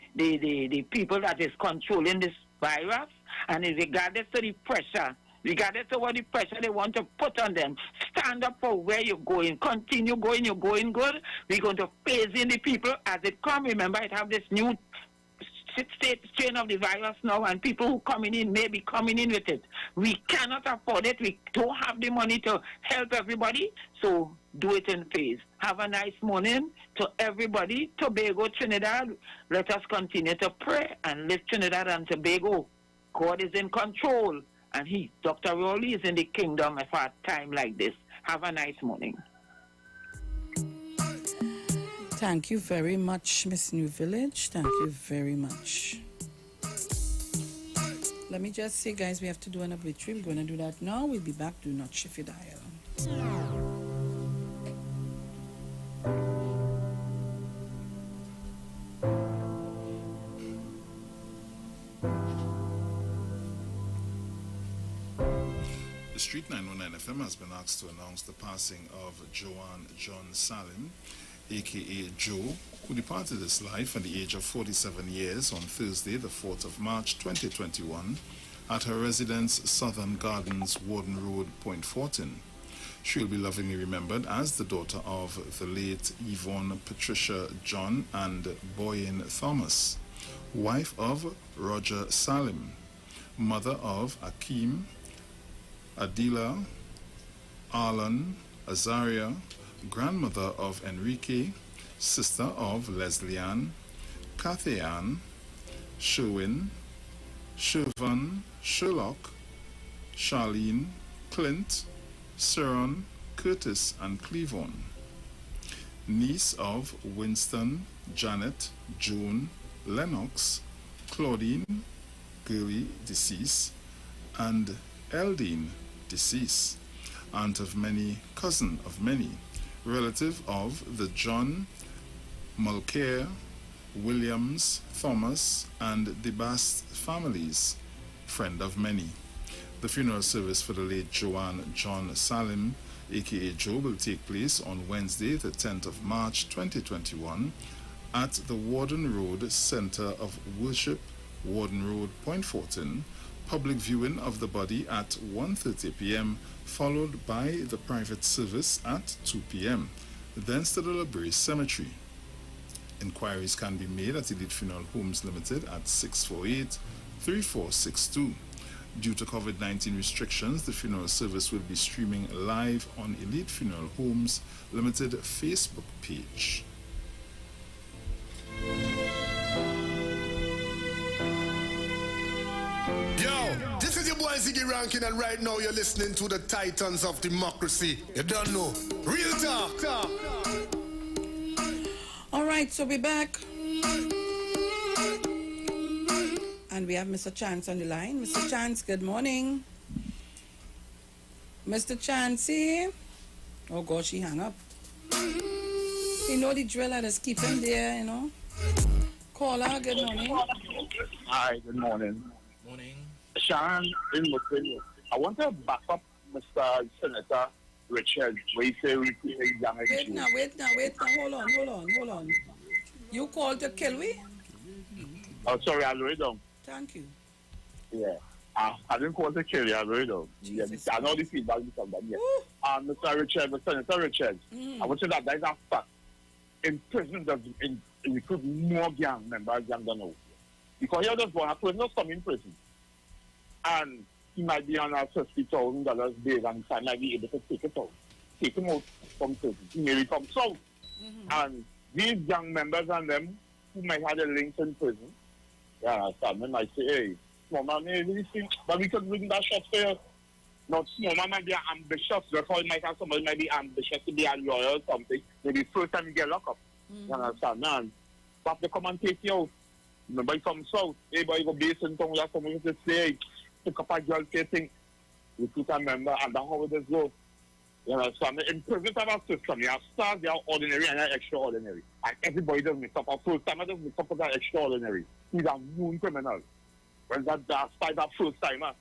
people that is controlling this virus, and regardless of the pressure, regardless of what the pressure they want to put on them, stand up for where you're going, continue going, you're going good. We're going to phase in the people as it comes. Remember, it have this new strain of the virus now, and people who coming in may be coming in with it. We cannot afford it. We don't have the money to help everybody, so do it in phase. Have a nice morning to everybody. Tobago, Trinidad, let us continue to pray and lift Trinidad and Tobago. God is in control, and Dr. Rowley, is in the kingdom for a time like this. Have a nice morning. Thank you very much, Miss New Village. Thank you very much. Let me just say, guys, we have to do an obituary. We're going to do that now. We'll be back. Do not shift your dial. The Street 919 FM has been asked to announce the passing of Joanne John Salim, a.k.a. Joe, who departed this life at the age of 47 years on Thursday, the 4th of March 2021, at her residence, Southern Gardens, Warden Road, Point Fortin. She will be lovingly remembered as the daughter of the late Yvonne Patricia John and Boyan Thomas, wife of Roger Salim, mother of Akeem, Adila, Arlan, Azaria, grandmother of Enrique, sister of Leslie Ann, Cathy Ann, Sherwin, Shervan, Sherlock, Charlene, Clint, Saron, Curtis, and Cleavon. Niece of Winston, Janet, Joan, Lennox, Claudine, Gurley, deceased, and Eldine, deceased. Aunt of many, cousin of many, relative of the John, Mulcair, Williams, Thomas, and DeBast families, friend of many. The funeral service for the late Joanne John Salim, aka Joe, will take place on Wednesday, the 10th of March 2021, at the Warden Road Center of Worship, Warden Road, Point Fortin. Public viewing of the body at 1:30 p.m., followed by the private service at 2 p.m., thence to the Labrie Cemetery. Inquiries can be made at Elite Funeral Homes Limited at 648-3462. Due to COVID-19 restrictions, the funeral service will be streaming live on Elite Funeral Homes Limited Facebook page. Yo, this is your boy Ziggy Rankin, and right now you're listening to the Titans of Democracy. You don't know. Real talk. All right, so we're back. And we have Mr. Chance on the line. Mr. Chance, good morning. Mr. Chancey. Oh, gosh, he hung up. You know the drill, I just keep him there, you know. Caller, good morning. Hi, good morning. Morning. Sean in Muslim. I want to back up Mr. Senator Richard. Where he say recruiting young Wait now. Hold on. You called to kill we? Oh, sorry, I wrote it down. Thank you. Yeah. I didn't call to kill you, I wrote it down. Yeah, I know the feedback from that. Yeah. Mr. Richard, Senator Richard, I would say that is a fact. In prison, recruit more gang members than now. Because here there's one person who's come in prison. And he might be on a $50,000 base and he might be able to take him out from prison. He may come south. And these young members and them who might have a links in prison, some might say, hey, small man, but we could bring that shot there. Not small man might be ambitious, therefore might have somebody might be ambitious to be a lawyer or something. Maybe first time you get locked up. You understand, man? But they come and take you out. Remember, you come south, everybody go base in town, there's someone to say, pick up a girl, say thing, recruit a member, and that's how it is go. You know, so in prison have a system, you have stars, they are ordinary and they are extraordinary. And everybody does mix up. A first timer does mix up with that extraordinary. He's a known criminal. When that starts that first timer.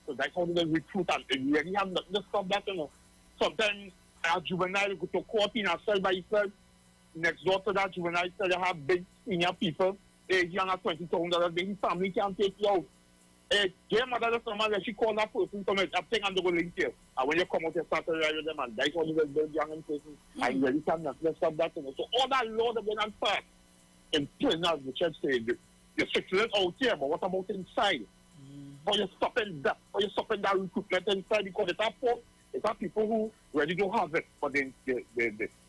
So that's how they recruit, and you really have nothing to stop that, you know. Sometimes a juvenile go to court in a cell by itself. Next door to that juvenile cell, they have big senior people. You on a $20,000, his family can't take you out. Your mother does someone that she call that person to make a thing and they go link you. And when you come out, you start to ride with them, and that's how you get young in prison. And you really can't stop that. You know. So all that law that went on fast in prison, as the church said, you're fixing it out here, but what about inside? How you stopping that? How you stopping that recruitment inside? Because it's a people who really don't have it, but they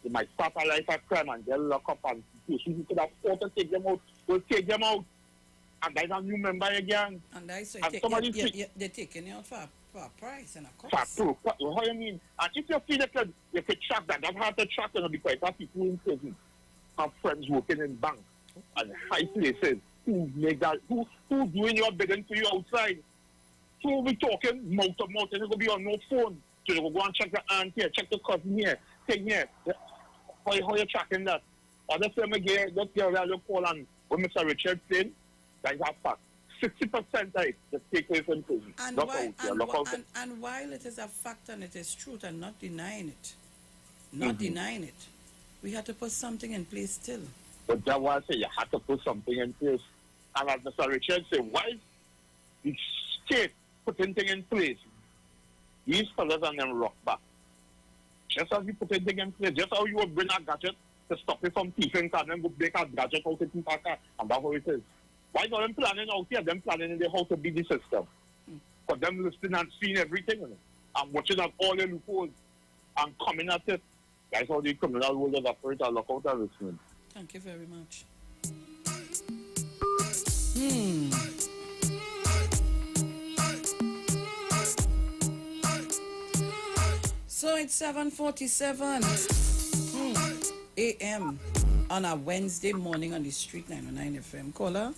might start a life of crime and get locked up, and people who could afford to take them out will take them out. And there's a new member again. And I say, they're taking you out for a price and a cost. What do you mean? And if you feel that you could track that's hard to track, you know, because there are people in prison, have friends working in banks and high places who make that, who doing your bidding for you outside. So we talking mouth to mouth, and you're going to be on no phone. So you go and check the aunt here, check the cousin here, thing here. How you tracking that? Other firm again, just get a call, and when Mr. Richard said, that is a fact. 60% of it just take place in prison. And while it is a fact and it is truth, and not denying it, we had to put something in place still. But that's why I say you had to put something in place. And as Mr. Richard said, why the state putting things in place? These fellas and them rock back. Just as you put things in place, just how you would bring a gadget to stop it from thieving, and then go break a gadget out of the car, and that's how it is. Why not them planning out here? Them planning in the how to be the system. For them listening and seeing everything, you know, and watching at all the loopholes and coming at it. That's how the criminal world is operating. Look out at listening. Thank you very much. So it's 7:47 a.m. on a Wednesday morning on the Street 909 FM. Caller?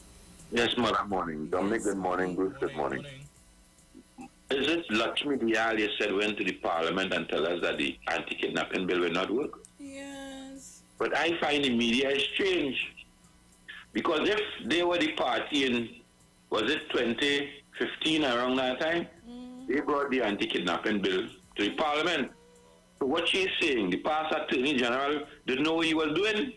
Yes, good morning. Dominic, good morning. Bruce, good morning. Is it Lakshmi Diyal you said went to the parliament and tell us that the anti-kidnapping bill will not work? Yes. But I find the media is strange. Because if they were the party in, was it 2015 around that time? They brought the anti-kidnapping bill to the parliament. So what she's saying, the past attorney general didn't know what he was doing.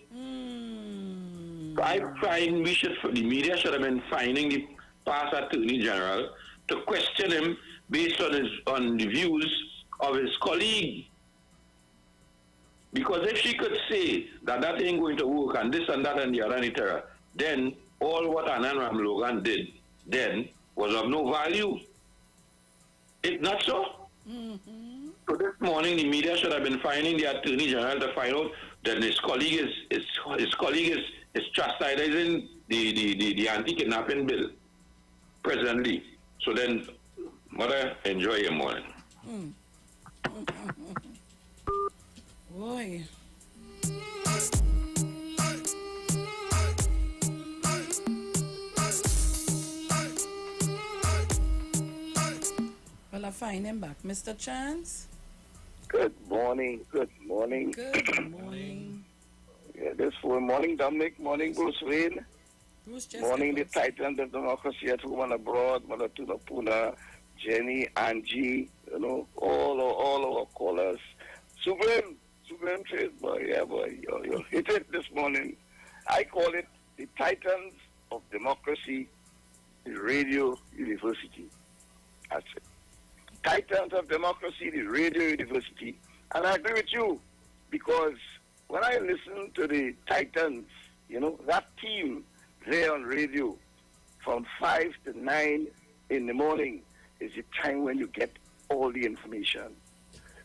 So I find the media should have been finding the past attorney general to question him based on the views of his colleague. Because if she could say that ain't going to work and this and that and the other, etc., then all what Anand Ram Logan did then was of no value. It's not so. So this morning the media should have been finding the attorney general to find out that his colleague is chastising the anti-kidnapping bill presently. So then, mother, enjoy your morning. Boy. Well, I find him back. Mr. Chance? Good morning. Good morning. Good morning. Yeah, this for morning, Dominic. Morning, Bruce Wayne. Morning, the Titans of Democracy at home and abroad, Mother Tuna Puna, Jenny, Angie, all our callers. Sublime trade, boy, yeah, boy, you hit it this morning. I call it the Titans of Democracy, the Radio University. That's it. Titans of Democracy, the Radio University. And I agree with you, because when I listen to the Titans, that team there on radio from 5 to 9 in the morning is the time when you get all the information.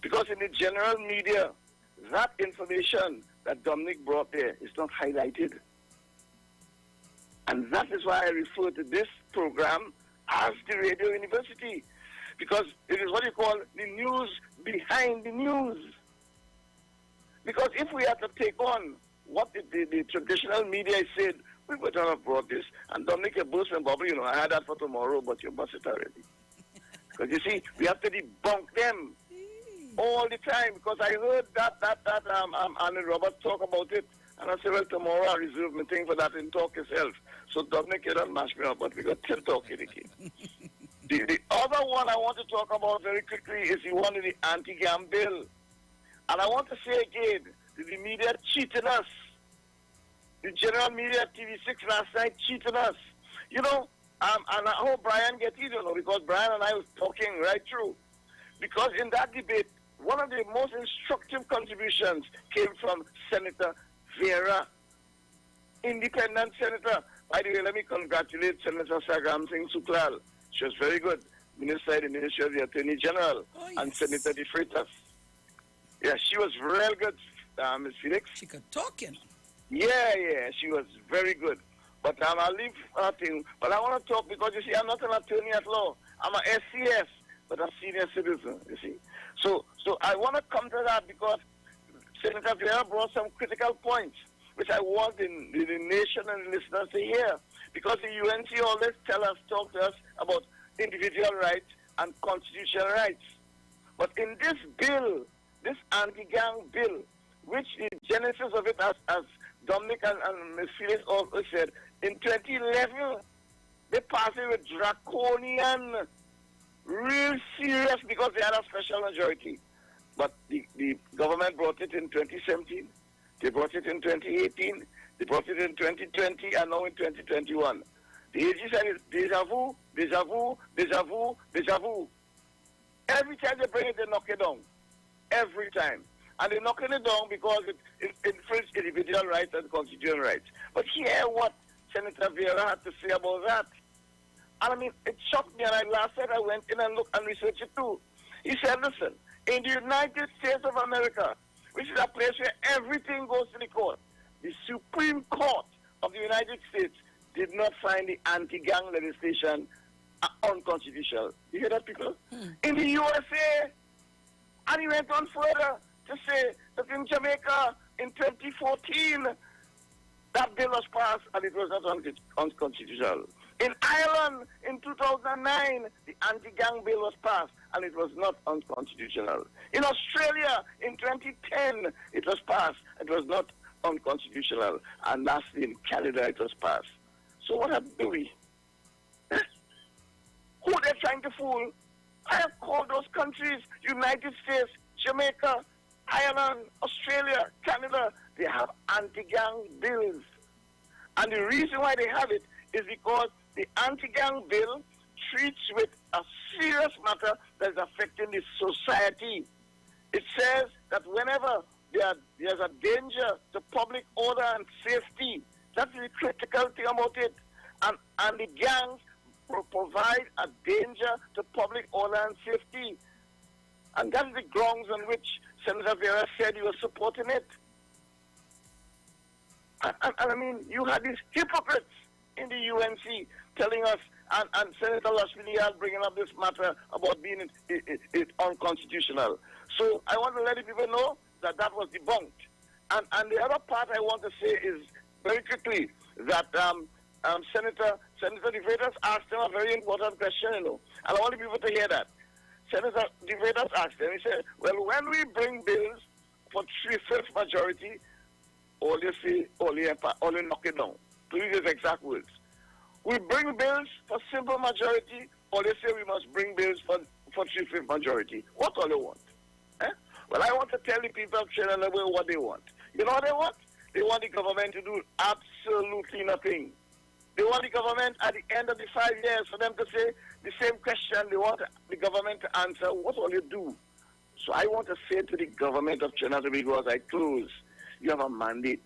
Because in the general media, that information that Dominic brought there is not highlighted. And that is why I refer to this program as the Radio University. Because it is what you call the news behind the news. Because if we had to take on what the traditional media said, we would not have brought this. And Dominic, you burst and bubble, I had that for tomorrow, but you bust it already. Because you see, we have to debunk them all the time. Because I heard that Annie Robert talk about it. And I said, well, tomorrow I reserve my thing for that and talk yourself. So Dominic, you don't mash me up, but we got 10 talking again. The other one I want to talk about very quickly is the one in the anti-gam bill. And I want to say again, the media cheated us. The general media, TV6 last night cheated us. And I hope Brian gets it, because Brian and I was talking right through. Because in that debate, one of the most instructive contributions came from Senator Vera, independent senator. By the way, let me congratulate Senator Sagam Singh Suklal. She was very good. Minister in the Ministry of the Attorney General. And Senator De Freitas. Yeah, she was real good, Ms. Felix. She could talk, Yeah, she was very good. But I'll leave her thing. But I want to talk because, you see, I'm not an attorney at law. I'm an SCS, but a senior citizen, you see. So I want to come to that because Senator Vera brought some critical points, which I want the nation and the listeners to hear. Because the UNC always talk to us about individual rights and constitutional rights. But in this bill, this anti-gang bill, which the genesis of it, as Dominic and Ms. Felix also said, in 2011, they passed it with draconian, real serious, because they had a special majority. But the government brought it in 2017, they brought it in 2018, they brought it in 2020, and now in 2021. The AG said it's deja vu, deja vu, deja vu, deja vu. Every time they bring it, they knock it down. Every time. And they're knocking it down because it infringes individual rights and constitutional rights. But hear what Senator Vera had to say about that. And I mean, it shocked me, and last night I went in and looked and researched it too. He said, listen, in the United States of America, which is a place where everything goes to the court, the Supreme Court of the United States did not find the anti-gang legislation unconstitutional. You hear that, people? In the USA, and he went on further to say that in Jamaica in 2014, that bill was passed and it was not unconstitutional. In Ireland in 2009, the anti-gang bill was passed and it was not unconstitutional. In Australia in 2010, it was passed. It was not unconstitutional. And lastly, in Canada, it was passed. So what do we? Who they're trying to fool? I have called those countries, United States, Jamaica, Ireland, Australia, Canada, they have anti-gang bills. And the reason why they have it is because the anti-gang bill treats with a serious matter that is affecting the society. It says that whenever there's a danger to public order and safety, that's the critical thing about it. And the gangs provide a danger to public order and safety. And that's the grounds on which Senator Vera said he was supporting it. And I mean, you had these hypocrites in the UNC telling us, and Senator Lashminial bringing up this matter about being it unconstitutional. So I want to let the people know that that was debunked. And the other part I want to say is very quickly that Senator De Freitas asked him a very important question, and I want the people to hear that. Senator De Freitas asked him, he said, well, when we bring bills for 3/5 majority, all you see, all you knock it down. To use his exact words. We bring bills for simple majority, or they say we must bring bills for 3/5 majority. What all they want? Well, I want to tell the people of Trinidad what they want. You know what they want? They want the government to do absolutely nothing. They want the government at the end of the 5 years for them to say the same question. They want the government to answer, what will you do? So I want to say to the government of Trinidad and Tobago as I close, you have a mandate.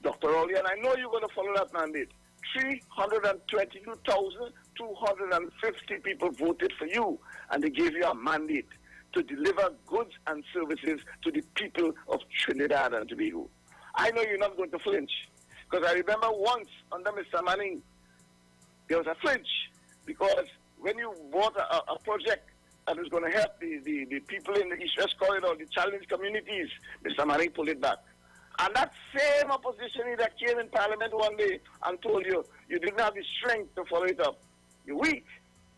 Dr. Rowley, and I know you're going to follow that mandate. 322,250 people voted for you, and they gave you a mandate to deliver goods and services to the people of Trinidad and Tobago. I know you're not going to flinch, because I remember once under Mr. Manning, there was a flinch, because when you bought a project that was going to help the people in the East-West Corridor, the challenged communities, Mr. Manning pulled it back. And that same opposition that came in Parliament one day and told you you didn't have the strength to follow it up. You're weak.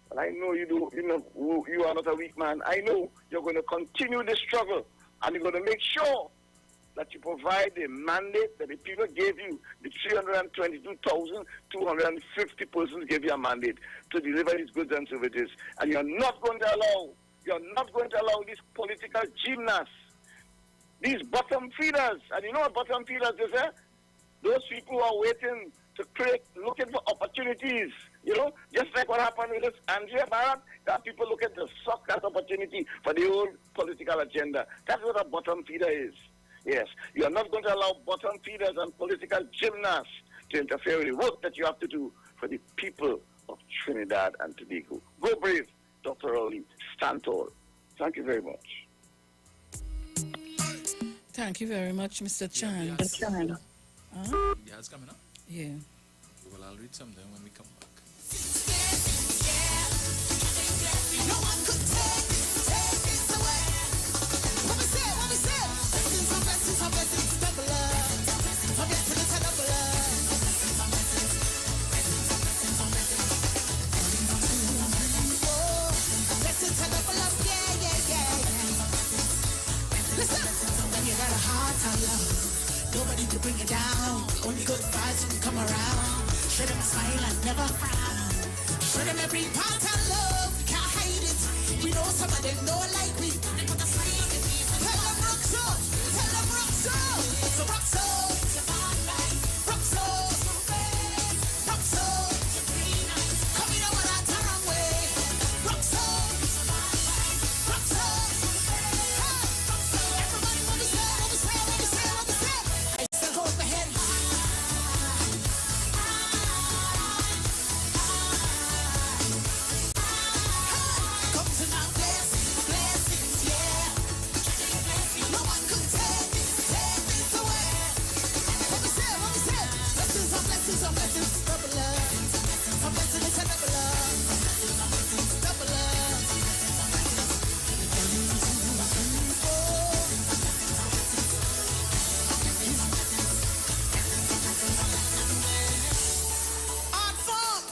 But I know you do. You know you are not a weak man. I know you're going to continue the struggle, and you're going to make sure that you provide the mandate that the people gave you. The 322,250 persons gave you a mandate to deliver these goods and services, and you're not going to allow these political gymnasts, these bottom feeders. And you know what bottom feeders is, eh? Those people who are waiting to create, looking for opportunities. You know, just like what happened with this Andrea Barrett, that people looking to suck that opportunity for the old political agenda. That's what a bottom feeder is. Yes, you are not going to allow bottom feeders and political gymnasts to interfere with the work that you have to do for the people of Trinidad and Tobago. Go brave, Dr. Rowley. Stand tall. Thank you very much. Thank you very much, Mr. Chan. Yeah, it's coming up? Yeah. Well, I'll read some then when we come back. No one could take this away. What we say? Blessings, double up. For blessings, double up. Blessings, double up, yeah. Listen, when you got a heart of love, nobody to bring you down. Only good vibes when you come around. Show them a smile and never frown. Show them every part of love, we can't hide it. We know some of them don't like we. They put a smile on the face. Tell them rock so. It's a rock so. Rock so. Rock so. Come in over that wrong way. Rock so. Rock so. Everybody what we say. I still hold my head high. Come to my blessings, yeah. No one could take this away. What we say? Blessings, double up. A blessing is a double up. Double up. 1, 2, 3, 4. Art form.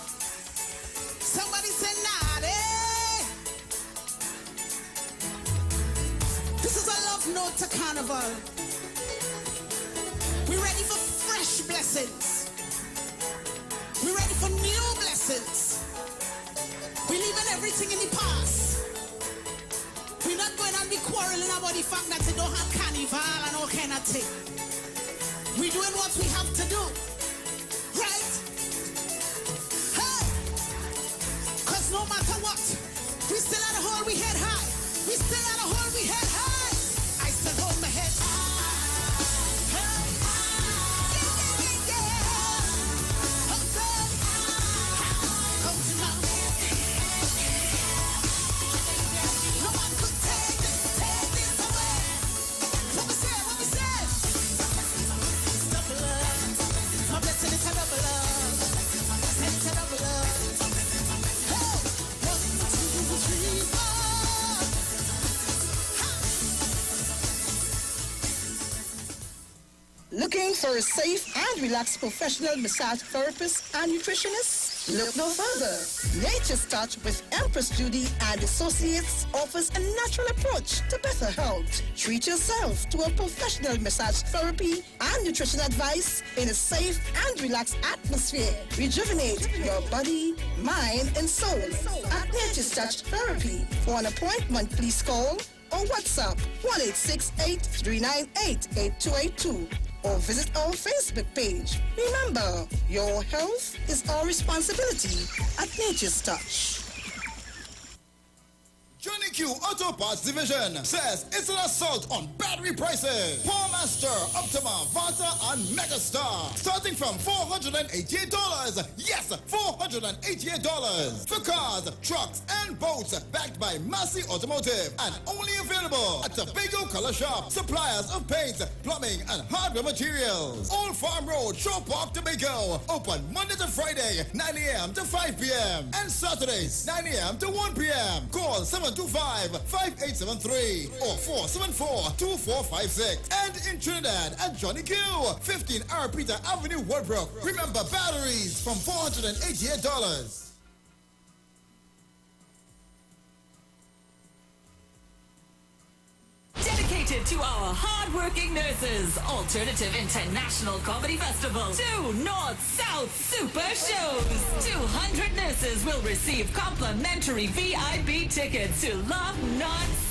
Somebody say naughty. This is a love note to Carnival. We're ready for fresh blessings. We're ready for new blessings. We're leaving everything in the past. We're not going to be quarreling about the fact that they don't have carnival and all kind of thing. We're doing what we have to do. Right? Hey! Because no matter what, we still at a hole, we head high. We still at a hole, we head high. I still hold my head high. Looking for a safe and relaxed professional massage therapist and nutritionist? Look no further. Nature's Touch with Empress Judy and Associates offers a natural approach to better health. Treat yourself to a professional massage therapy and nutrition advice in a safe and relaxed atmosphere. Rejuvenate your body, mind, and soul at Nature's Touch Therapy. For an appointment, please call or WhatsApp 1-868-398-8282 or visit our Facebook page. Remember, your health is our responsibility at Nature's Touch. Johnny Q Auto Parts Division says it's an assault on battery prices. Master, Optima, Vanta, and Megastar. Starting from $488. Yes, $488. For cars, trucks, and boats. Backed by Massey Automotive. And only available at Tobago Color Shop. Suppliers of paints, plumbing, and hardware materials. Old Farm Road, Shore Park, Tobago. Open Monday to Friday, 9 a.m. to 5 p.m. And Saturdays, 9 a.m. to 1 p.m. Call 725-5873 or 474-2456. And in Trinidad at Johnny Q, 15 R. Peter Avenue, Woodbrook. Remember, batteries from $488. Dedicated to our hard-working nurses, Alternative International Comedy Festival. 2 North-South Super Shows. 200 nurses will receive complimentary VIP tickets to Love Non-Stop.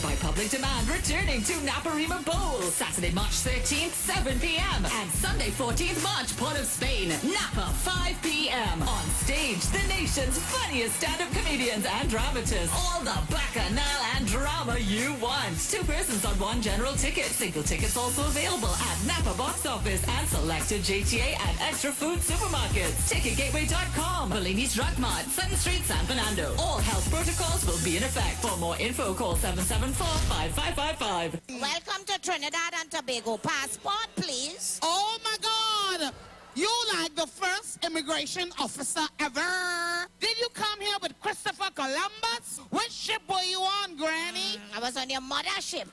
By public demand, returning to Naparima Bowl. Saturday, March 13th, 7 p.m. And Sunday, 14th March, Port of Spain, Napa, 5 p.m. On stage, the nation's funniest stand-up comedians and dramatists. All the bacchanal and drama you want. 2 persons on 1 general ticket. Single tickets also available at Napa Box Office and selected JTA and Extra Food supermarkets. TicketGateway.com, Bellini's Drug Mart, 7th Street, San Fernando. All health protocols will be in effect. For more info, call 774-5555. Welcome to Trinidad and Tobago. Passport, please. Oh, my God. You like the first immigration officer ever. Did you come here with Christopher Columbus? Which ship were you on, Granny? I was on your mother ship.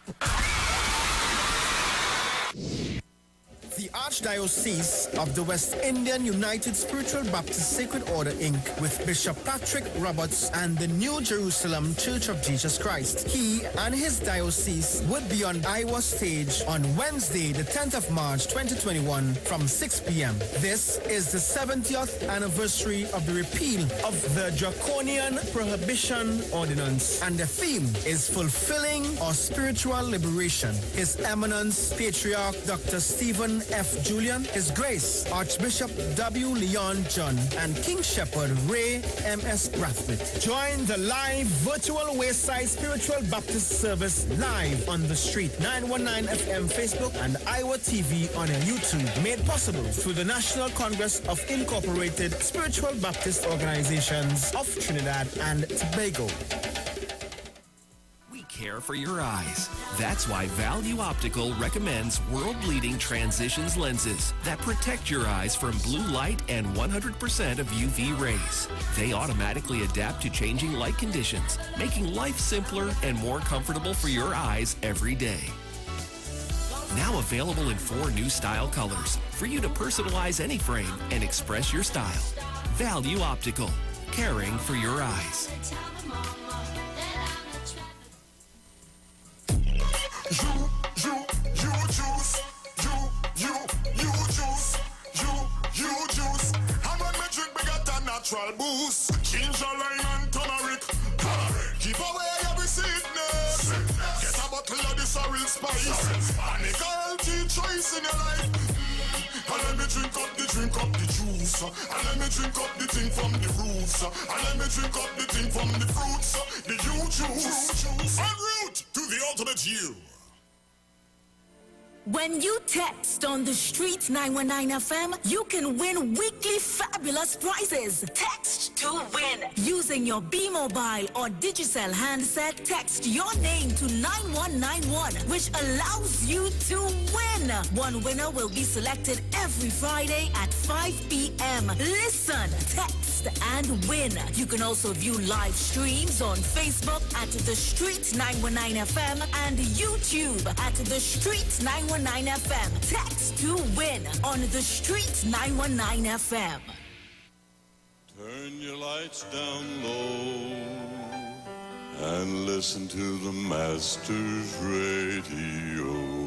The Archdiocese of the West Indian United Spiritual Baptist Sacred Order, Inc., with Bishop Patrick Roberts and the New Jerusalem Church of Jesus Christ. He and his diocese would be on Iwer stage on Wednesday, the 10th of March, 2021, from 6 p.m. This is the 70th anniversary of the repeal of the Draconian Prohibition Ordinance, and the theme is Fulfilling Our Spiritual Liberation. His Eminence, Patriarch Dr. Stephen F. Julian, His Grace, Archbishop W. Leon John, and King Shepherd Ray M.S. Brathwaite. Join the live virtual Wayside Spiritual Baptist service live on the street, 919 FM Facebook and Iwer TV on YouTube. Made possible through the National Congress of Incorporated Spiritual Baptist Organizations of Trinidad and Tobago. Care for your eyes. That's why Value Optical recommends world-leading transitions lenses that protect your eyes from blue light and 100% of UV rays. They automatically adapt to changing light conditions, making life simpler and more comfortable for your eyes every day. Now available in 4 new style colors for you to personalize any frame and express your style. Value Optical, caring for your eyes. You juice. And when me drink, me got a natural boost. Ginger, lime, and turmeric. Keep away every sickness. Get a bottle of this real spice. And make a healthy choice in your life. And let me drink up the juice. And let me drink up the thing from the roots. And let me drink up the thing from the fruits. The you juice. En route to the ultimate you. When you text on the street 919 FM, you can win weekly fabulous prizes. Text to win. Using your B Mobile or Digicel handset, text your name to 9191, which allows you to win. One winner will be selected every Friday at 5 p.m. Listen, text, and win. You can also view live streams on Facebook at The Street 919 FM and YouTube at The Street 919 FM. Text to win on The Street 919 FM. Turn your lights down low and listen to the Master's radio.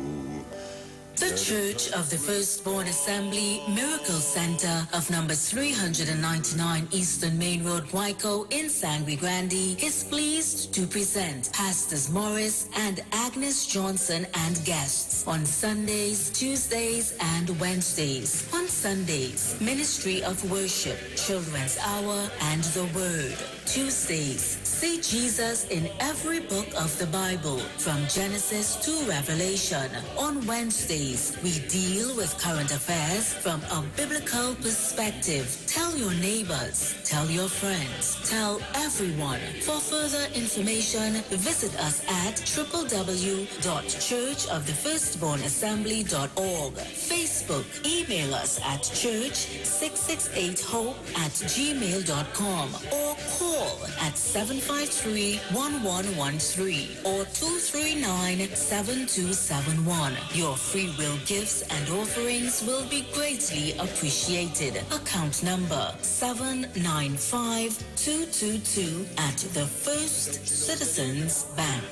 The Church of the Firstborn Assembly Miracle Center of number 399 Eastern Main Road, Waiko in Sangre Grande is pleased to present Pastors Morris and Agnes Johnson and guests on Sundays, Tuesdays, and Wednesdays. On Sundays, Ministry of Worship, Children's Hour, and the Word. Tuesdays, see Jesus in every book of the Bible, from Genesis to Revelation. On Wednesdays, we deal with current affairs from a biblical perspective. Tell your neighbors, tell your friends, tell everyone. For further information, visit us at www.churchofthefirstbornassembly.org. Facebook, email us at church668hope@gmail.com or call at 753-1113 or 239-7271. Your free will gifts and offerings will be greatly appreciated. Account number 795222 at the First Citizens Bank.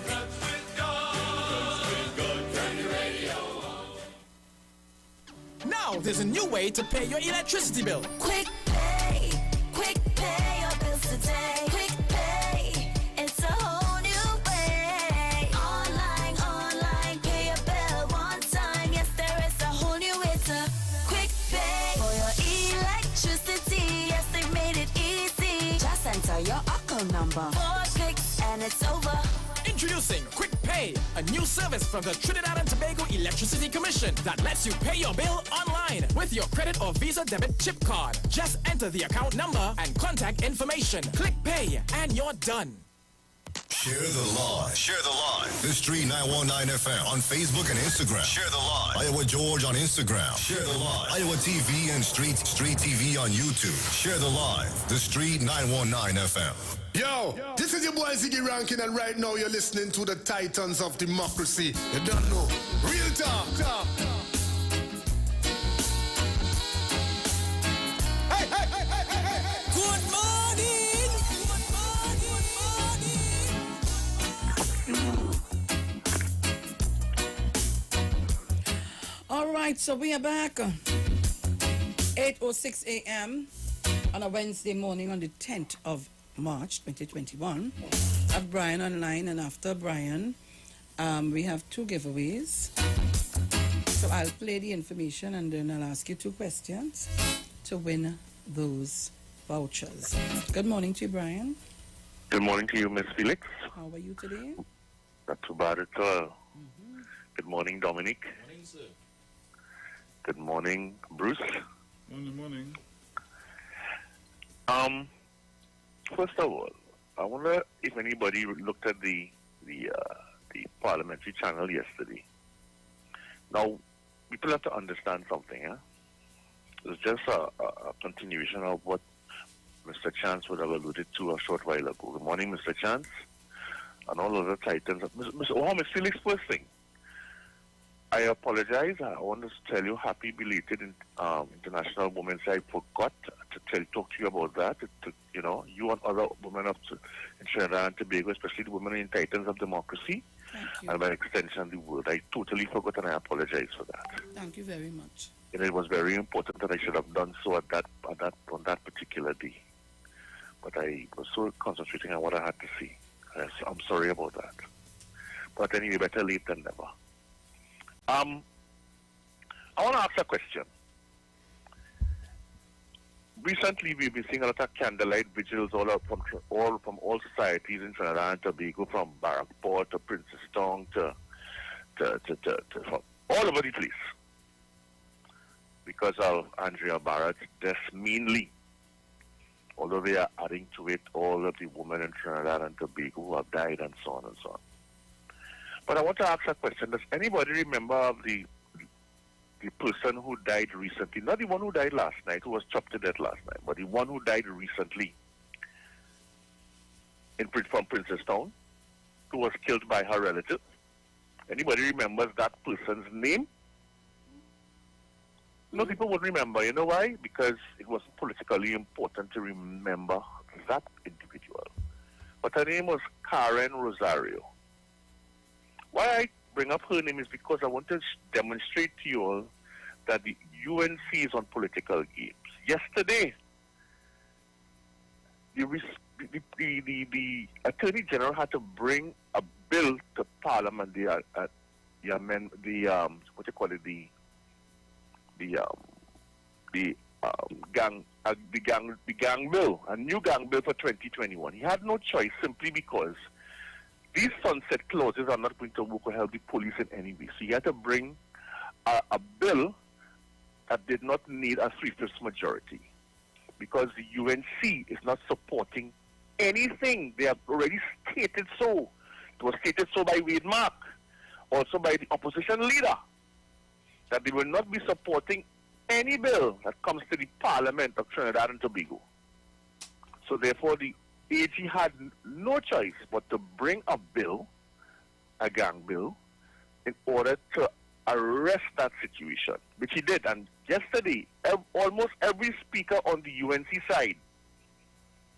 Now there's a new way to pay your electricity bill. Quick pay your bills today. Quick pay, it's a whole new way. Online, pay your bill one time. Yes, there is a whole new way to quick pay for your electricity. Yes, they made it easy. Just enter your account number. 4 clicks and it's over. Introducing Quick Pay, a new service from the Trinidad and Tobago Electricity Commission that lets you pay your bill online with your credit or Visa debit chip card. Just enter the account number and contact information. Click Pay and you're done. Share the live. Share the live. The Street 919 FM on Facebook and Instagram. Share the live. Iowa George on Instagram. Share the live. Iowa TV and Street TV on YouTube. Share the live. The Street 919 FM. Yo, this is your boy Ziggy Rankin, and right now you're listening to the Titans of Democracy. You don't know. Real talk. Hey. Good morning. All right, so we are back. 8:06 a.m. on a Wednesday morning on the 10th of March 2021. I have Brian online, and after Brian, we have 2 giveaways. So I'll play the information and then I'll ask you 2 questions to win those vouchers. Good morning to you, Brian. Good morning to you, Miss Felix. How are you today? Not too bad at all. Good morning, Dominic. Morning, sir. Good morning, Bruce. Morning. First of all, I wonder if anybody looked at the parliamentary channel yesterday. Now, people have to understand something. It's just a continuation of what Mr. Chance would have alluded to a short while ago. Good morning, Mr. Chance, and all other titans. Miss Felix, first thing, I apologize. I want to tell you happy belated International Women's Day. I forgot to talk to you about that. You and other women in Trinidad and Tobago, especially the women in Titans of Democracy, and by extension the world. I totally forgot, and I apologize for that. Thank you very much. And it was very important that I should have done so on that particular day. But I was so concentrating on what I had to see. I'm sorry about that. But anyway, better late than never. I want to ask a question. Recently, we've been seeing a lot of candlelight vigils all from all societies in Trinidad and Tobago, from Barrackport to Princestown to from all over the place, because of Andrea Barrett's death mainly. Although they are adding to it all of the women in Trinidad and Tobago who have died and so on and so on. But I want to ask a question. Does anybody remember of the person who died recently? Not the one who died last night, who was chopped to death last night, but the one who died recently from Princestown, who was killed by her relatives. Anybody remembers that person's name? No, people would remember. You know why? Because it was politically important to remember that individual. But her name was Karen Rosario. Why I bring up her name is because I want to demonstrate to you all that the UNC is on political games. Yesterday, the Attorney General had to bring a bill to Parliament. The gang bill, a new gang bill for 2021. He had no choice simply because these sunset clauses are not going to work or help the police in any way. So he had to bring a bill that did not need a 3/5 majority because the UNC is not supporting anything. They have already stated so. It was stated so by Wade Mark, also by the opposition leader, that they will not be supporting any bill that comes to the Parliament of Trinidad and Tobago. So therefore, the AG had no choice but to bring a bill, a gang bill, in order to arrest that situation, which he did. And yesterday, almost every speaker on the UNC side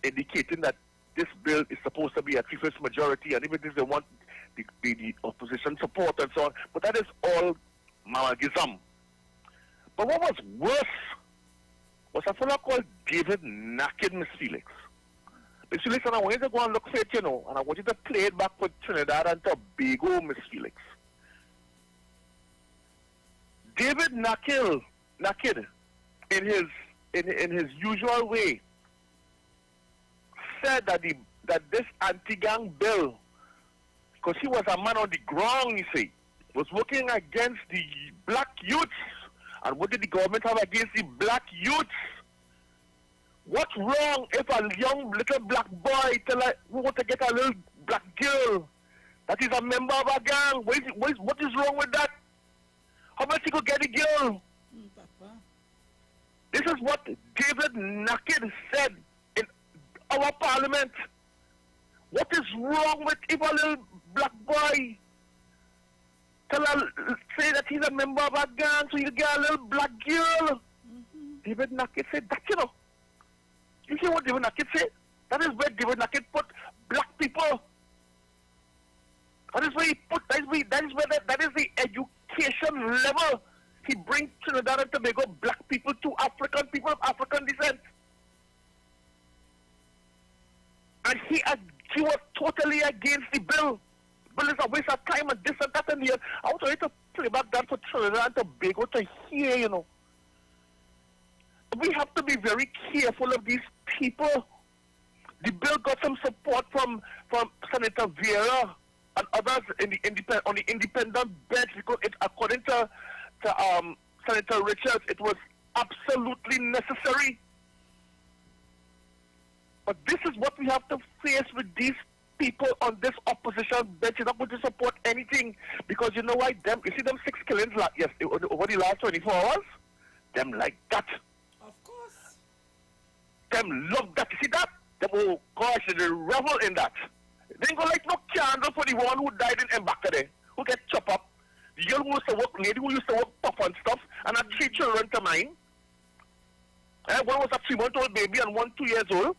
indicating that this bill is supposed to be a 3/5 majority, and even if they want the opposition support and so on, but that is all malagism. But what was worse was a fellow called David Naked, Miss Felix. Miss Felix, and I want you to go and look for it, you know, and I want you to play it back for Trinidad and Tobago, Miss Felix. David Naked, in his usual way, said that this anti-gang bill, because he was a man on the ground, you see, was working against the black youths. And what did the government have against the black youths? What's wrong if a young little black boy who wants to get a little black girl that is a member of a gang? What is wrong with that? How much he could get a girl? This is what David Naked said in our parliament. What is wrong with if a little black boy say that he's a member of a gang so you get a little black girl? David Naked said that, you know. You see what David Naked said? That is where David Naked put black people. That is where he put, that is the education level. He brings Trinidad and Tobago black people to African people of African descent. And he was totally against the bill. Bill is a waste of time and this and that and the other. I want you to play back that for Trinidad and Tobago to hear, you know. We have to be very careful of these people. The bill got some support from Senator Vera and others on the independent bench because according to Senator Richards, it was absolutely necessary. But this is what we have to face with these people on this opposition bench. You're not going to support anything because you know why? You see them 6 killings over the last 24 hours? Them like that. Of course. Them love that. You see that? Them, oh gosh, they revel in that. They ain't gonna light no candle for the one who died in Mbaka there, who get chopped up. The girl who used to work, lady who used to work tough and stuff, and had 3 children to mine. One was a 3-month-old baby and 1 2 years old.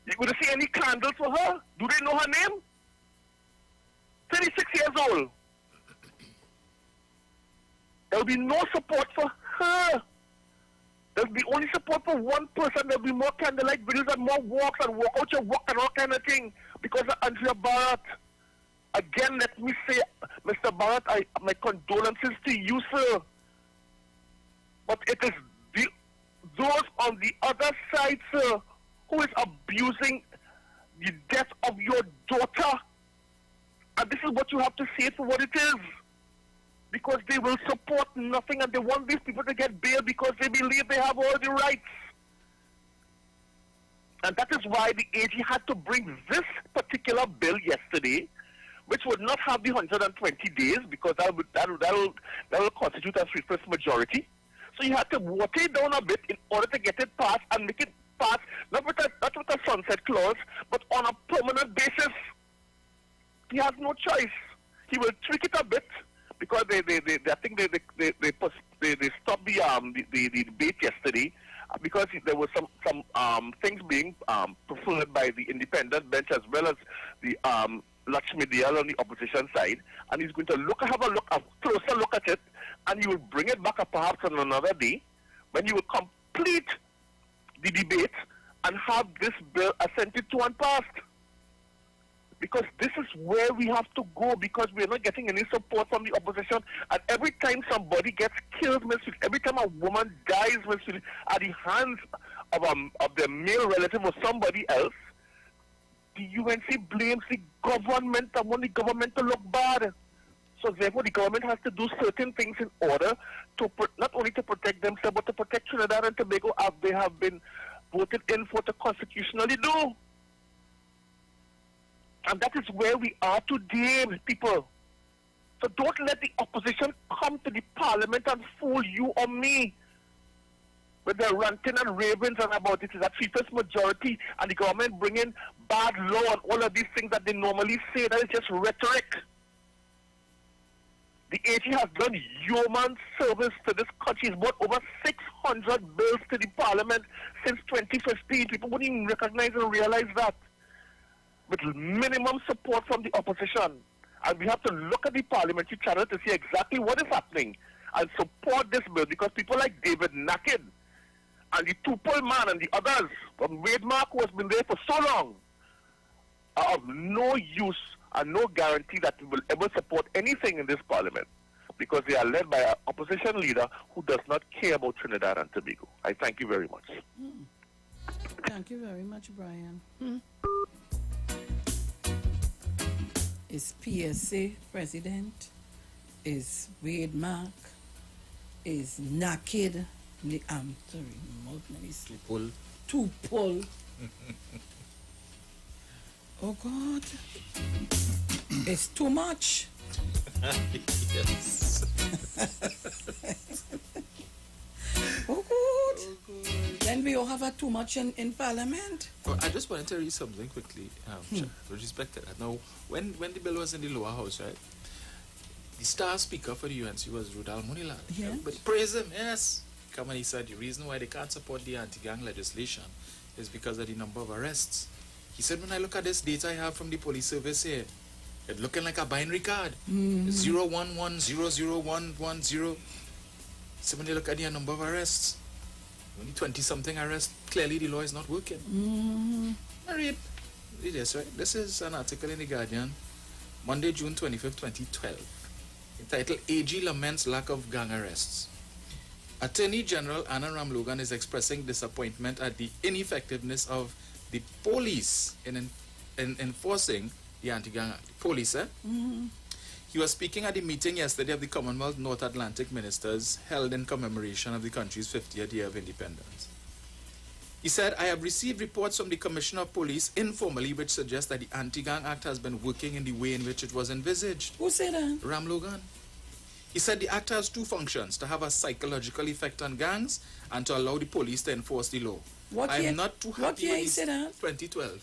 You gonna see any candles for her? Do they know her name? 36 years old. There will be no support for her. There will be only support for one person. There will be more candlelight videos and more walks and walk out your walk and all kind of thing because of Andrea Barrett. Again, let me say, Mr. Barrett, my condolences to you, sir. But it is those on the other side, sir, who is abusing the death of your daughter. And this is what you have to say for what it is. Because they will support nothing and they want these people to get bail because they believe they have all the rights. And that is why the AG had to bring this particular bill yesterday, which would not have the 120 days because that will constitute a 3/5 majority. So you had to water it down a bit in order to get it passed and make it pass, not with a sunset clause, but on a permanent basis. He has no choice. He will tweak it a bit because I think they stopped the debate yesterday because there were some things being preferred by the independent bench as well as the Lakshmi Diyal on the opposition side, and he's going to have a closer look at it, and he will bring it back perhaps on another day when he will complete the debate and have this bill assented to and passed. Because this is where we have to go, because we're not getting any support from the opposition. And every time somebody gets killed, every time a woman dies at the hands of their male relative or somebody else, the UNC blames the government and want the government to look bad. So therefore, the government has to do certain things in order to not only to protect themselves, but to protect Trinidad and Tobago as they have been voted in for to constitutionally do. And that is where we are today, people. So don't let the opposition come to the parliament and fool you or me with their ranting and ravings and about it is a three-fifths majority and the government bringing bad law and all of these things that they normally say. That is just rhetoric. The AG has done yeoman service to this country. It's brought over 600 bills to the parliament since 2015. People wouldn't even recognize and realize that. With minimum support from the opposition. And we have to look at the parliamentary channel to see exactly what is happening and support this bill, because people like David Naked and the Tupul man and the others from Wade Mark, who has been there for so long, are of no use and no guarantee that we will ever support anything in this parliament, because they are led by an opposition leader who does not care about Trinidad and Tobago. I thank you very much. Thank you very much, Brian. Is PSA president, is Wade Mark, is Naked, I'm sorry, Tupul. Oh God, it's too much. Yes. Oh God. Then we all have a too much in parliament. Well, I just wanted to read something quickly, with respect to that. Now, when the bill was in the lower house, right, the star speaker for the UNC was Rudal Munilan. Yeah. But praise him, yes. Come on, he said the reason why they can't support the anti-gang legislation is because of the number of arrests. He said, when I look at this data I have from the police service here, it's looking like a binary card. 011001110. So when you look at the number of arrests, only 20-something arrests, clearly the law is not working. I read this, right? This is an article in The Guardian, Monday, June 25th, 2012, entitled AG Laments Lack of Gang Arrests. Attorney General Anna Ramlogan is expressing disappointment at the ineffectiveness of the police in enforcing the anti-gang act. Police, eh? He was speaking at the meeting yesterday of the Commonwealth North Atlantic Ministers held in commemoration of the country's 50th year of independence. He said, I have received reports from the Commissioner of Police informally which suggest that the Anti-Gang Act has been working in the way in which it was envisaged. Who said that? Ramlogan. He said the act has two functions, to have a psychological effect on gangs and to allow the police to enforce the law. I am not too happy with he said that? 2012.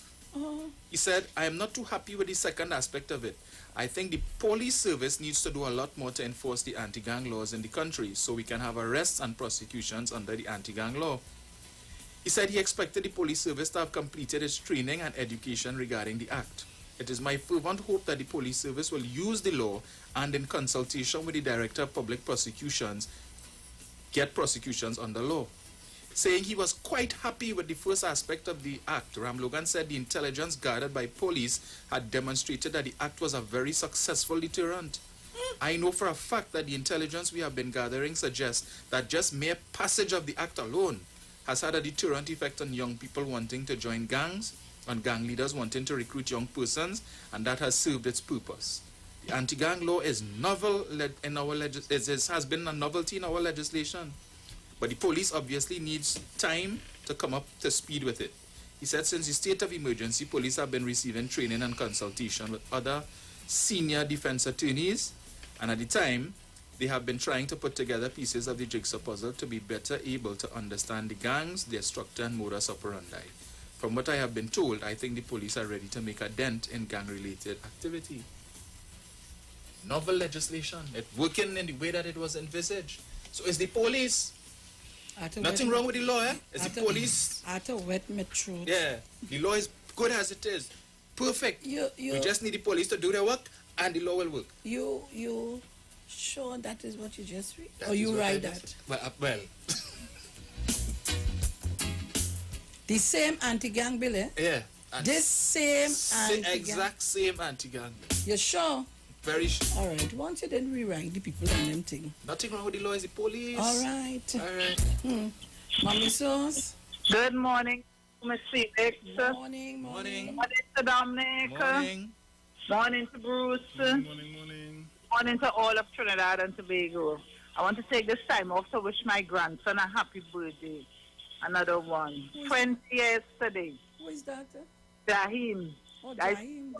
He said, I am not too happy with the second aspect of it. I think the police service needs to do a lot more to enforce the anti-gang laws in the country so we can have arrests and prosecutions under the anti-gang law. He said he expected the police service to have completed its training and education regarding the act. It is my fervent hope that the police service will use the law and in consultation with the Director of Public Prosecutions, get prosecutions under law. Saying he was quite happy with the first aspect of the act, Ramlogan said the intelligence gathered by police had demonstrated that the act was a very successful deterrent. I know for a fact that the intelligence we have been gathering suggests that just mere passage of the act alone has had a deterrent effect on young people wanting to join gangs, on gang leaders wanting to recruit young persons, and that has served its purpose. The anti-gang law is novel in our has been a novelty in our legislation. But the police obviously needs time to come up to speed with it. He said since the state of emergency, police have been receiving training and consultation with other senior defense attorneys, and at the time, they have been trying to put together pieces of the jigsaw puzzle to be better able to understand the gangs, their structure and modus operandi. From what I have been told, I think the police are ready to make a dent in gang-related activity. novel legislation. It's working in the way that it was envisaged. So it's the police. Nothing wrong with the law, eh? It's the police. I to wet my throat. Yeah, the law is good as it is. Perfect. We just need the police to do their work and the law will work. You sure that is what you just read? That or is you what I write just- that? Well. The same anti-gang bill, eh? Yeah. And This same anti-gang. exact same anti-gang. You sure? Very sure. All right. Once you then rewrite the people and them thing. Nothing wrong with the law, is the police. All right. All right. Mommy Sauce. Good morning, Miss Felix. Morning. Morning to Dominic. Morning. Morning to Bruce. Morning to all of Trinidad and Tobago. I want to take this time off to wish my grandson a happy birthday. Another one. 20 years today. Who is that? Jahim. Oh, Jahim.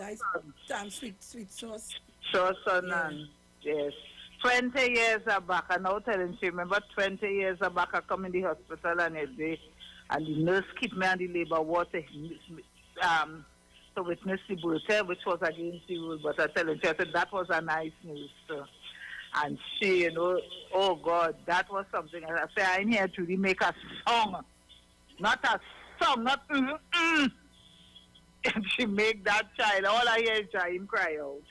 That's sweet sauce. Sure, son. Yes. 20 years back, and now telling you, remember 20 years back, I come in the hospital and the nurse keep me on the labor ward to witness the birth, which was against the rule. But I tell you, I said that was a nice news. And she, oh God, that was something. I say, I'm here to really make a song. Not a song, not And she make that child, all I hear is Jaim cry out.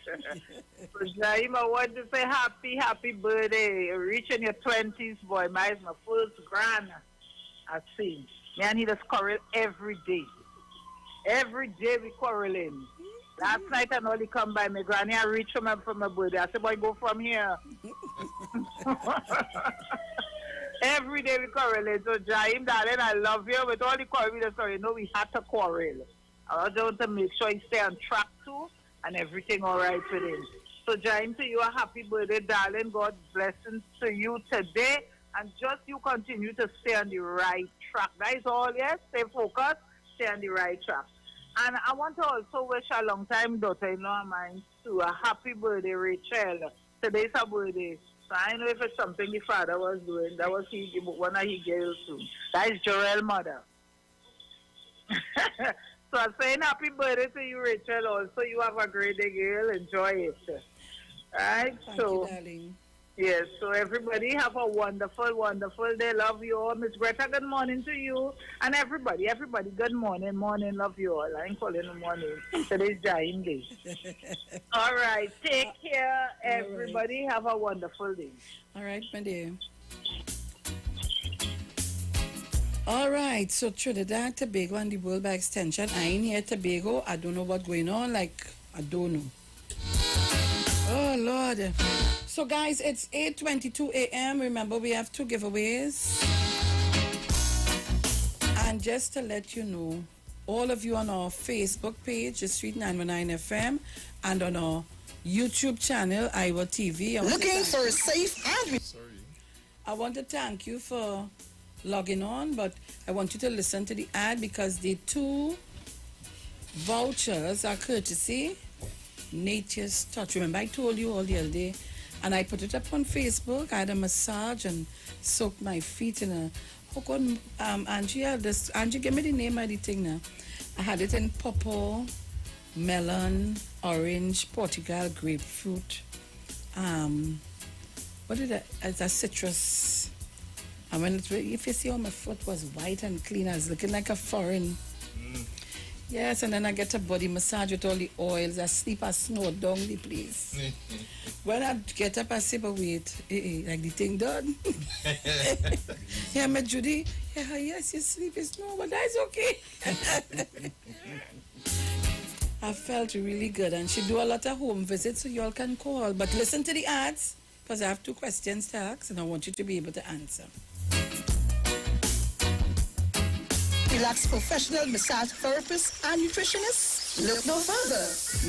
So Jaim, I want to say happy birthday. Reaching your 20s, boy. Mine's my first grand. I see. Me and he just quarrel every day. Every day we quarreling. Last night I know he come by my granny. I reach him up from my birthday. I said, boy, go from here. Every day we quarreling. So Jaim, darling, I love you. With all the quarrel, we just we had to quarrel. I just want to make sure he stay on track too and everything all right with him. So Jaim, to you a happy birthday, darling. God's blessings to you today. And just you continue to stay on the right track. That is all, yes? Stay focused, stay on the right track. And I want to also wish a long-time daughter-in-law of mine too a happy birthday, Rachel. Today's her birthday. So I know if it's something the father was doing, that was one of his girls too. That is Jorel's mother. So I'm saying happy birthday to you, Rachel. Also, you have a great day, girl. Enjoy it. Right? Thank you, darling. Yes, so everybody have a wonderful, wonderful day. Love you all. Miss Greta, good morning to you. And everybody, good morning. Morning, love you all. I ain't calling the morning. Today's Jain Day. All right, take care, everybody. Have a wonderful day. All right, my dear. All right, so Trinidad, Tobago, and the world by extension. I ain't here Tobago. I don't know what's going on. I don't know. Oh, Lord. So, guys, it's 8:22 a.m. Remember, we have 2 giveaways. And just to let you know, all of you on our Facebook page, the Street 919 FM, and on our YouTube channel, Iwer TV. Looking for a safe and... I want to thank you for logging on, but I want you to listen to the ad because the 2 vouchers are courtesy Nature's Touch. Remember I told you all the other day, and I put it up on Facebook. I had a massage and soaked my feet in a Angie, give me the name of the thing now. I had it in pawpaw, melon, orange, Portugal, grapefruit. What did I? It's a citrus. And when if you see how my foot was white and clean, I was looking like a foreign. Yes, and then I get a body massage with all the oils. I sleep, I snore down the place. When I get up, I say, but wait, like the thing done. Yeah, my Judy, yes, you sleep, it's no, but that's okay. I felt really good, and she do a lot of home visits, so y'all can call. But listen to the ads, because I have 2 questions to ask, and I want you to be able to answer. Relax professional massage therapists and nutritionists? Look no further.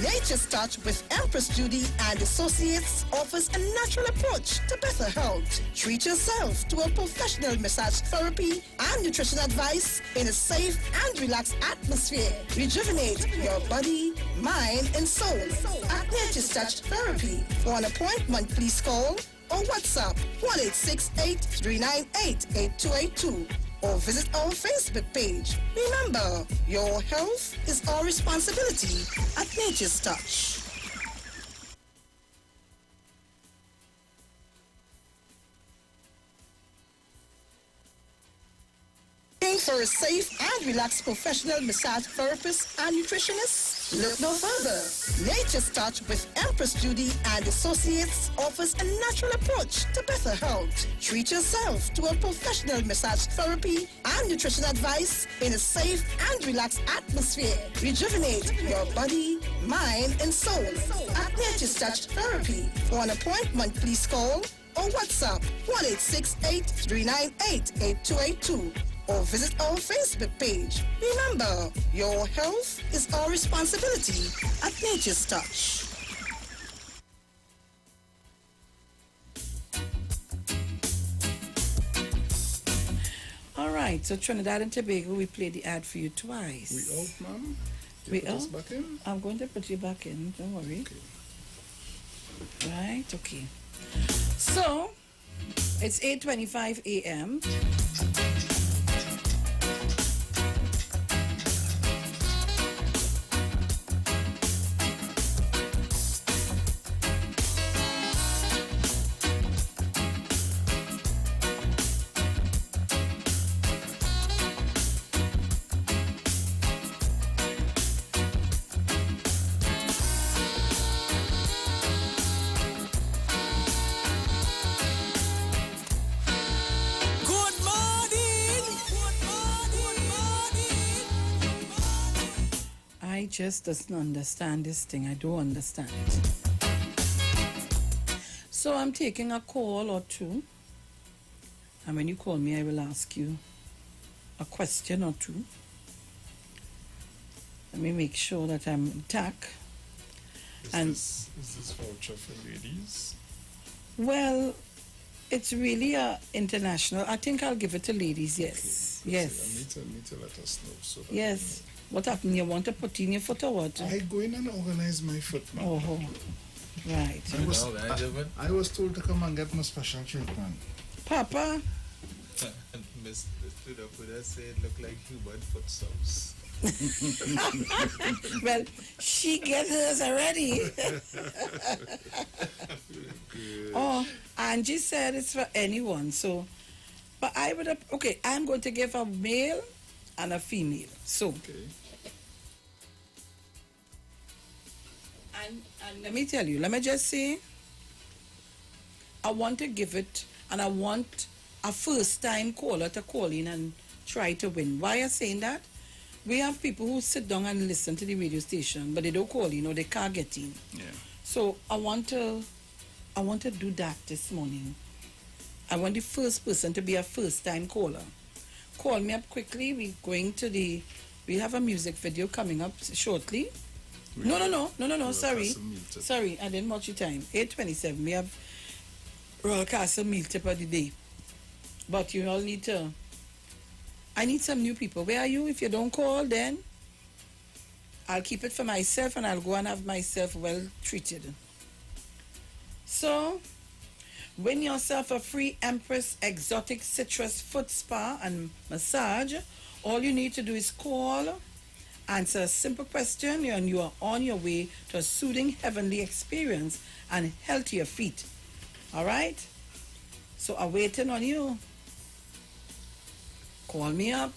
Nature's Touch with Empress Judy and Associates offers a natural approach to better health. Treat yourself to a professional massage therapy and nutrition advice in a safe and relaxed atmosphere. Rejuvenate your body, mind, and soul at Nature's Touch Therapy. For an appointment, please call or WhatsApp 1-868-398-8282. Or visit our Facebook page. Remember, your health is our responsibility at Nature's Touch. for a safe and relaxed professional massage therapist and nutritionist? Look no further. Nature's Touch with Empress Judy and Associates offers a natural approach to better health. Treat yourself to a professional massage therapy and nutrition advice in a safe and relaxed atmosphere. Rejuvenate your body, mind, and soul at Nature's Touch Therapy. For an appointment, please call or WhatsApp 1-868-398-8282 or visit our Facebook page. Remember, your health is our responsibility at Nature's Touch. All right, so Trinidad and Tobago, we played the ad for you twice. We out, ma'am? We put us back in? I'm going to put you back in, don't worry. Okay. Right, okay. So, it's 8:25 a.m. I just doesn't understand this thing. I don't understand it. So I'm taking a call or two. And when you call me, I will ask you a question or two. Let me make sure that I'm intact. Is this voucher for ladies? Well, it's really a international. I think I'll give it to ladies, yes. Okay. Yes. Need to let us know. So that Yes. What happened? You want to put in your foot or what? I go in and organize my foot, ma'am. Oh, right. I was told to come and get my special treatment. Papa? Miss Tudor would have said look like human foot sauce. Well, she gets hers already. Oh, Angie said it's for anyone. So, but I would have, okay, I'm going to give a male and a female. So, and let me tell you, let me just say, I want to give it, and I want a first-time caller to call in and try to win. Why am I saying that? We have people who sit down and listen to the radio station, but they don't call in or they can't get in. Yeah. So I want to do that this morning. I want the first person to be a first-time caller. Call me up quickly. We have a music video coming up shortly. No, sorry. Sorry, I didn't watch your time. 8:27. We have Royal Castle meal tip of the day. But you all need to... I need some new people. Where are you? If you don't call, then I'll keep it for myself and I'll go and have myself well treated. So, win yourself a free Empress Exotic Citrus Foot Spa and Massage. All you need to do is call, answer a simple question, and you are on your way to a soothing heavenly experience and healthier feet. All right? So I'm waiting on you. Call me up.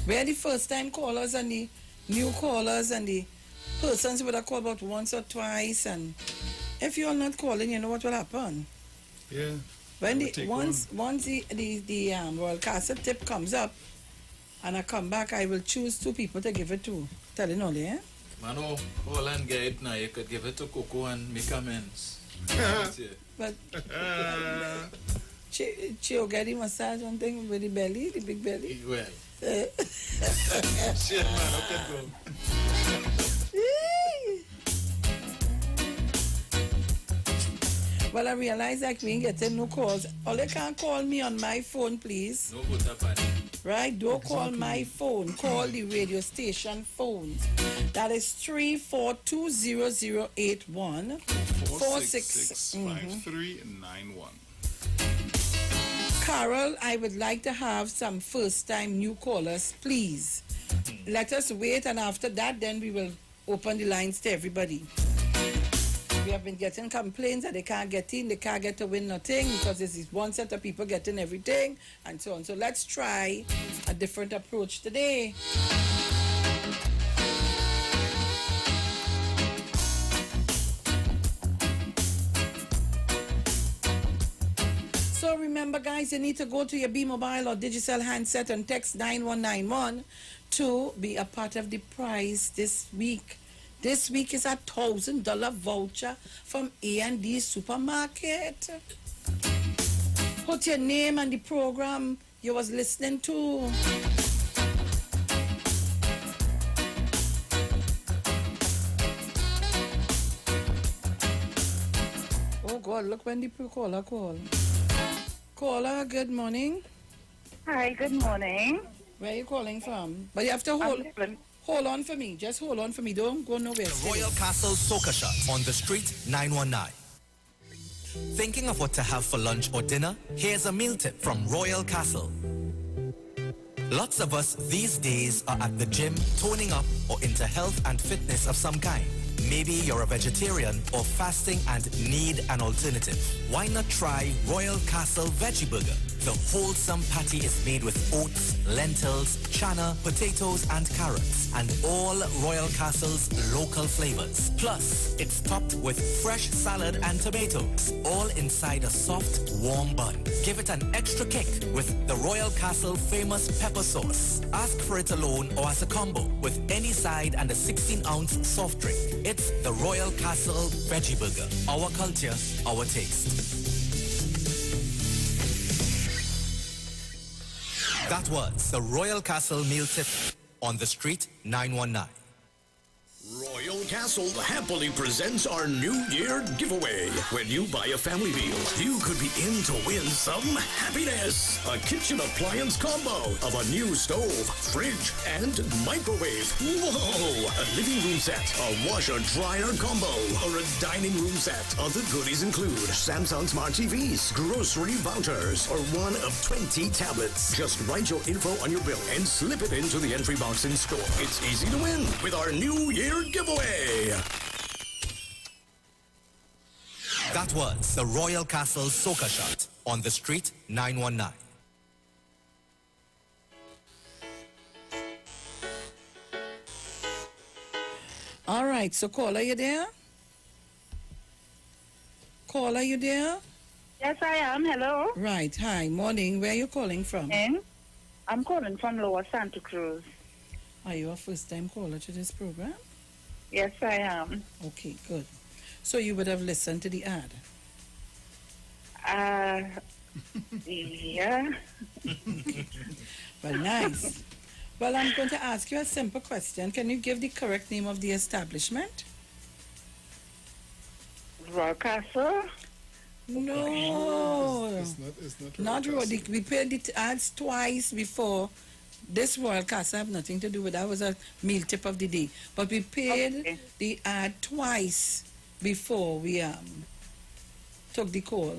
We're the first-time callers and the new callers and the persons who would have called about once or twice. And if you're not calling, you know what will happen. Yeah. When once the Royal Castle tip comes up and I come back, I will choose two people to give it to. Tell you only, eh? Man, all and get it now. You could give it to Coco and make amends. But she'll get the massage and thing with the belly, the big belly. Well. Shit, man, okay, go. Well, I realize that we ain't getting no calls. All they can't call me on my phone, please. No good happening. Right? Don't call my phone. Call the radio station phone. That is 3420081 466-5391. Carol, I would like to have some first-time new callers, please. Let us wait, and after that, then we will open the lines to everybody. We have been getting complaints that they can't get in, they can't get to win nothing because this is one set of people getting everything, and so on. So let's try a different approach today. So remember, guys, you need to go to your B-Mobile or Digicel handset and text 9191 to be a part of the prize this week. This week is a $1,000 voucher from A&D Supermarket. Put your name and the program you was listening to. Oh God, look when the caller call. Caller, good morning. Hi, good morning. Where are you calling from? But you have to hold on for me. Just hold on for me. Don't go nowhere. The Royal Castle Soca Shot on the street 919. Thinking of what to have for lunch or dinner? Here's a meal tip from Royal Castle. Lots of us these days are at the gym, toning up, or into health and fitness of some kind. Maybe you're a vegetarian or fasting and need an alternative. Why not try Royal Castle Veggie Burger? The wholesome patty is made with oats, lentils, chana, potatoes, and carrots, and all Royal Castle's local flavors. Plus, it's topped with fresh salad and tomatoes, all inside a soft, warm bun. Give it an extra kick with the Royal Castle famous pepper sauce. Ask for it alone or as a combo with any side and a 16-ounce soft drink. It's the Royal Castle Veggie Burger. Our culture, our taste. That was the Royal Castle meal tip on the street 919. Royal Castle happily presents our New Year giveaway. When you buy a family meal, you could be in to win some happiness. A kitchen appliance combo of a new stove, fridge, and microwave. Whoa! A living room set, a washer-dryer combo, or a dining room set. Other goodies include Samsung Smart TVs, grocery vouchers, or one of 20 tablets. Just write your info on your bill and slip it into the entry box in store. It's easy to win with our New Year giveaway. That was the Royal Castle Soca Shot on the street 919. All right, so caller, you there? Caller, you there? Yes, I am. Hello. Right. Hi. Morning. Where are you calling from? I'm calling from Lower Santa Cruz. Are you a first-time caller to this program? Yes, I am. Okay, good. So you would have listened to the ad? Yeah. Well, nice. Well, I'm going to ask you a simple question. Can you give the correct name of the establishment? Royal Castle? No. It's not Royal. We paid the ads twice before. This Royal Castle have nothing to do with that. Was a meal tip of the day. But we paid the ad twice before we took the call.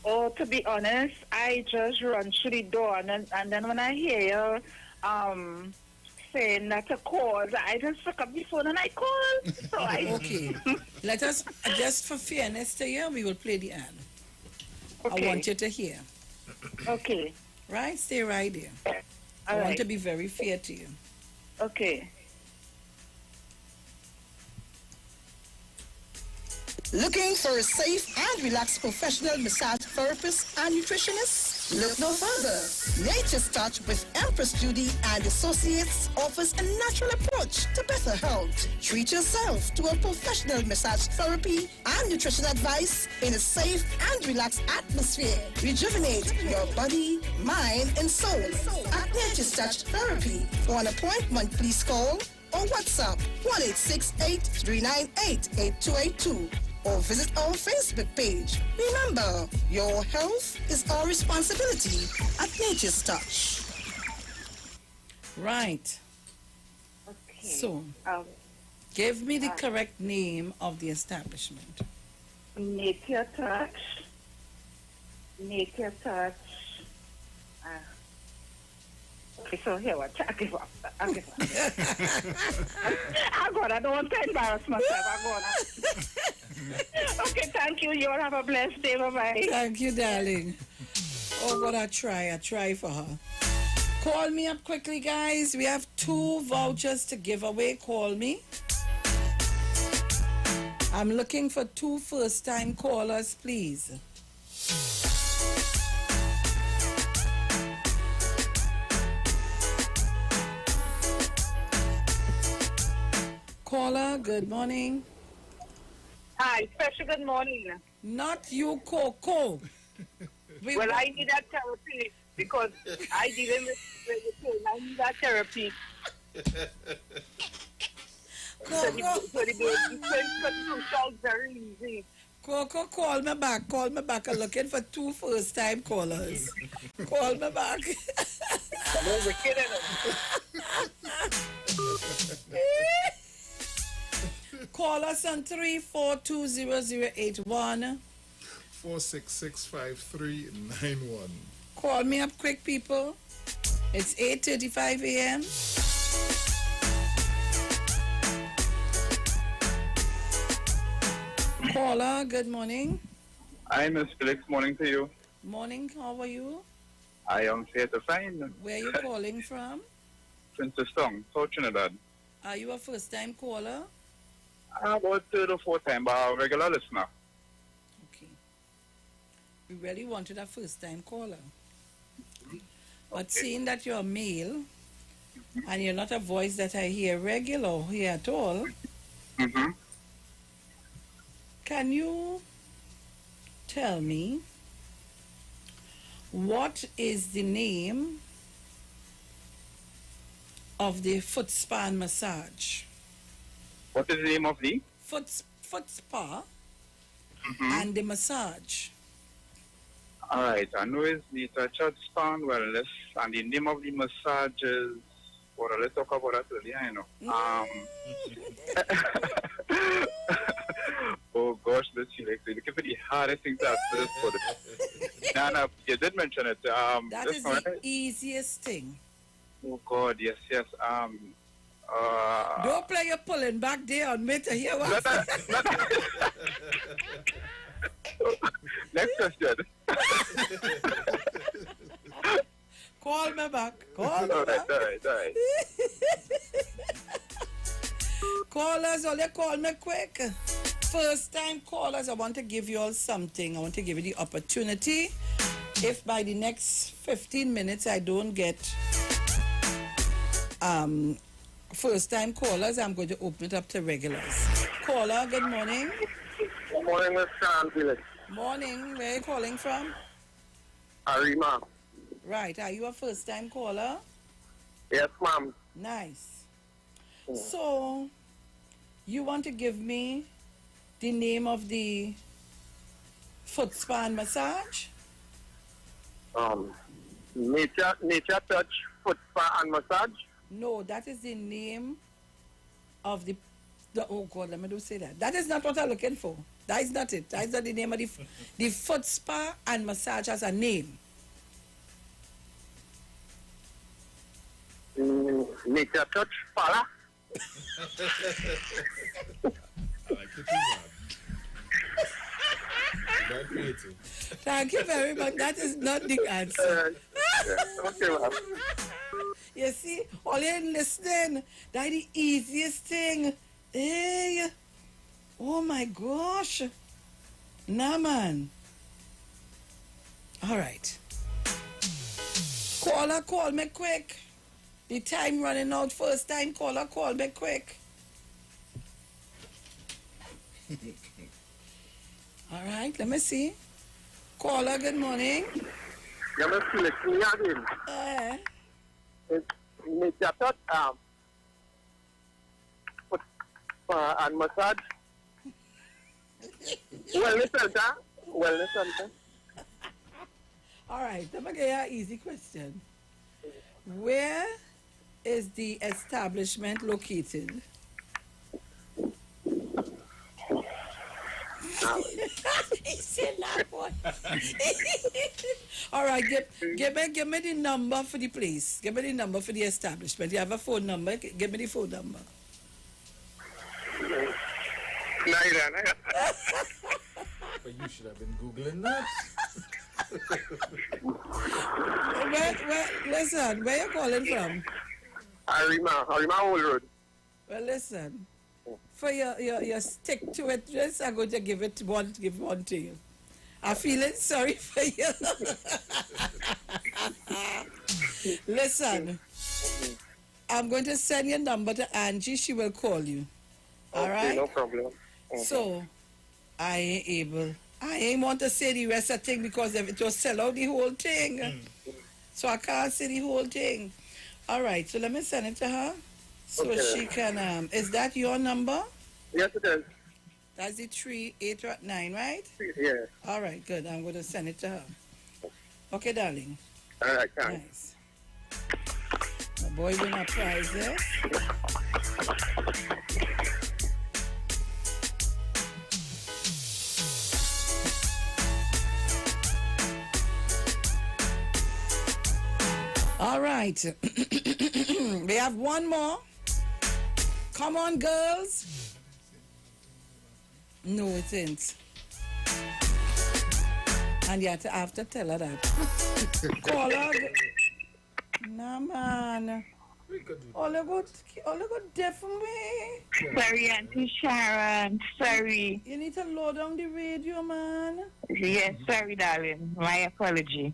Oh, to be honest, I just run through the door and then when I hear you saying that a call, I just took up the phone and I called. So Okay. Let us, just for fairness to you, we will play the ad. Okay. I want you to hear. Okay. Right? Stay right there. I All want right. to be very fair to you. Okay. Looking for a safe and relaxed professional massage therapist and nutritionist? Look no further. Nature's Touch with Empress Judy and Associates offers a natural approach to better health. Treat yourself to a professional massage therapy and nutrition advice in a safe and relaxed atmosphere. Rejuvenate your body, mind, and soul at Nature's Touch Therapy. For an appointment, please call or WhatsApp 1-868-398-8282 or visit our Facebook page. Remember, your health is our responsibility at Nature's Touch. Right. Okay. So, give me the correct name of the establishment. Nature Touch. Nature Touch. Okay, so here what? I give up. I give up. I go on. I don't want to embarrass myself. I go on. Okay, thank you. You all have a blessed day. Bye-bye. Thank you, darling. Oh, God, I try for her. Call me up quickly, guys. We have 2 vouchers to give away. Call me. I'm looking for 2 first-time callers, please. Caller, good morning. Hi, special good morning. Not you, Coco. Well, I need that therapy because I didn't pain. I need that therapy. So the sounds very easy. Coco, call me back. Call me back. I'm looking for 2 first-time callers. Call me back. Call us on 3420081. 4665391. Call me up quick, people. It's 8:35 a.m. Caller, good morning. Hi, Miss Felix. Morning to you. Morning, how are you? I am here to find Where are you calling from? Princess Song, South Trinidad. Are you a first-time caller? I'm about 3rd or 4th time, but I'm a regular listener. We really wanted a first-time caller. But seeing that you're a male, and you're not a voice that I hear regular or hear at all, can you tell me what is the name of the foot spa massage? What is the name of the? Foot spa and the massage. All right, I know it's the Touch Span Wellness, and the name of the massage is, well, let's talk about that earlier, you know. Oh gosh, this Felix, you're looking for the hardest thing to answer for the... No, you did mention it. That is the easiest thing. Oh God, yes. Don't play your pulling back there on me to hear what. Next question. Call me back. Call me back. All right. Callers, only call me quick. First time callers, I want to give you all something. I want to give you the opportunity. If by the next 15 minutes I don't get first time callers, I'm going to open it up to regulars. Caller, good morning. Good morning, Miss Sean Felix. Morning. Where are you calling from? Arima. Right. Are you a first time caller? Yes, ma'am. Nice. So, you want to give me the name of the foot spa and massage? Nature Touch Foot Spa and Massage? No, that is the name of the oh God, let me do say that. That is not what I'm looking for. That is not it. That is not the name of the foot spa and massage as a name. Nature Touch Pala? Thank you very much. That is not the answer. Okay, ma'am. You see, all you listening, that's the easiest thing. Hey, oh my gosh. Nah, man. All right. Caller, call me quick. The time running out. First time caller, call me quick. All right, let me see. Caller, good morning. Yeah, Miss Felix, me again. Nature Touch Foot Spa and Massage? Wellness Center. All right, let me get you an easy question. Where is the establishment located? He said that one. All right, give me the number for the place. Give me the number for the establishment. You have a phone number? Give me the phone number. Naira. But you should have been Googling that. Listen, where you calling from? Arima Old Road. Well, listen. For your stick to it dress, I'm going to give one to you. I'm feeling sorry for you. Listen, I'm going to send your number to Angie. She will call you. All right? No problem. So, I ain't want to say the rest of the thing because it will sell out the whole thing. So I can't say the whole thing. All right, so let me send it to her. So she can, is that your number? Yes, it is. That's the 3889, right? Yeah. All right, good. I'm going to send it to her. Okay, darling. All right, thanks. Nice. My boy win a prize there. All right. We have one more. Come on, girls. No, it ain't. And you have to tell her that. Call her. Nah, man. All you good deaf for me. Sorry, Auntie Sharon. Sorry. You need to lower down the radio, man. Yes, sorry, darling. My apology.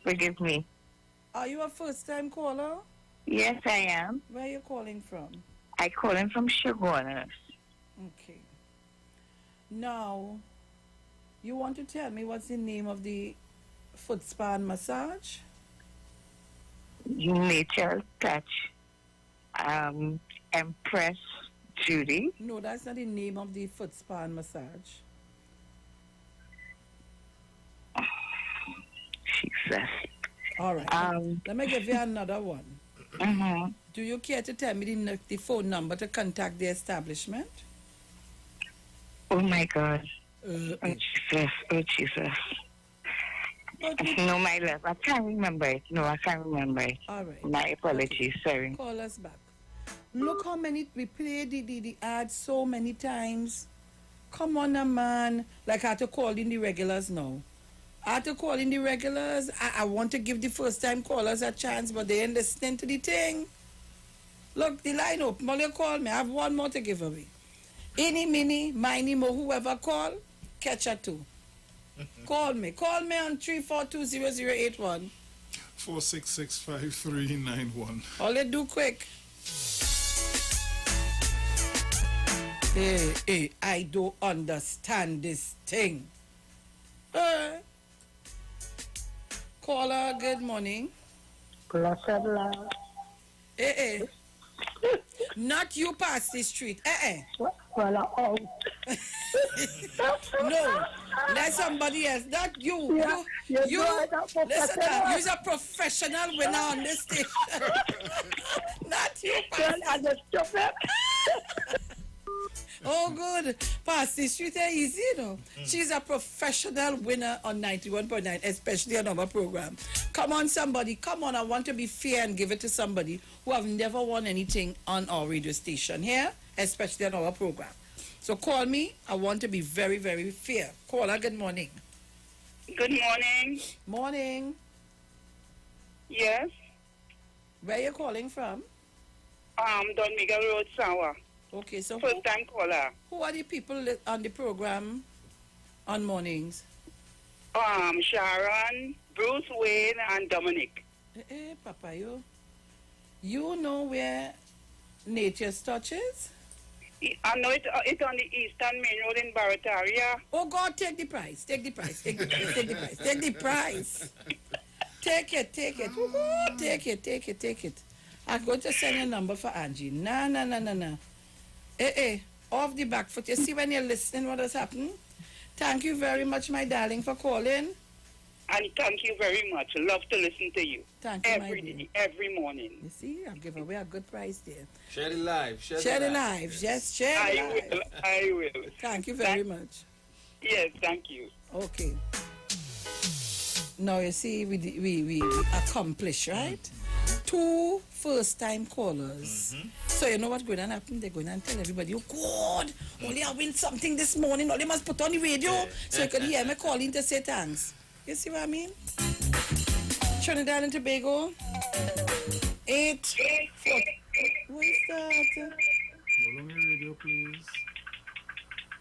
Forgive me. Are you a first-time caller? Yes, I am. Where are you calling from? I calling from Sugarness. Okay. Now, you want to tell me what's the name of the foot spa and massage? Nature Touch. Empress Judy. No, that's not the name of the foot spa and massage. Jesus. All right. Let me give you another one. Mm-hmm. Do you care to tell me the phone number to contact the establishment? Oh, my God. Oh, Jesus. Oh, Jesus. No, my love. I can't remember it. No, I can't remember it. All right. My apologies. Sorry. Call us back. Look how many, we played the ad so many times. Come on, man. Like I had to call in the regulars now. I had to call in the regulars. I want to give the first-time callers a chance, but they ain't listening to the thing. Look, the line open. While you call me, I have one more to give away. Any, mini, miny, mo, whoever call, catch her too. Call me. Call me on 3420081. 4665391. All you do quick. Hey, I don't understand this thing. Caller, good morning. Blessed love. Not you pass the street. Well, no, let somebody else. Not you. Yeah, you listen, you're a professional winner on this station. Not you, pass. Oh, good. Pass the street is easy, you know. She's a professional winner on 91.9, especially on our program. Come on, somebody. Come on. I want to be fair and give it to somebody who have never won anything on our radio station here, especially on our program. So call me. I want to be very, very fair. Caller, good morning. Good morning. Morning. Yes. Where are you calling from? Don Miguel Road, Sawa. Okay, so first time caller. Who are the people on the program on mornings? Sharon, Bruce Wayne, and Dominic. Papa, you know where Nature's Touch is? I know it's on the Eastern Main Road in Barataria. Oh, God, take the price. Take the price. Take the price. Take the price. Take the price. Take it. Take it. Oh, take it. Take it. Take it. I'm going to send a number for Angie. Nah. Off the back foot. You see when you're listening what has happened? Thank you very much, my darling, for calling. And thank you very much. Love to listen to you. Thank you, every day, every morning. You see, I'll give away a good price there. Share the live. Share the live. Yes, share the live. I will. Thank you very much. Yes, thank you. Okay. Now, you see, we accomplished, right? 2 first-time callers. So you know what's going to happen? They're going to tell everybody, oh, God, only I win something this morning. Only must put on the radio so you can hear me calling to say thanks. You see what I mean? Trinidad and Tobago. 8 4. What is that? Hold on your radio, please.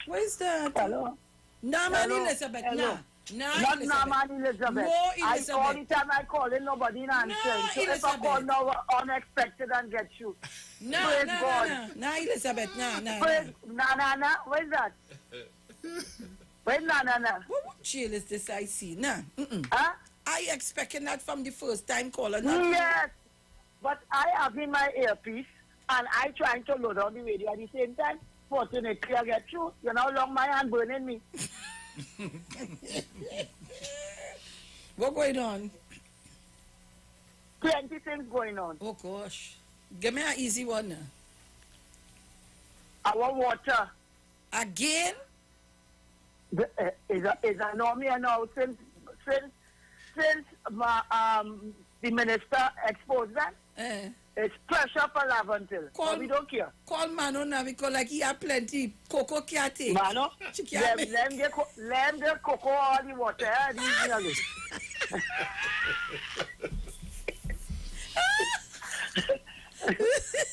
What is that? Hello? Nah, man, Hello? Elizabeth. Hello? Nah, Not Elizabeth. man, Elizabeth. No, I, Elizabeth. all the time I call in, nobody answering. No, So if I call now unexpected and get you. Nah, Praise nah, God. nah, nah, Elizabeth. Nah. Praise, nah. What is that? Wait, nah. What jail is this I see? Nah. Huh? I expecting that from the first time caller. Not Yes. But I have in my earpiece and I trying to load on the radio at the same time. Fortunately, I get through. You know how long my hand burning me. What going on? Plenty things going on. Oh gosh. Give me an easy one now. Our water. Again? Is a norm here now since my, the minister exposed that. It's pressure for Laventil. But we don't care. Call Mano now because like he have plenty. Coco can't take. Mano, She can't let make. them get cocoa all the water.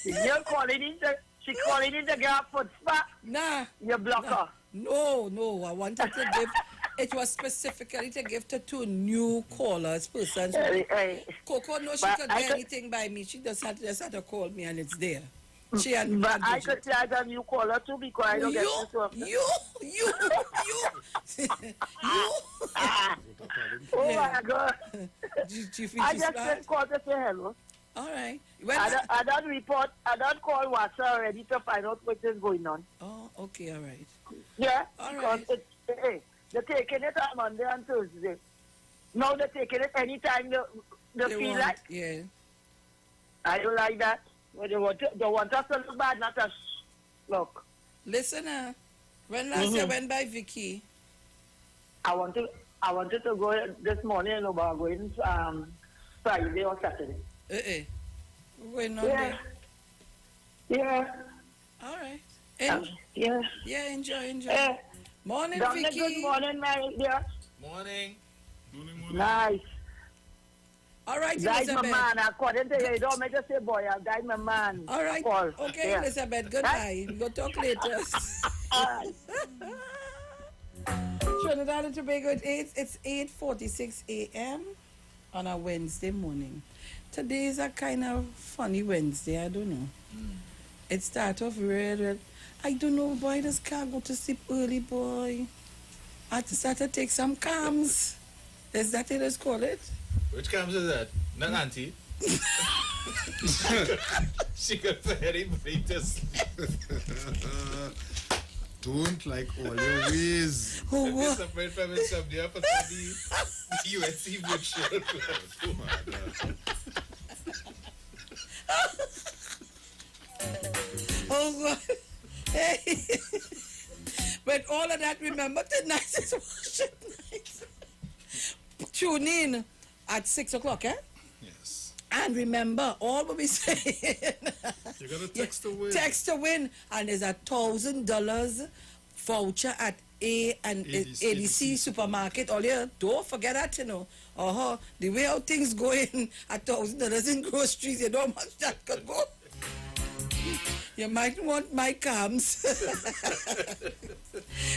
You're calling in she calling in to get her foot spa. Nah. You block her. No. I wanted to give. It was specifically to give to 2 new callers, persons. Hey. Coco knows she But could I get could- anything by me. She just had to call me and it's there. She But had I could say I got you caller too because I don't get this so often. You. Oh my God. I just smart? didn't call to say hello. All right. I don't report. I don't call WhatsApp already to find out what is going on. Oh, okay, all right. Yeah, All because right. they're taking it on Monday and Thursday. Now they're taking it anytime they feel want, like. Yeah. I don't like that. But they want us to look bad, not us look. Listen, when last year went by Vicky? I wanted to go this morning, but I'm going Friday or Saturday. Going on Yeah. there? Yeah. All right. Yeah. Yeah, enjoy. Yeah. Morning, Dominic, Vicky. good morning, Mary dear. Morning. Nice. All right, Died my Elizabeth. man. According to you, you don't make us say boy. I died my man. All right. Paul. Okay, Yeah. Elizabeth. Goodbye. We'll talk later. Trinidad and Tobago, it's 8:46 a.m. on a Wednesday morning. Today is a kind of funny Wednesday. I don't know. It starts off real. I don't know, boy. This car go to sleep early, boy. I had to start to take some calms. Is that what it's called it? Which cams is that? Not auntie. She could put anybody to sleep. Don't like all your ways. Oh, If it's separate from it, somebody up at the USC boot shirt. Oh, God. Hey. But all of that, remember, tonight is worship night. Tune in at 6 o'clock, eh? Yes. And remember, all what we say. You got to text to win. Text to win. And there's $1,000 voucher at ADC supermarket. All you don't forget that, you know. The way how things going, $1,000 in groceries, you know how much that could go. You might want my cams.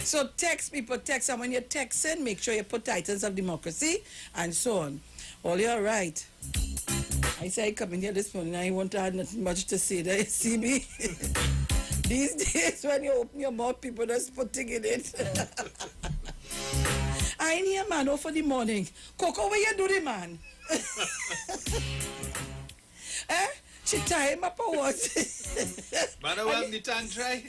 So text people, text, and when you text in, make sure you put Titans of Democracy and so on. All you're right. I say I come in here this morning, I won't have nothing much to say. There you see me. These days when you open your mouth, people just putting in it. I ain't here, man, for the morning. Coco, where you do the man? Eh? She tie him up or what? Man, I want the tongue dry.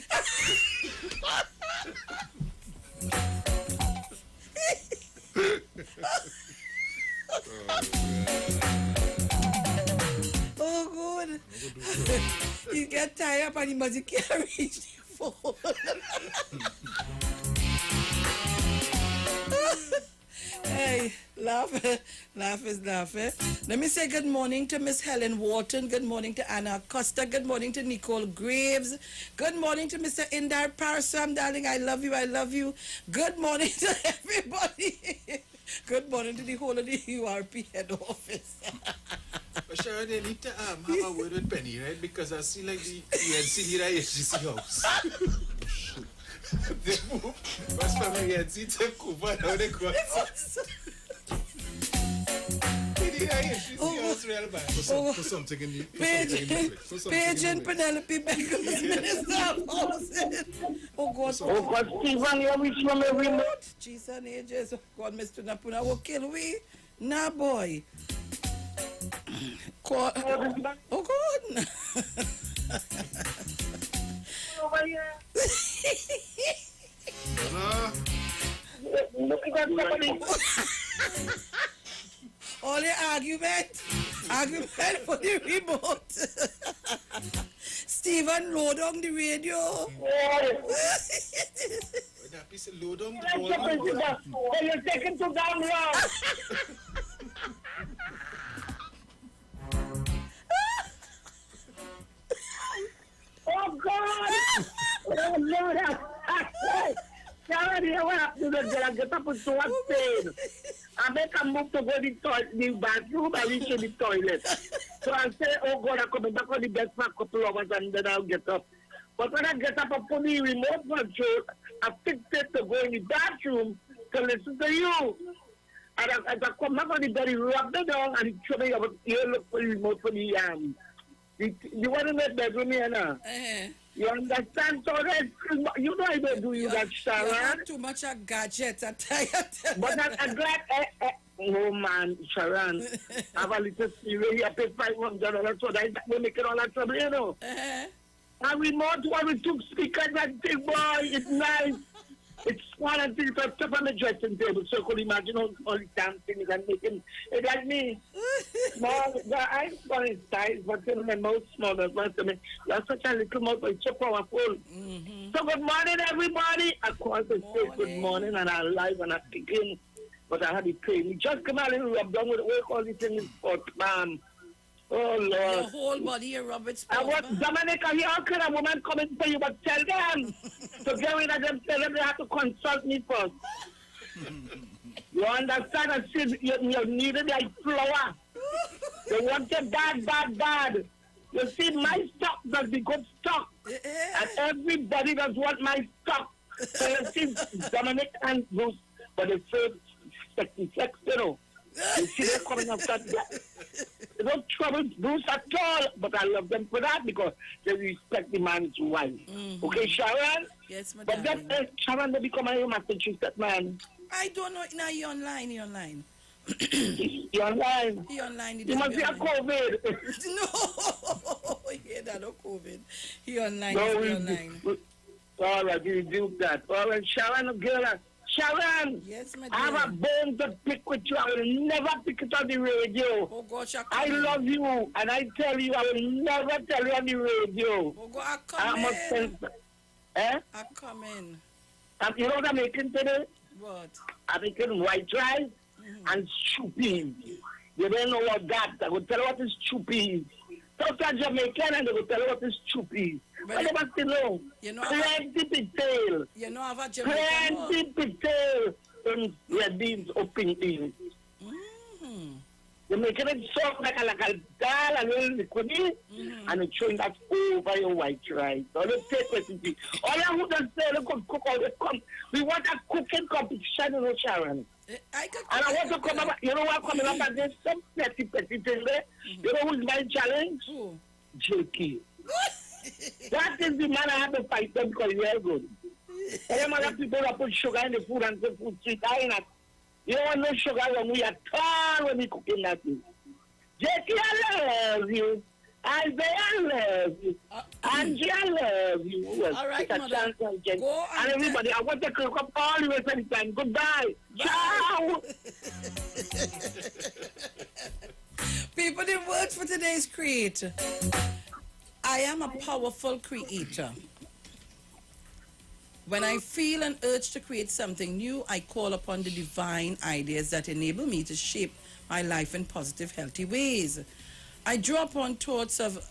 Oh, good. He get tied up and he must carry the phone. Hey, laugh is laugh. Let me say good morning to Miss Helen Wharton. Good morning to Anna Costa. Good morning to Nicole Graves. Good morning to Mr. Indar Parasam, darling. I love you. I love you. Good morning to everybody. Good morning to the whole of the URP head office. But Sharon, they need to have a word with Penny, right? Because I see like the UNC here at HGC house. They move. What's from the UNC to Cuba, now they go. For something in the Page and Penelope Beckham's Minister of Housing. Oh God, Stephen, you wish from every month. Jesus and ages. Oh God, Mr. Napuna will kill we. Nah, boy. Oh God. Over here. Look at somebody. All the argument for the remote. Stephen, load on the radio. That piece of load on the volume. You're taking too damn long. Oh God! Oh Lord! Sorry, what happened to the girl? Get up and so upstairs. I make a move to go to the bathroom and reach the toilet. So I say, oh God, I'm coming back on the bed for a couple of hours and then I'll get up. But when I get up, I put the remote control, I fix it to go in the bathroom to listen to you. And I come back on the bed, he rub me down and he show me, you look for the remote for the you want to make bedroom here now? You understand? So you know I don't do you that, Sharon. You have too much a gadget, I tell you. But I'm glad, oh man, Sharon, I have a little serious here, I pay $500, so that we make it all that trouble, you know. And remote one with two speakers and thing, boy, it's nice. It's one and things on top of the dressing table, so you could imagine all the damn things and making it like me. Small, the eyes for his size, but in my mouth smaller. But I mean, you're such a little mouth, but it's so powerful. So good morning, everybody. Of course, I say good morning, and I'm live and I'm speaking, but I had it crazy. Just come out and rub down with the work, all these things for ma'am. Oh, Lord. Your whole body, Robert. I want Dominica, how can a woman come and tell you, but tell them to get rid of them, tell them they have to consult me first. You understand? I see you needed like flour. They want it bad. You see, my stock does be good stock. And everybody does want my stock. So you see, Dominic and Bruce, but they say, flex, you know. You see, they're coming after that. They don't trouble Bruce at all, but I love them for that because they respect the man's wife. Okay, Sharon? Yes, my But darling. that Sharon, they become a Massachusetts man. I don't know. Now you're online. You're online? You're online. You must be a COVID. No. Yeah, that no COVID. He online. No, he online. All right, you do that. All right, Sharon, girl. Sharon, yes, my I have a bone to pick with you. I will never pick it on the radio. Oh, gosh, I love you, and I tell you, I will never tell you on the radio. Oh, God, I come in. You know what I'm making today? What? I'm making white rice and stew peas. You don't know what that. I will tell you what is stew peas. Talk to Jamaican and they will tell you what is stew peas. I never still know. Plenty potato. You know, have a Jamaican. Plenty potato and red beans or pink beans. You're making it soft like a dal, a little liquidy, and you're throwing that over your white rice. So let's take recipe. All I would say, they could cook all the come. We want a cooking competition, you know, Sharon. And I want to come up, you know what, coming up and there's some petty thing there. You know who's my challenge? Jakey. That is the man I have to fight them because he is good. And them other people that put sugar in the food and say food sweet, I ain't. You don't want no sugar when we are tall when we cooking that thing. Jakey, I love you. Isaiah, I love you. Angie, I love you. All right, mother. Go and everybody, I want to cook up all the way for the time. Goodbye. Ciao. People, the word for today's creator. I am a powerful creator. When I feel an urge to create something new, I call upon the divine ideas that enable me to shape my life in positive, healthy ways. I draw upon thoughts of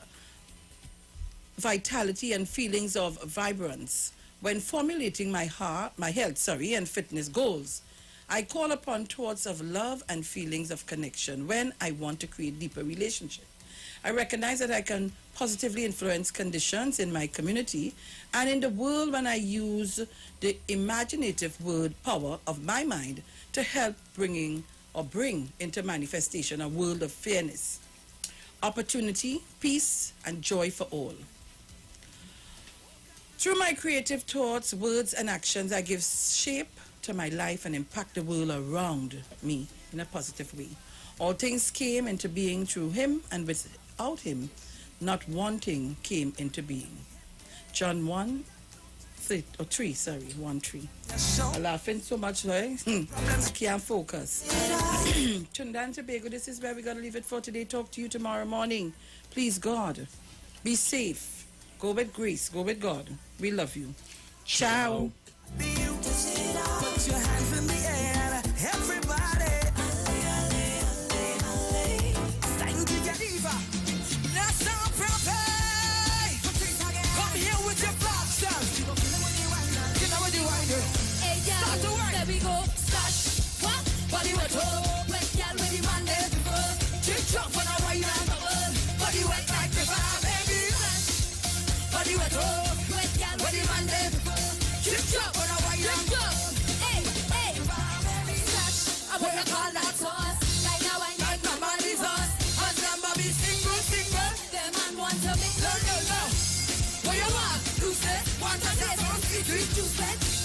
vitality and feelings of vibrance when formulating my health, and fitness goals. I call upon thoughts of love and feelings of connection when I want to create deeper relationships. I recognize that I can positively influence conditions in my community and in the world when I use the imaginative word power of my mind to help bring into manifestation a world of fairness, opportunity, peace, and joy for all. Through my creative thoughts, words, and actions, I give shape to my life and impact the world around me in a positive way. All things came into being through him, and without him, not one thing came into being. John 1:3. I'm laughing so much, right? I can't focus. Trinidad and Tobago, this is where we're going to leave it for today. Talk to you tomorrow morning. Please, God, be safe. Go with grace. Go with God. We love you. Ciao. Put your hands in the air, everybody. Thank you, Geneva. That's our prophet. Come here with your blasters. Get out with the winder. Hey, yeah. Start to work. There we go. Slash. What? Body wet home. Wet girl with the man there before. Chip chop when I wine and bubble. Body wet like the fire, baby. Body wet home. Wet girl with the man there before. Chip chop when I wine and bubble. Hey, hey. Slash. I wanna call that sauce. Like now I like my body's us. Husband, mommy, single. The man wants to make no. What you want? Loose it. Want to say some sweet juice.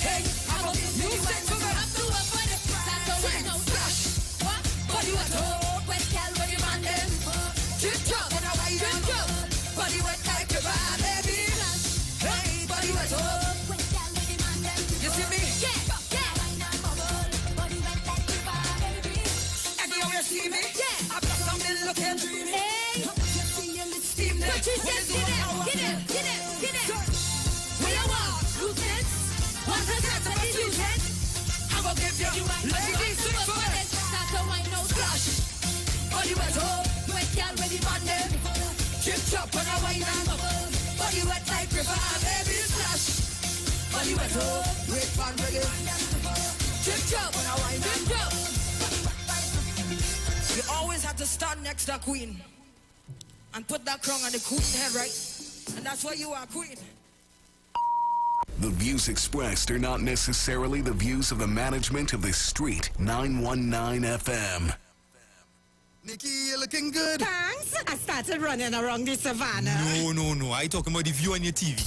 Hey, I go give you wet. So I have to work for the that's the way no splash. What? Body wet home. Wet girl with the man there before. Chip chop when I wine and bubble. Body wet like the fire, baby. Hey, body wet home. Wet girl with the man there before. You see me? Yeah. See me? Yeah. I've got something looking dreamy. Hey. Steam there. Get it. Where you want? Lose it. Want to get some use it. I'm gonna give you ladies to for it. Start to wine no splash. Body wet home. Wet girl with the man there. Chip chop when I wine and bubble. Body wet like river, baby splash. Body wet home. Wet fan reggae. Chip chop when I wine and bubble. You always have to stand next to the queen and put that crown on the queen head, right? And that's why you are queen. The views expressed are not necessarily the views of the management of the Street 919 FM. Nikki, you're looking good. Thanks. I started running around the savannah. No. I talking about the view on your TV.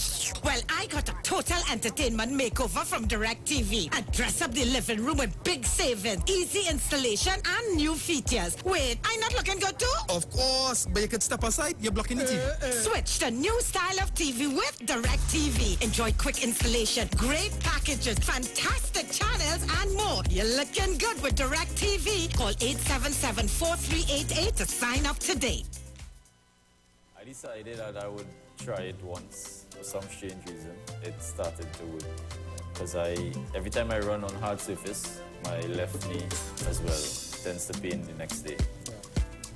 Well, I got a total entertainment makeover from DirecTV. I dress up the living room with big savings, easy installation, and new features. Wait, I'm not looking good too? Of course, but you could step aside. You're blocking the TV. Switch to new style of TV with DirecTV. Enjoy quick installation, great packages, fantastic channels, and more. You're looking good with DirecTV. Call 877-4388 to sign up today. I decided that I would try it once. For some strange reason, it started to work. Because every time I run on hard surface, my left knee as well tends to pain the next day.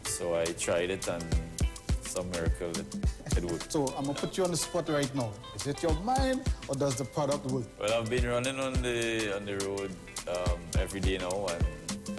So I tried it and some miracle it worked. So I'm gonna put you on the spot right now. Is it your mind or does the product work? Well, I've been running on the road every day now, and